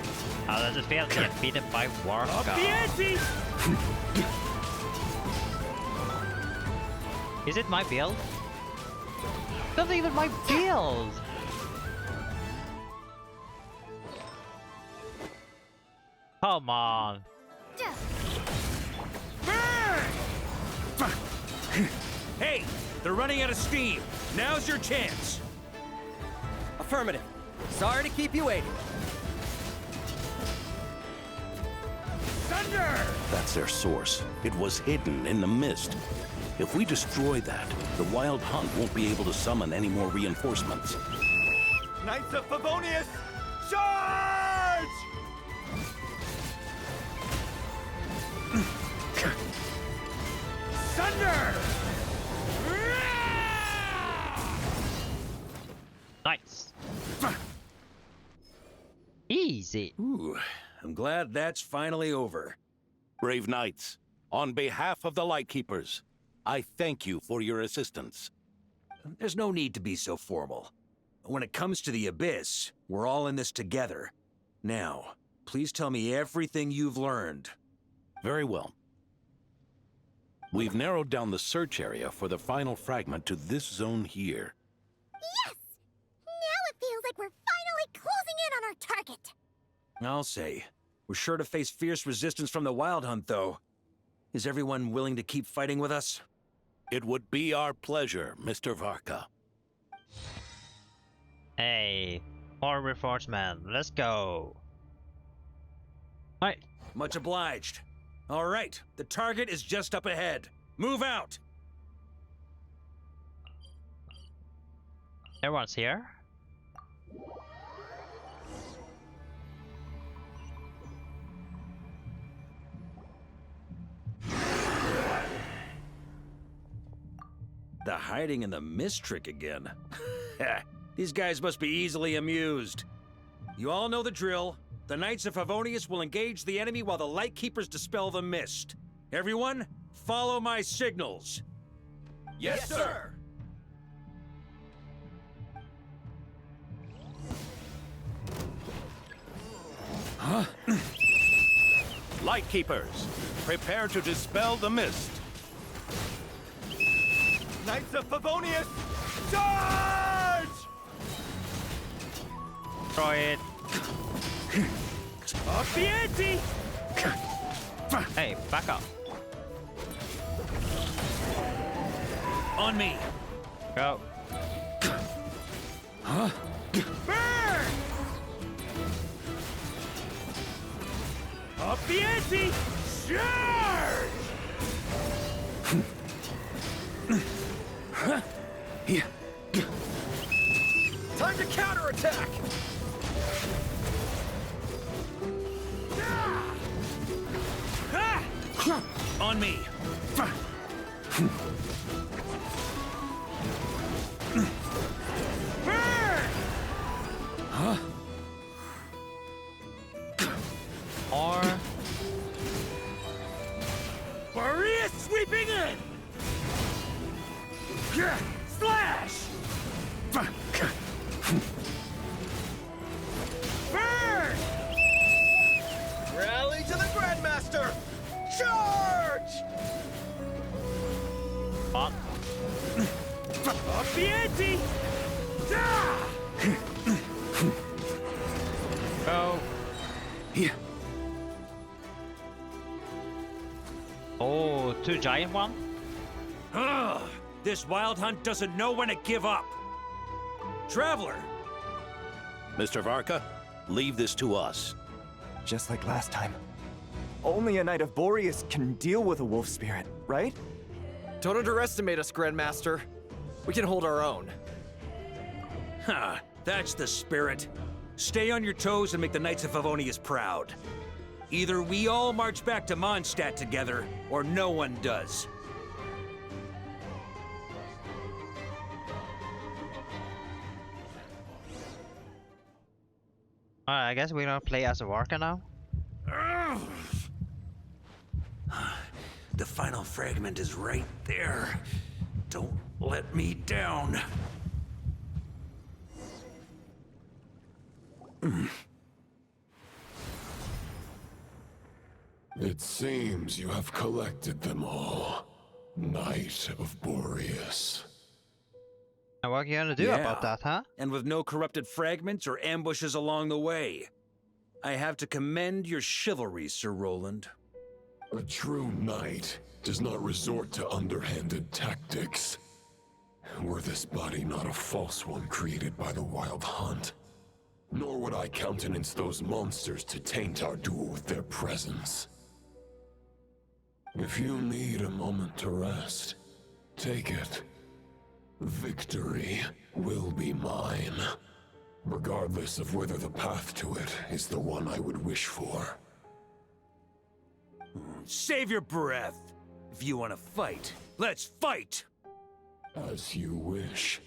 How does it feel to get beaten by Varka? Up the ante! Is it my build? Not even my build! Come on. Hey, they're running out of steam. Now's your chance. Affirmative. Sorry to keep you waiting. Thunder! That's their source. It was hidden in the mist. If we destroy that, the Wild Hunt won't be able to summon any more reinforcements. Knights of Favonius, charge! Thunder! Nice. Easy. Ooh, I'm glad that's finally over. Brave Knights, on behalf of the Lightkeepers, I thank you for your assistance. There's no need to be so formal. When it comes to the Abyss, we're all in this together. Now, please tell me everything you've learned. Very well. We've narrowed down the search area for the final fragment to this zone here. Yes! Now it feels like we're finally closing in on our target. I'll say. We're sure to face fierce resistance from the Wild Hunt, though. Is everyone willing to keep fighting with us? It would be our pleasure, Mr. Varka. Hey, more reinforcement. Let's go. Alright. Much obliged. All right, the target is just up ahead. Move out! Everyone's here? The hiding in the mist trick again. These guys must be easily amused. You all know the drill. The Knights of Favonius will engage the enemy while the Lightkeepers dispel the mist. Everyone, follow my signals. Yes, sir! Huh? Lightkeepers, prepare to dispel the mist. Knights of Favonius, charge! Try it. Up the ante! Hey, back up. On me. Go. Huh? Burn! Up the ante! Charge! Time to counterattack! On me. Huh? Or Boreas sweeping in! Slash! Burn! Rally to the Grandmaster! Charge! on. Up the ante! Go. Yeah. Oh, two giant one? Ugh, this wild hunt doesn't know when to give up. Traveler! Mr. Varka, leave this to us. Just like last time. Only a Knight of Boreas can deal with a wolf spirit, right? Don't underestimate us, Grandmaster. We can hold our own. Huh, that's the spirit. Stay on your toes and make the Knights of Favonius proud. Either we all march back to Mondstadt together, or no one does. Alright, I guess we're gonna play as a Varka now. The final fragment is right there. Don't let me down. It seems you have collected them all, Knight of Boreas. And what are you gonna do about that, huh? And with no corrupted fragments or ambushes along the way. I have to commend your chivalry, Sir Roland. A true knight does not resort to underhanded tactics. Were this body not a false one created by the Wild Hunt, nor would I countenance those monsters to taint our duel with their presence. If you need a moment to rest, take it. Victory will be mine, regardless of whether the path to it is the one I would wish for. Save your breath. If you want to fight, let's fight! As you wish.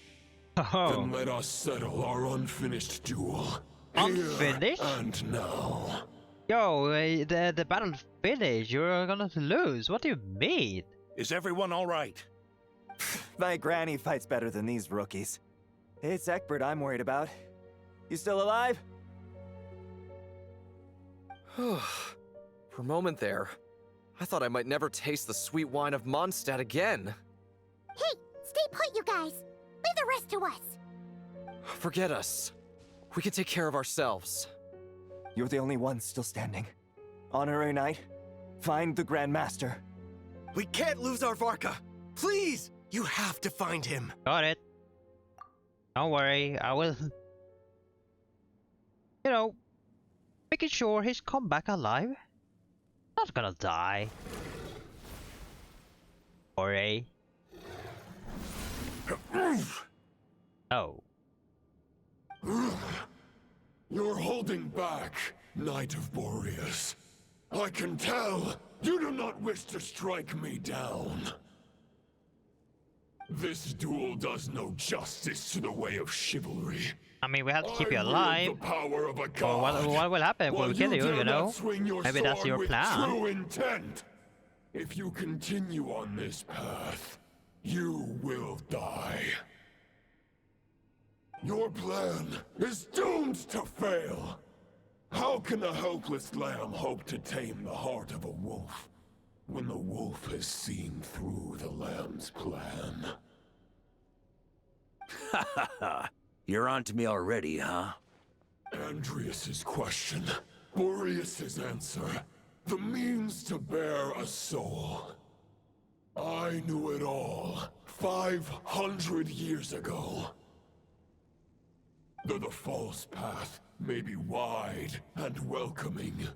Oh. Then let us settle our unfinished duel. Unfinished? Here and now. Yo, the battle finished. You're gonna lose. What do you mean? Is everyone all right? My granny fights better than these rookies. It's Egbert I'm worried about. You still alive? For a moment there, I thought I might never taste the sweet wine of Mondstadt again. Hey, stay put, you guys. Leave the rest to us. Forget us. We can take care of ourselves. You're the only one still standing. Honorary Knight, find the Grand Master. We can't lose our Varka. Please, you have to find him. Got it. Don't worry, I will. You know, making sure he's come back alive. Not gonna die. Or a. Oh. You're holding back, Knight of Boreas. I can tell you do not wish to strike me down. This duel does no justice to the way of chivalry. I mean, we have to keep you alive. The power of a Or god. what will happen when we kill you, you know? Maybe that's sword your with plan. True intent. If you continue on this path, you will die. Your plan is doomed to fail. How can a helpless lamb hope to tame the heart of a wolf when the wolf has seen through the lamb's plan? Ha ha ha. You're on to me already, huh? Andreas's question, Boreas's answer, the means to bear a soul. I knew it all 500 years ago. Though the false path may be wide and welcoming,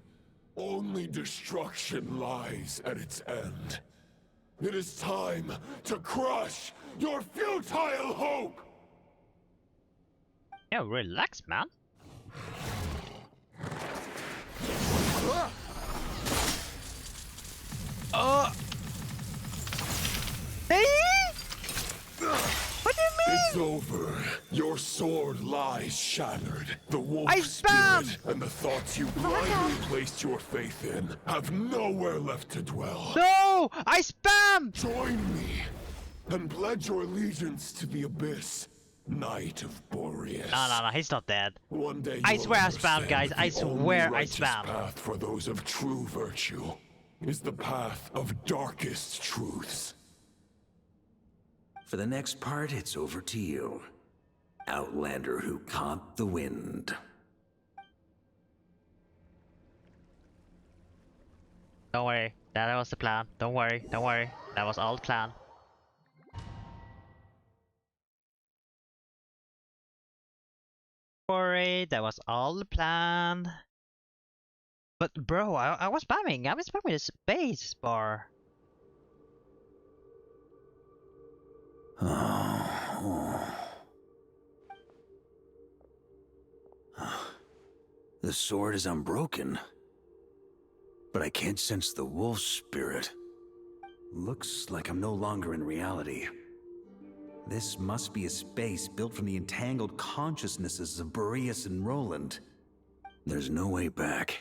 only destruction lies at its end. It is time to crush your futile hope! Yeah, relax, man. Hey! What do you mean? It's over. Your sword lies shattered. The wolf I spirit and the thoughts you blindly placed your faith in have nowhere left to dwell. No! I spammed! Join me and pledge your allegiance to the abyss, Knight of Boreas. No, he's not dead. One day I you'll swear I spammed, understand guys. that I the only swear I righteous spammed. path for those of true virtue is the path of darkest truths. For the next part, it's over to you. Outlander who caught the wind. Don't worry, that was the plan. Don't worry, that was all the plan. Don't worry, that was all the plan. But bro, I was spamming the space bar. The sword is unbroken, but I can't sense the wolf spirit. Looks like I'm no longer in reality. This must be a space built from the entangled consciousnesses of Boreas and Roland. There's no way back,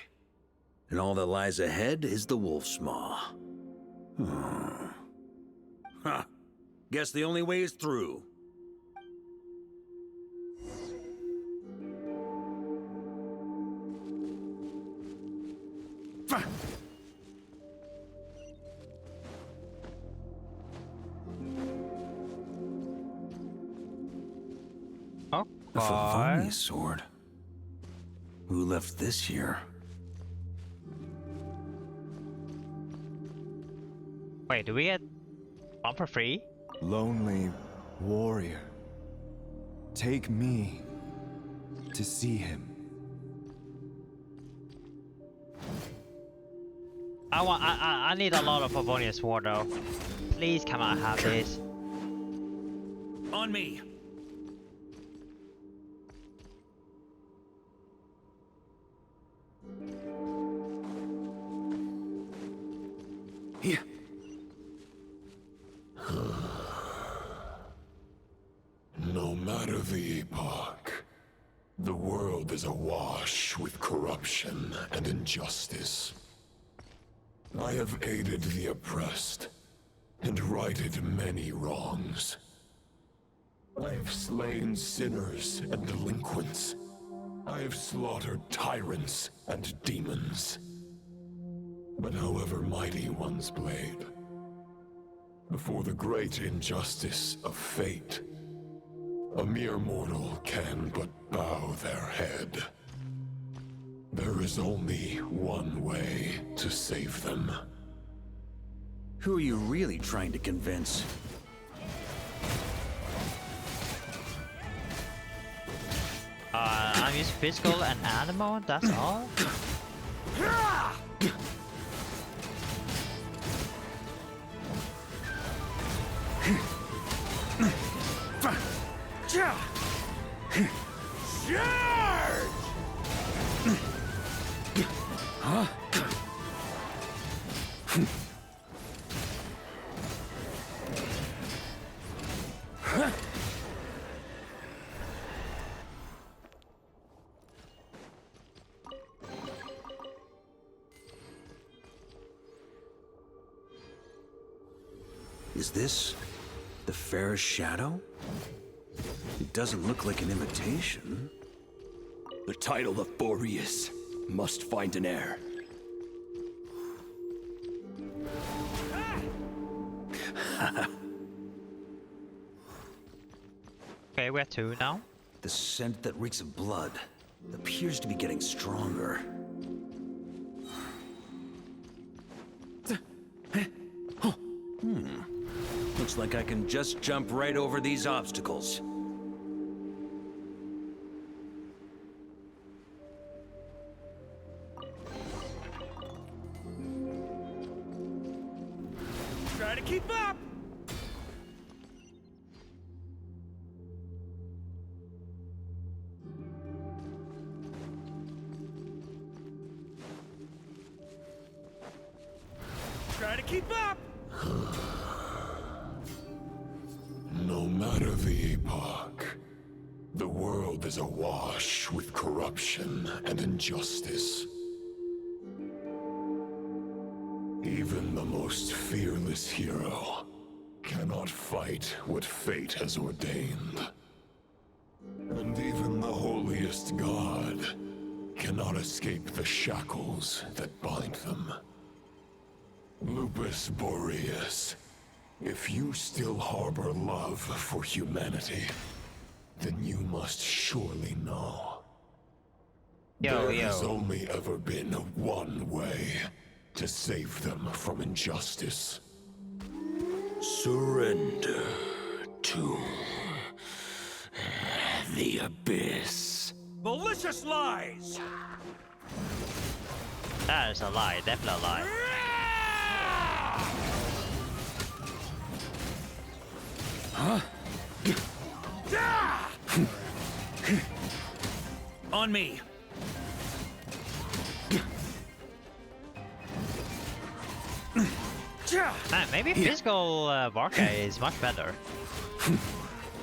and all that lies ahead is the wolf's maw. Huh. Guess the only way is through. Oh, a Favonius sword. Who left this here? Wait, do we get one for free? Lonely warrior, take me to see him. I need a lot of Favonius sword though. Please come on, have this. On me. Here. No matter the epoch, the world is awash with corruption and injustice. I have aided the oppressed and righted many wrongs. I have slain sinners and delinquents. I have slaughtered tyrants and demons. But however mighty one's blade, before the great injustice of fate, a mere mortal can but bow their head. There is only one way to save them. Who are you really trying to convince? I'm using physical and animal, that's all? Huh? Is this the fairest shadow? It doesn't look like an invitation. The title of Boreas must find an heir. Okay, we're 2 now. The scent that reeks of blood appears to be getting stronger. Looks like I can just jump right over these obstacles. Try to keep up! Try to keep up! No matter the epoch, the world is awash with corruption and injustice. Even the most fearless hero cannot fight what fate has ordained. And even the holiest god cannot escape the shackles that bind them. Lupus Boreas, if you still harbor love for humanity, then you must surely know. There has only ever been one way to save them from injustice. Surrender to the abyss. Malicious lies! That is a lie, definitely a lie. Huh? On me! Man, maybe physical Varka is much better.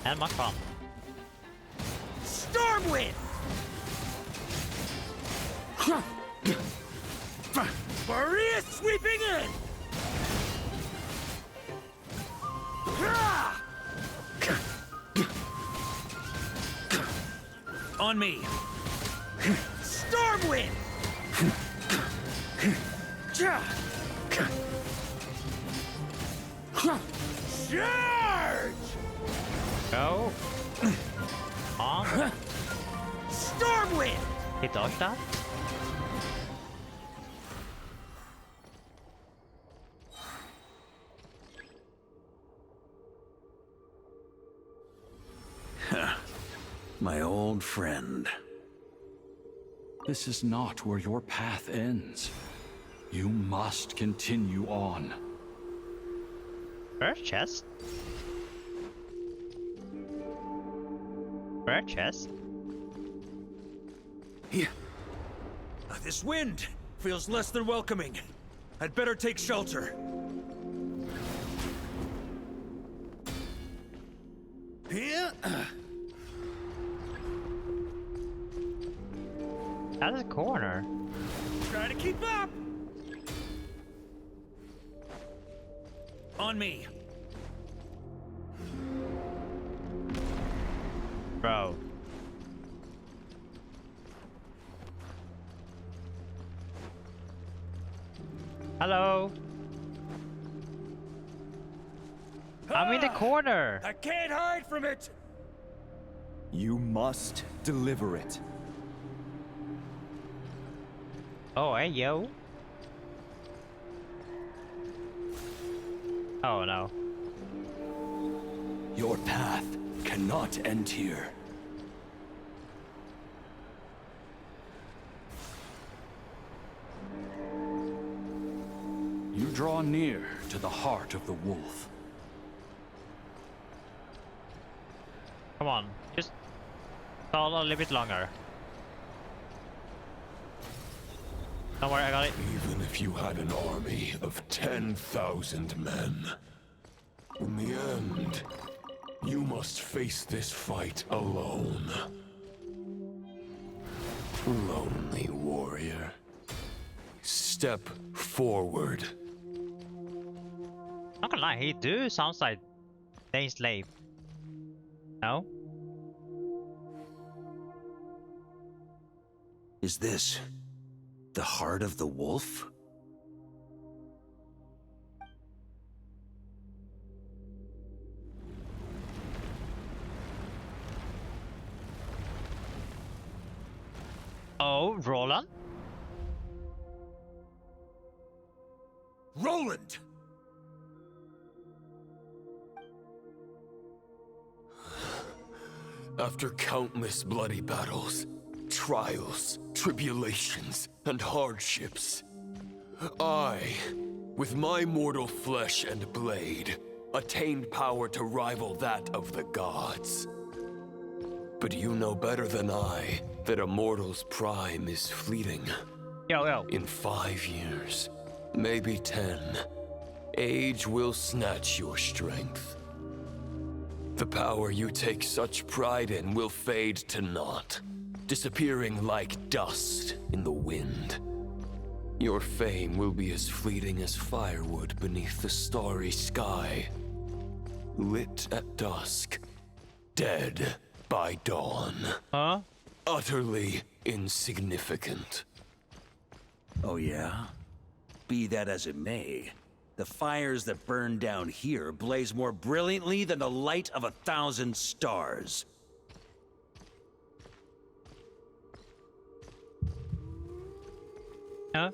And much fun. Stormwind! Boreas sweeping in! On me! Stormwind! Charge! Go! On! Stormwind! He dodged that? My old friend. This is not where your path ends. You must continue on. First chest? First chest? Yeah. This wind feels less than welcoming. I'd better take shelter. Yeah. That is a corner. Try to keep up! On me. Bro. Hello. I'm in the corner. I can't hide from it! You must deliver it. Oh, hey, yo. Oh, no. Your path cannot end here. You draw near to the heart of the wolf. Come on, just stall a little bit longer. Don't worry, I got it. Even if you had an army of 10,000 men, in the end, you must face this fight alone. Lonely warrior. Step forward. Not gonna lie, he do sounds like Dane's slave. No? Is this the heart of the wolf? Oh, Roland? Roland! After countless bloody battles, trials, tribulations, and hardships, I, with my mortal flesh and blade, attained power to rival that of the gods. But you know better than I that a mortal's prime is fleeting. Yo. In 5 years, maybe 10, age will snatch your strength. The power you take such pride in will fade to naught, disappearing like dust in the wind. Your fame will be as fleeting as firewood beneath the starry sky, lit at dusk, dead by dawn. Huh? Utterly insignificant. Oh yeah? Be that as it may, the fires that burn down here blaze more brilliantly than the light of 1,000 stars. Huh?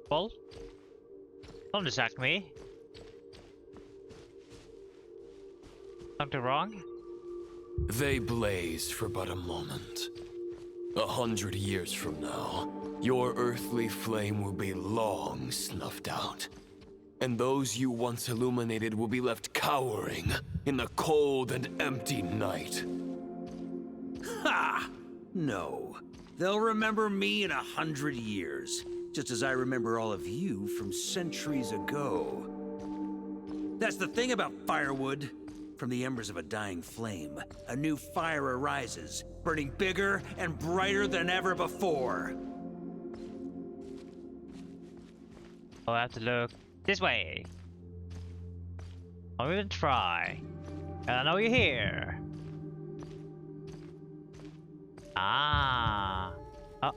Well? Don't distract me. Something wrong? They blaze for but a moment. 100 years from now, your earthly flame will be long snuffed out. And those you once illuminated will be left cowering in the cold and empty night. Ha! No. They'll remember me in 100 years, just as I remember all of you from centuries ago. That's the thing about firewood. From the embers of a dying flame, a new fire arises, burning bigger and brighter than ever before. I'll have to look this way. I'll even try. And I know you're here. Ah. Oh.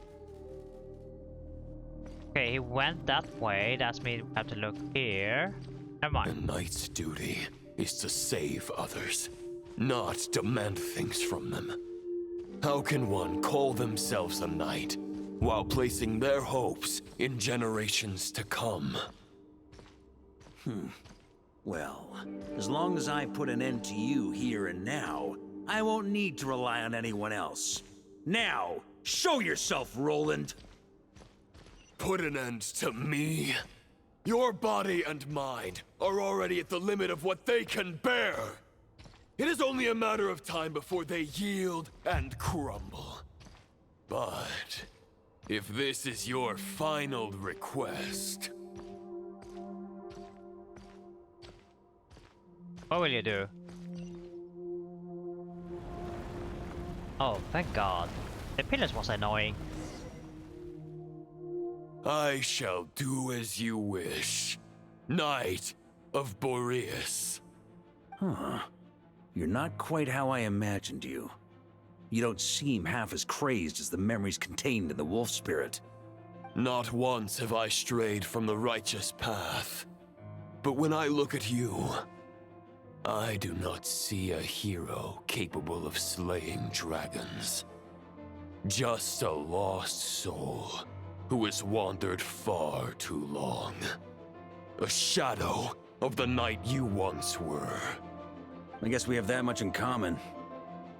Okay, he went that way. That's me. I have to look here. Never mind. A knight's duty is to save others, not demand things from them. How can one call themselves a knight while placing their hopes in generations to come? Well, as long as I put an end to you here and now, I won't need to rely on anyone else. Now, show yourself, Roland! Put an end to me? Your body and mind are already at the limit of what they can bear. It is only a matter of time before they yield and crumble. But if this is your final request... What will you do? Oh, thank God. The pillars was annoying. I shall do as you wish, Knight of Boreas. Huh. You're not quite how I imagined you. You don't seem half as crazed as the memories contained in the wolf spirit. Not once have I strayed from the righteous path. But when I look at you, I do not see a hero capable of slaying dragons. Just a lost soul who has wandered far too long. A shadow of the knight you once were. I guess we have that much in common.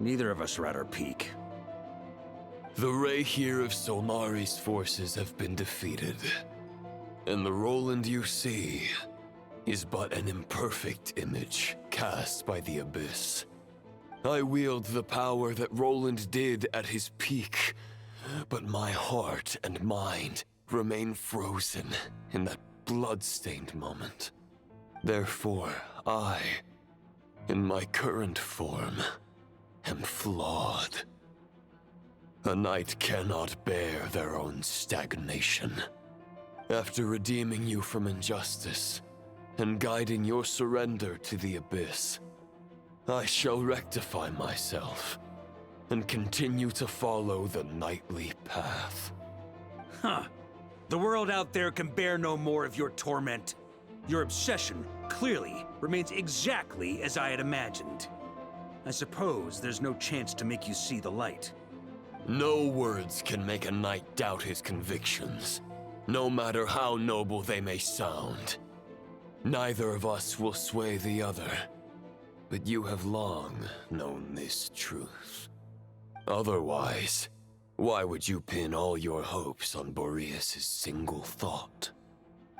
Neither of us are at our peak. The Rayhir of Solnari's forces have been defeated. And the Roland you see is but an imperfect image cast by the Abyss. I wield the power that Roland did at his peak, but my heart and mind remain frozen in that blood-stained moment. Therefore, I, in my current form, am flawed. A knight cannot bear their own stagnation. After redeeming you from injustice, and guiding your surrender to the Abyss, I shall rectify myself and continue to follow the knightly path. Huh. The world out there can bear no more of your torment. Your obsession, clearly, remains exactly as I had imagined. I suppose there's no chance to make you see the light. No words can make a knight doubt his convictions, no matter how noble they may sound. Neither of us will sway the other, but you have long known this truth. Otherwise, why would you pin all your hopes on Boreas' single thought?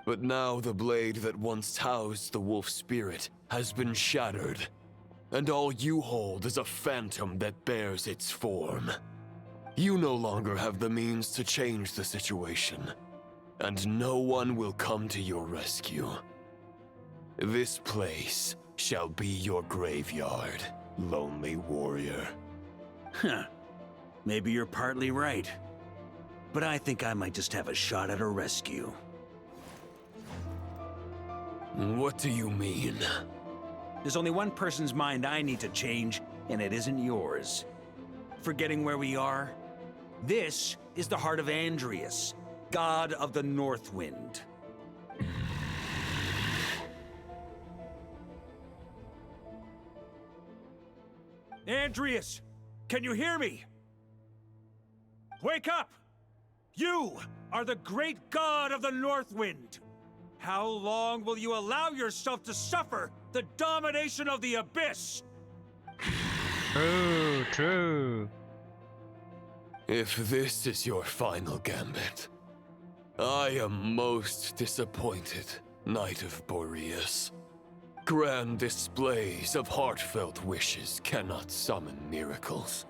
But now the blade that once housed the wolf spirit has been shattered, and all you hold is a phantom that bears its form. You no longer have the means to change the situation, and no one will come to your rescue. This place shall be your graveyard, lonely warrior. Huh. Maybe you're partly right. But I think I might just have a shot at a rescue. What do you mean? There's only one person's mind I need to change, and it isn't yours. Forgetting where we are? This is the heart of Andrias, god of the North Wind. Andrias! Can you hear me? Wake up! You are the great god of the North Wind! How long will you allow yourself to suffer the domination of the Abyss? True, true. If this is your final gambit, I am most disappointed, Knight of Boreas. Grand displays of heartfelt wishes cannot summon miracles.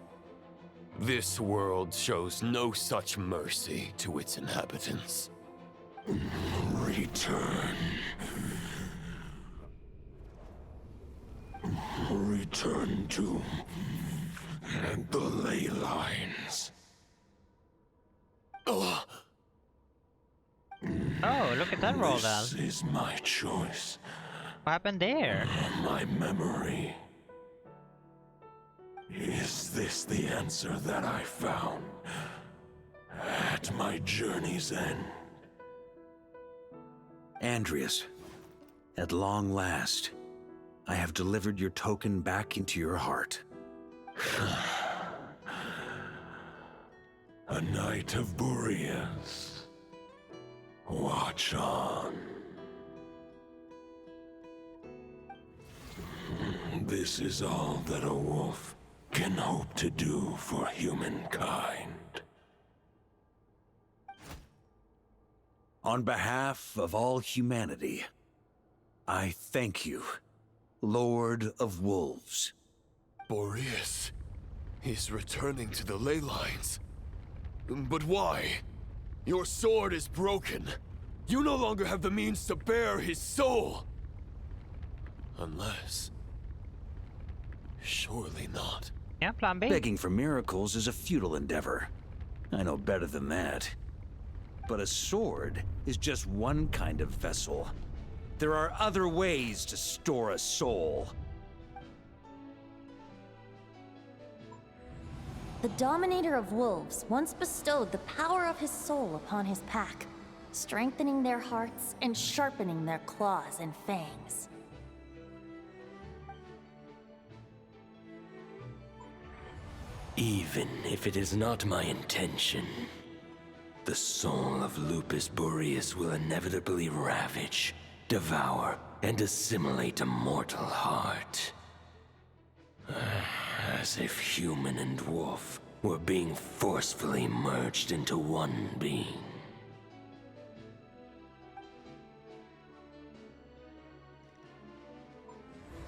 This world shows no such mercy to its inhabitants. Return. Return to the ley lines. Oh, look at that roll down. This is my choice. What happened there? My memory. Is this the answer that I found at my journey's end? Andrias, at long last, I have delivered your token back into your heart. A Knight of Boreas. Watch on. This is all that a wolf can hope to do for humankind. On behalf of all humanity, I thank you, Lord of Wolves. Boreas is returning to the ley lines. But why? Your sword is broken. You no longer have the means to bear his soul. Unless... surely not. Yeah, plan B. Begging for miracles is a futile endeavor. I know better than that. But a sword is just one kind of vessel. There are other ways to store a soul. The Dominator of Wolves once bestowed the power of his soul upon his pack, strengthening their hearts and sharpening their claws and fangs. Even if it is not my intention, the soul of Lupus Boreas will inevitably ravage, devour, and assimilate a mortal heart. As if human and wolf were being forcefully merged into one being.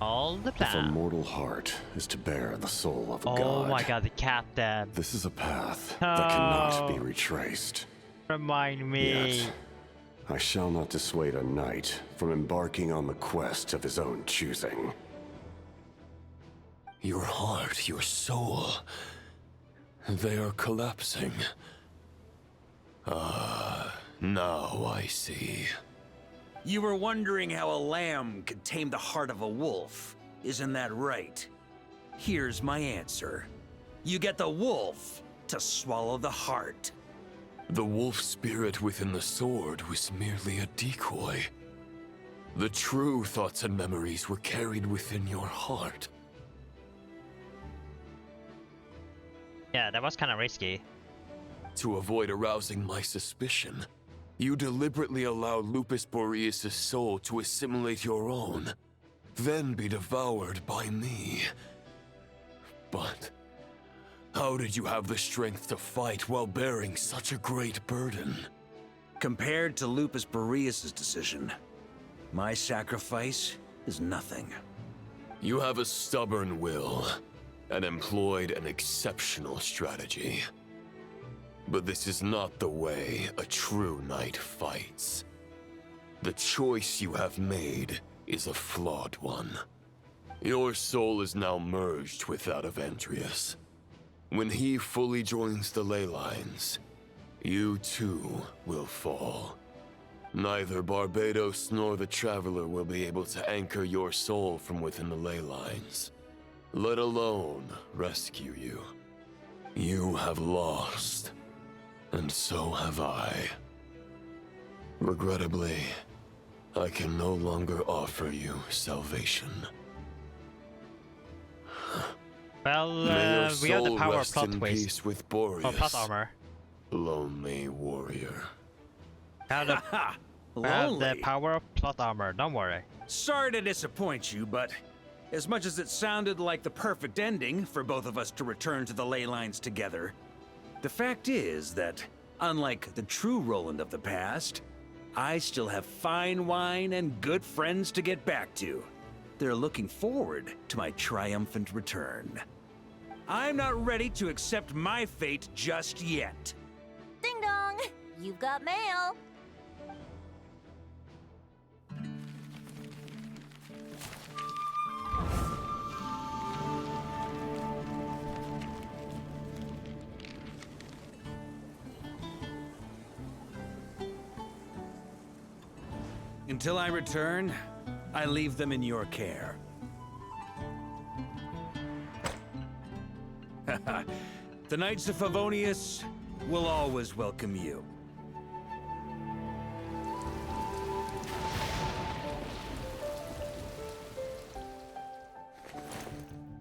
All the If a plan. mortal heart is to bear the soul of a Oh god, my god, the cat dead. this is a path that cannot be No. retraced. Remind me. Yet, I shall not dissuade a knight from embarking on the quest of his own choosing. Your heart, your soul... they are collapsing. Ah, now I see. You were wondering how a lamb could tame the heart of a wolf, isn't that right? Here's my answer. You get the wolf to swallow the heart. The wolf spirit within the sword was merely a decoy. The true thoughts and memories were carried within your heart. Yeah, that was kind of risky. To avoid arousing my suspicion, you deliberately allowed Lupus Boreas' soul to assimilate your own, then be devoured by me. But how did you have the strength to fight while bearing such a great burden? Compared to Lupus Boreas' decision, my sacrifice is nothing. You have a stubborn will and employed an exceptional strategy. But this is not the way a true knight fights. The choice you have made is a flawed one. Your soul is now merged with that of Andreas. When he fully joins the ley lines, you too will fall. Neither Barbados nor the Traveler will be able to anchor your soul from within the ley lines, let alone rescue you. You have lost, and so have I. Regrettably, I can no longer offer you salvation. Well, we have the power of plot twist. With Boreas, or plot armor. Lonely warrior. We have the power of plot armor, don't worry. Sorry to disappoint you, but as much as it sounded like the perfect ending for both of us to return to the ley lines together, the fact is that, unlike the true Roland of the past, I still have fine wine and good friends to get back to. They're looking forward to my triumphant return. I'm not ready to accept my fate just yet. Ding dong! You've got mail! Until I return, I leave them in your care. The Knights of Favonius will always welcome you.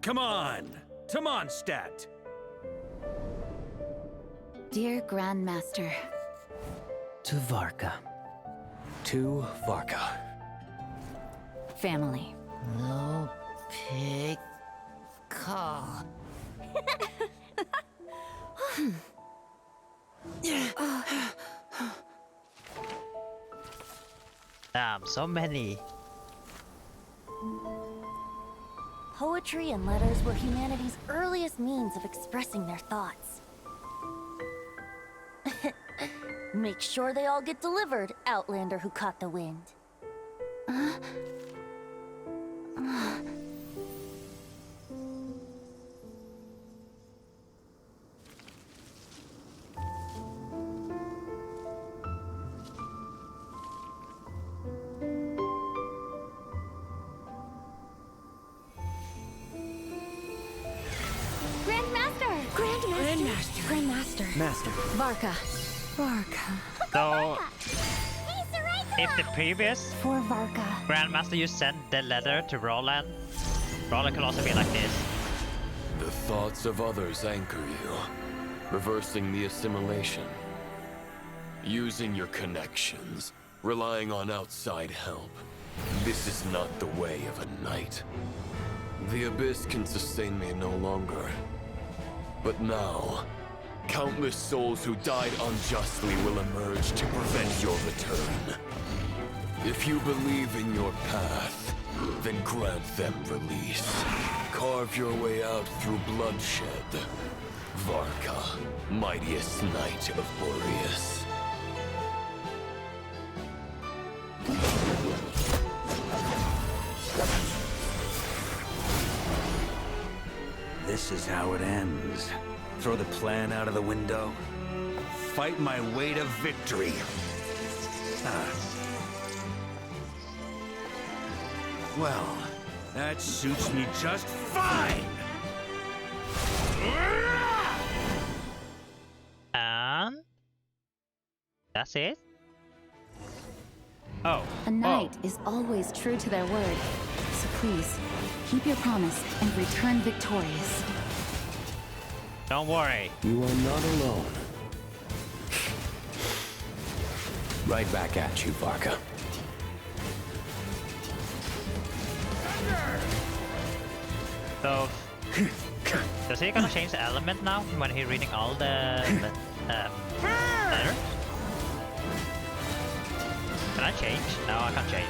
Come on! Mondstadt! Dear Grandmaster. To Varka. To Varka. Family. No pig call. Damn, so many. Poetry and letters were humanity's earliest means of expressing their thoughts. Make sure they all get delivered, Outlander who caught the wind. Grandmaster. Master. Varka. So, if the previous For Varka. Grandmaster you sent the letter to Roland, Roland could also be like this. The thoughts of others anchor you, reversing the assimilation. Using your connections, relying on outside help. This is not the way of a knight. The Abyss can sustain me no longer. But now, countless souls who died unjustly will emerge to prevent your return. If you believe in your path, then grant them release. Carve your way out through bloodshed. Varka, mightiest knight of Boreas. This is how it ends. Throw the plan out of the window. Fight my way to victory. Well, that suits me just fine! And that's it? Oh. A knight is always true to their word. So please, keep your promise and return victorious. Don't worry. You are not alone. Right back at you, Varka. So, does he gonna change the element now when he's reading all the letters? Can I change? No, I can't change.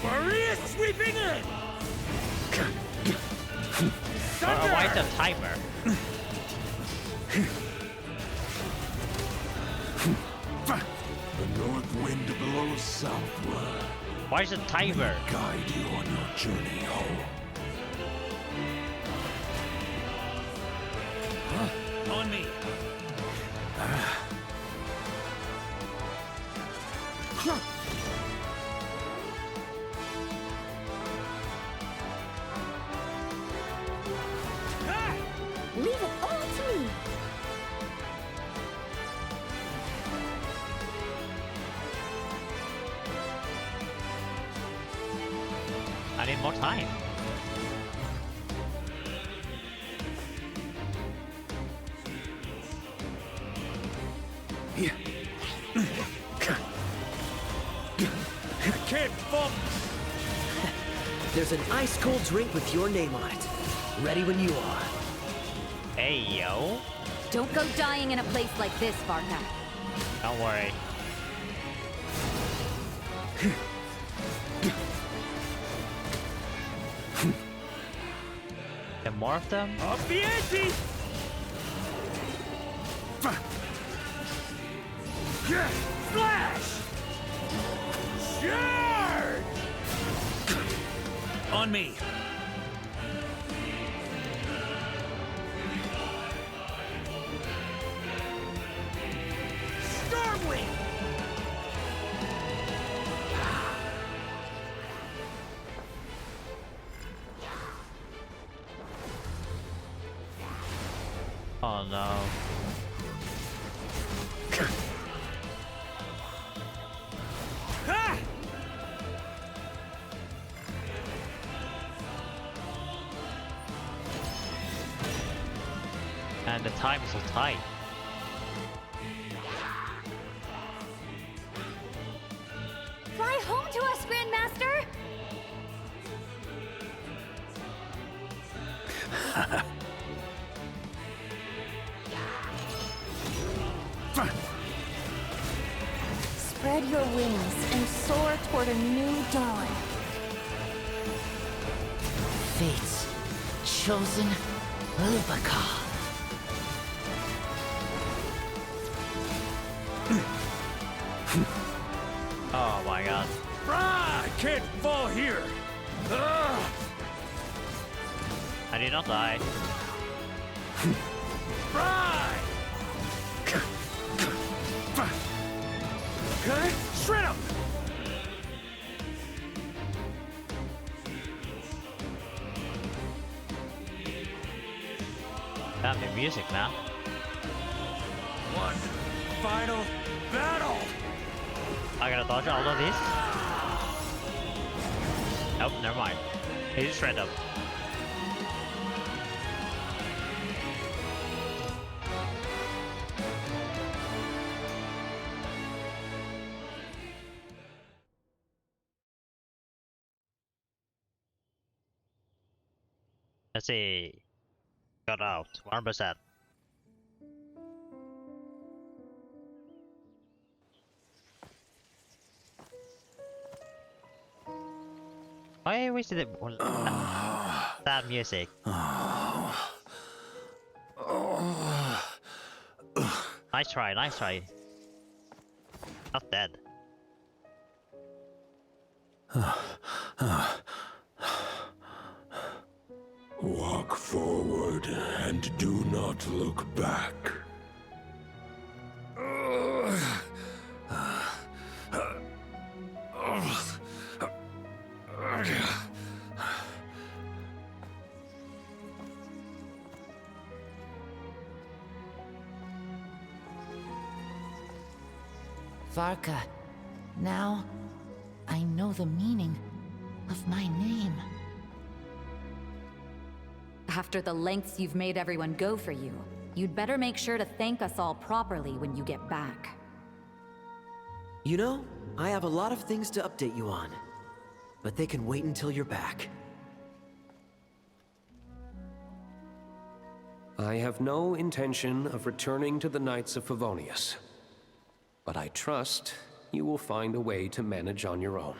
Maria sweeping in! Why is the timer? The north wind blows southward. Why is the timer? Guide you on your journey home. On me! Leave it all to me. I need more time. I can't fall! There's an ice-cold drink with your name on it. Ready when you are. Hey, yo. Don't go dying in a place like this, Varka. Don't worry. The more of them? Up the ante! Flash! Charge! On me! Stormwind! Oh no. And the time is so tight. Fly home to us, Grandmaster! Spread your wings and soar toward a new dawn. Fate's chosen Lubaka. Oh my god. I can't fall here! Ugh. I did not die. Fry! Shred him! Damn the music now. One final battle! I gotta dodge all of these? Nope, never mind. He just shred up. Let's see. Got out. 100%. Why we see the that music? Nice try, nice try. Not dead. Walk forward and do not look back. Varka, now I know the meaning of my name. After the lengths you've made everyone go for you, you'd better make sure to thank us all properly when you get back. You know, I have a lot of things to update you on, but they can wait until you're back. I have no intention of returning to the Knights of Favonius, but I trust you will find a way to manage on your own.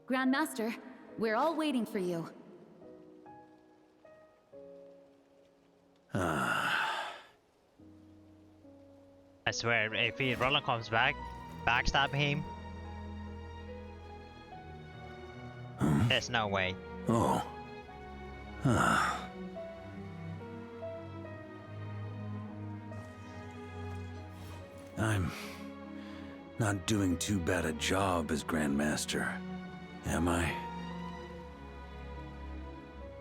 Grandmaster, we're all waiting for you. I swear, if Roland comes back, backstab him. There's no way. Oh. I'm not doing too bad a job as Grandmaster, am I?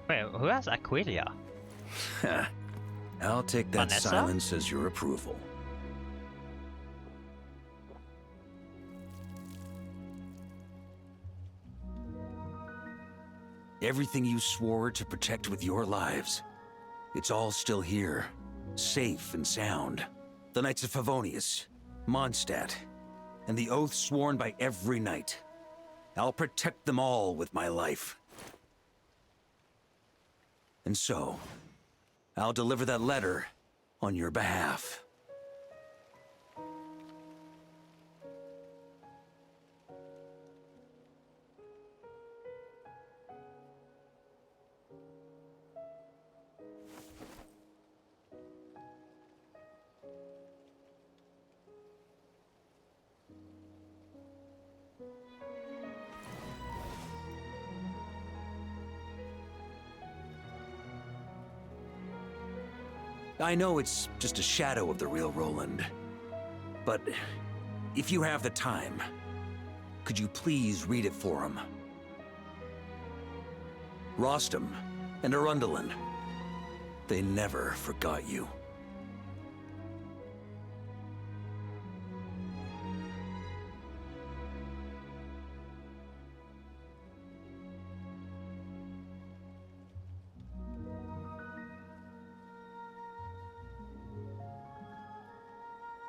Wait, who has Aquilia? I'll take that Vanessa? silence as your approval. Everything you swore to protect with your lives, it's all still here, safe and sound. The Knights of Favonius, Mondstadt, and the oath sworn by every knight. I'll protect them all with my life. And so, I'll deliver that letter on your behalf. I know it's just a shadow of the real Roland, but if you have the time, could you please read it for him? Rostam and Arundelen, they never forgot you.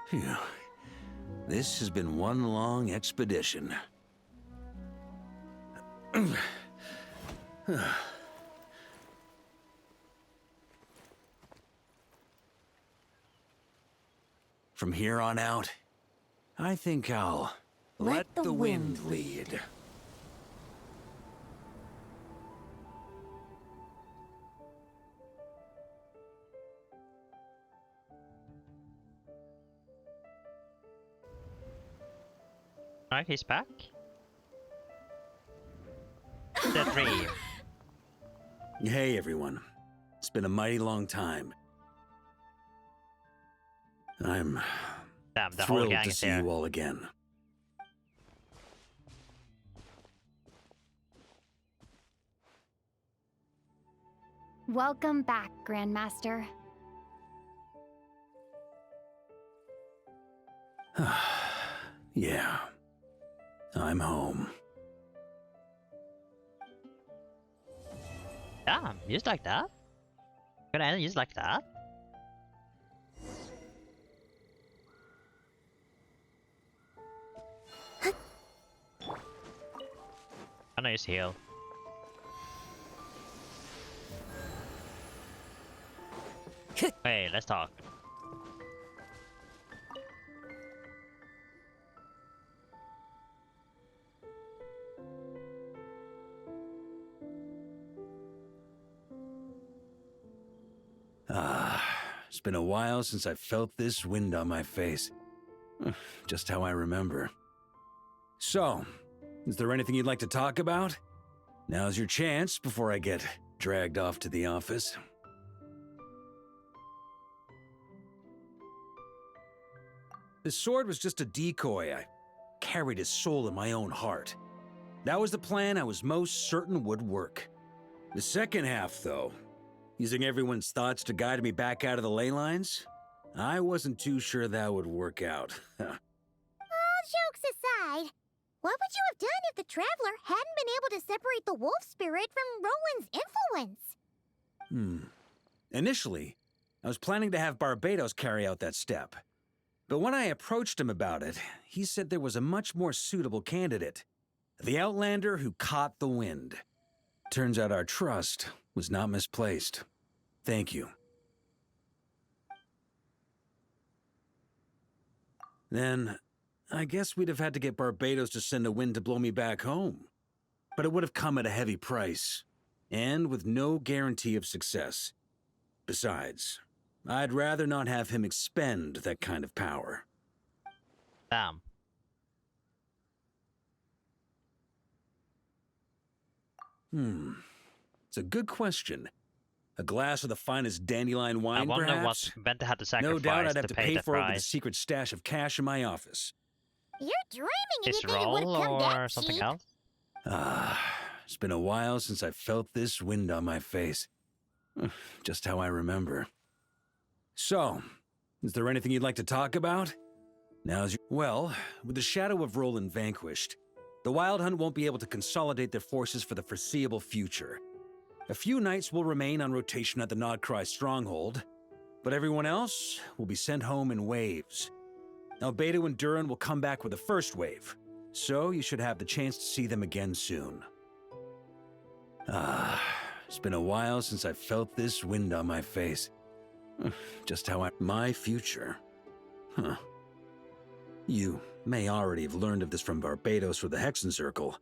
Phew. This has been one long expedition. From here on out, I think I'll let the wind lead. Alright, he's back. The dream. Hey everyone. It's been a mighty long time. I'm Damn, the whole thrilled gang to is see here. you all again. Welcome back, Grandmaster. Yeah. I'm home. Damn, just like that? Gonna end just like that? I know he's heal. Hey, let's talk. It's been a while since I felt this wind on my face. Just how I remember. So, is there anything you'd like to talk about? Now's your chance before I get dragged off to the office. This sword was just a decoy. I carried his soul in my own heart. That was the plan I was most certain would work. The second half, though, using everyone's thoughts to guide me back out of the ley lines, I wasn't too sure that would work out. All jokes aside, what would you have done if the Traveler hadn't been able to separate the wolf spirit from Roland's influence? Initially, I was planning to have Barbatos carry out that step. But when I approached him about it, he said there was a much more suitable candidate. The Outlander who caught the wind. Turns out our trust was not misplaced. Thank you. Then, I guess we'd have had to get Barbatos to send a wind to blow me back home. But it would have come at a heavy price, and with no guarantee of success. Besides, I'd rather not have him expend that kind of power. Damn. It's a good question. A glass of the finest dandelion wine, I wonder perhaps? what Bente had to sacrifice No doubt I'd have to pay that for it with a price. secret stash of cash in my office. You're dreaming and His you think it would role have come or that something cheap. else? It's been a while since I felt this wind on my face. Just how I remember. So, is there anything you'd like to talk about? Well, with the shadow of Roland vanquished, the Wild Hunt won't be able to consolidate their forces for the foreseeable future. A few knights will remain on rotation at the Nodcry stronghold, but everyone else will be sent home in waves. Albedo and Duran will come back with the first wave, so you should have the chance to see them again soon. It's been a while since I felt this wind on my face. Just how my future. Huh. You may already have learned of this from Barbatos or the Hexen Circle,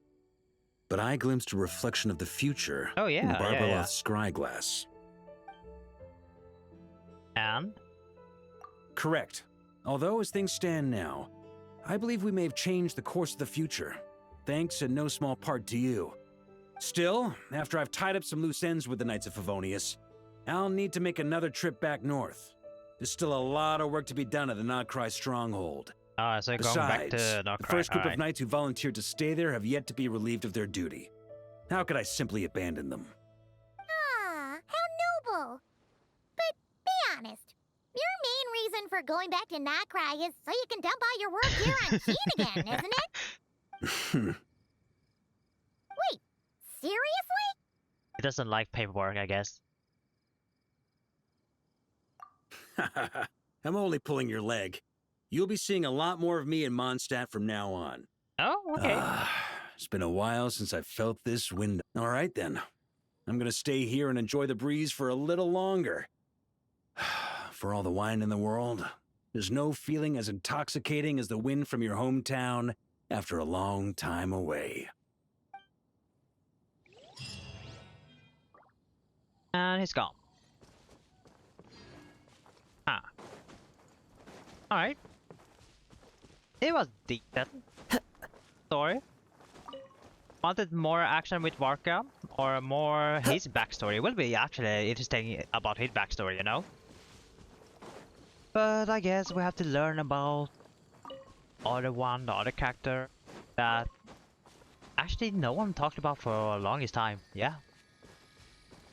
but I glimpsed a reflection of the future in Barbaroth's scryglass. And? Correct. Although as things stand now, I believe we may have changed the course of the future, thanks in no small part to you. Still, after I've tied up some loose ends with the Knights of Favonius, I'll need to make another trip back north. There's still a lot of work to be done at the Nodcry stronghold. So going back to Nodcry. The first group of knights who volunteered to stay there have yet to be relieved of their duty. How could I simply abandon them? Ah, how noble. But be honest, your main reason for going back to Nodcry is so you can dump all your work here on Sheen again, isn't it? Wait, seriously? He doesn't like paperwork, I guess. I'm only pulling your leg. You'll be seeing a lot more of me in Mondstadt from now on. Oh, okay. It's been a while since I felt this wind. All right, then. I'm gonna stay here and enjoy the breeze for a little longer. For all the wine in the world, there's no feeling as intoxicating as the wind from your hometown after a long time away. And he's gone. Alright. It was decent. Story. Wanted more action with Varka, or more his backstory. It will be actually interesting about his backstory, you know? But I guess we have to learn about the other character that actually no one talked about for the longest time. Yeah.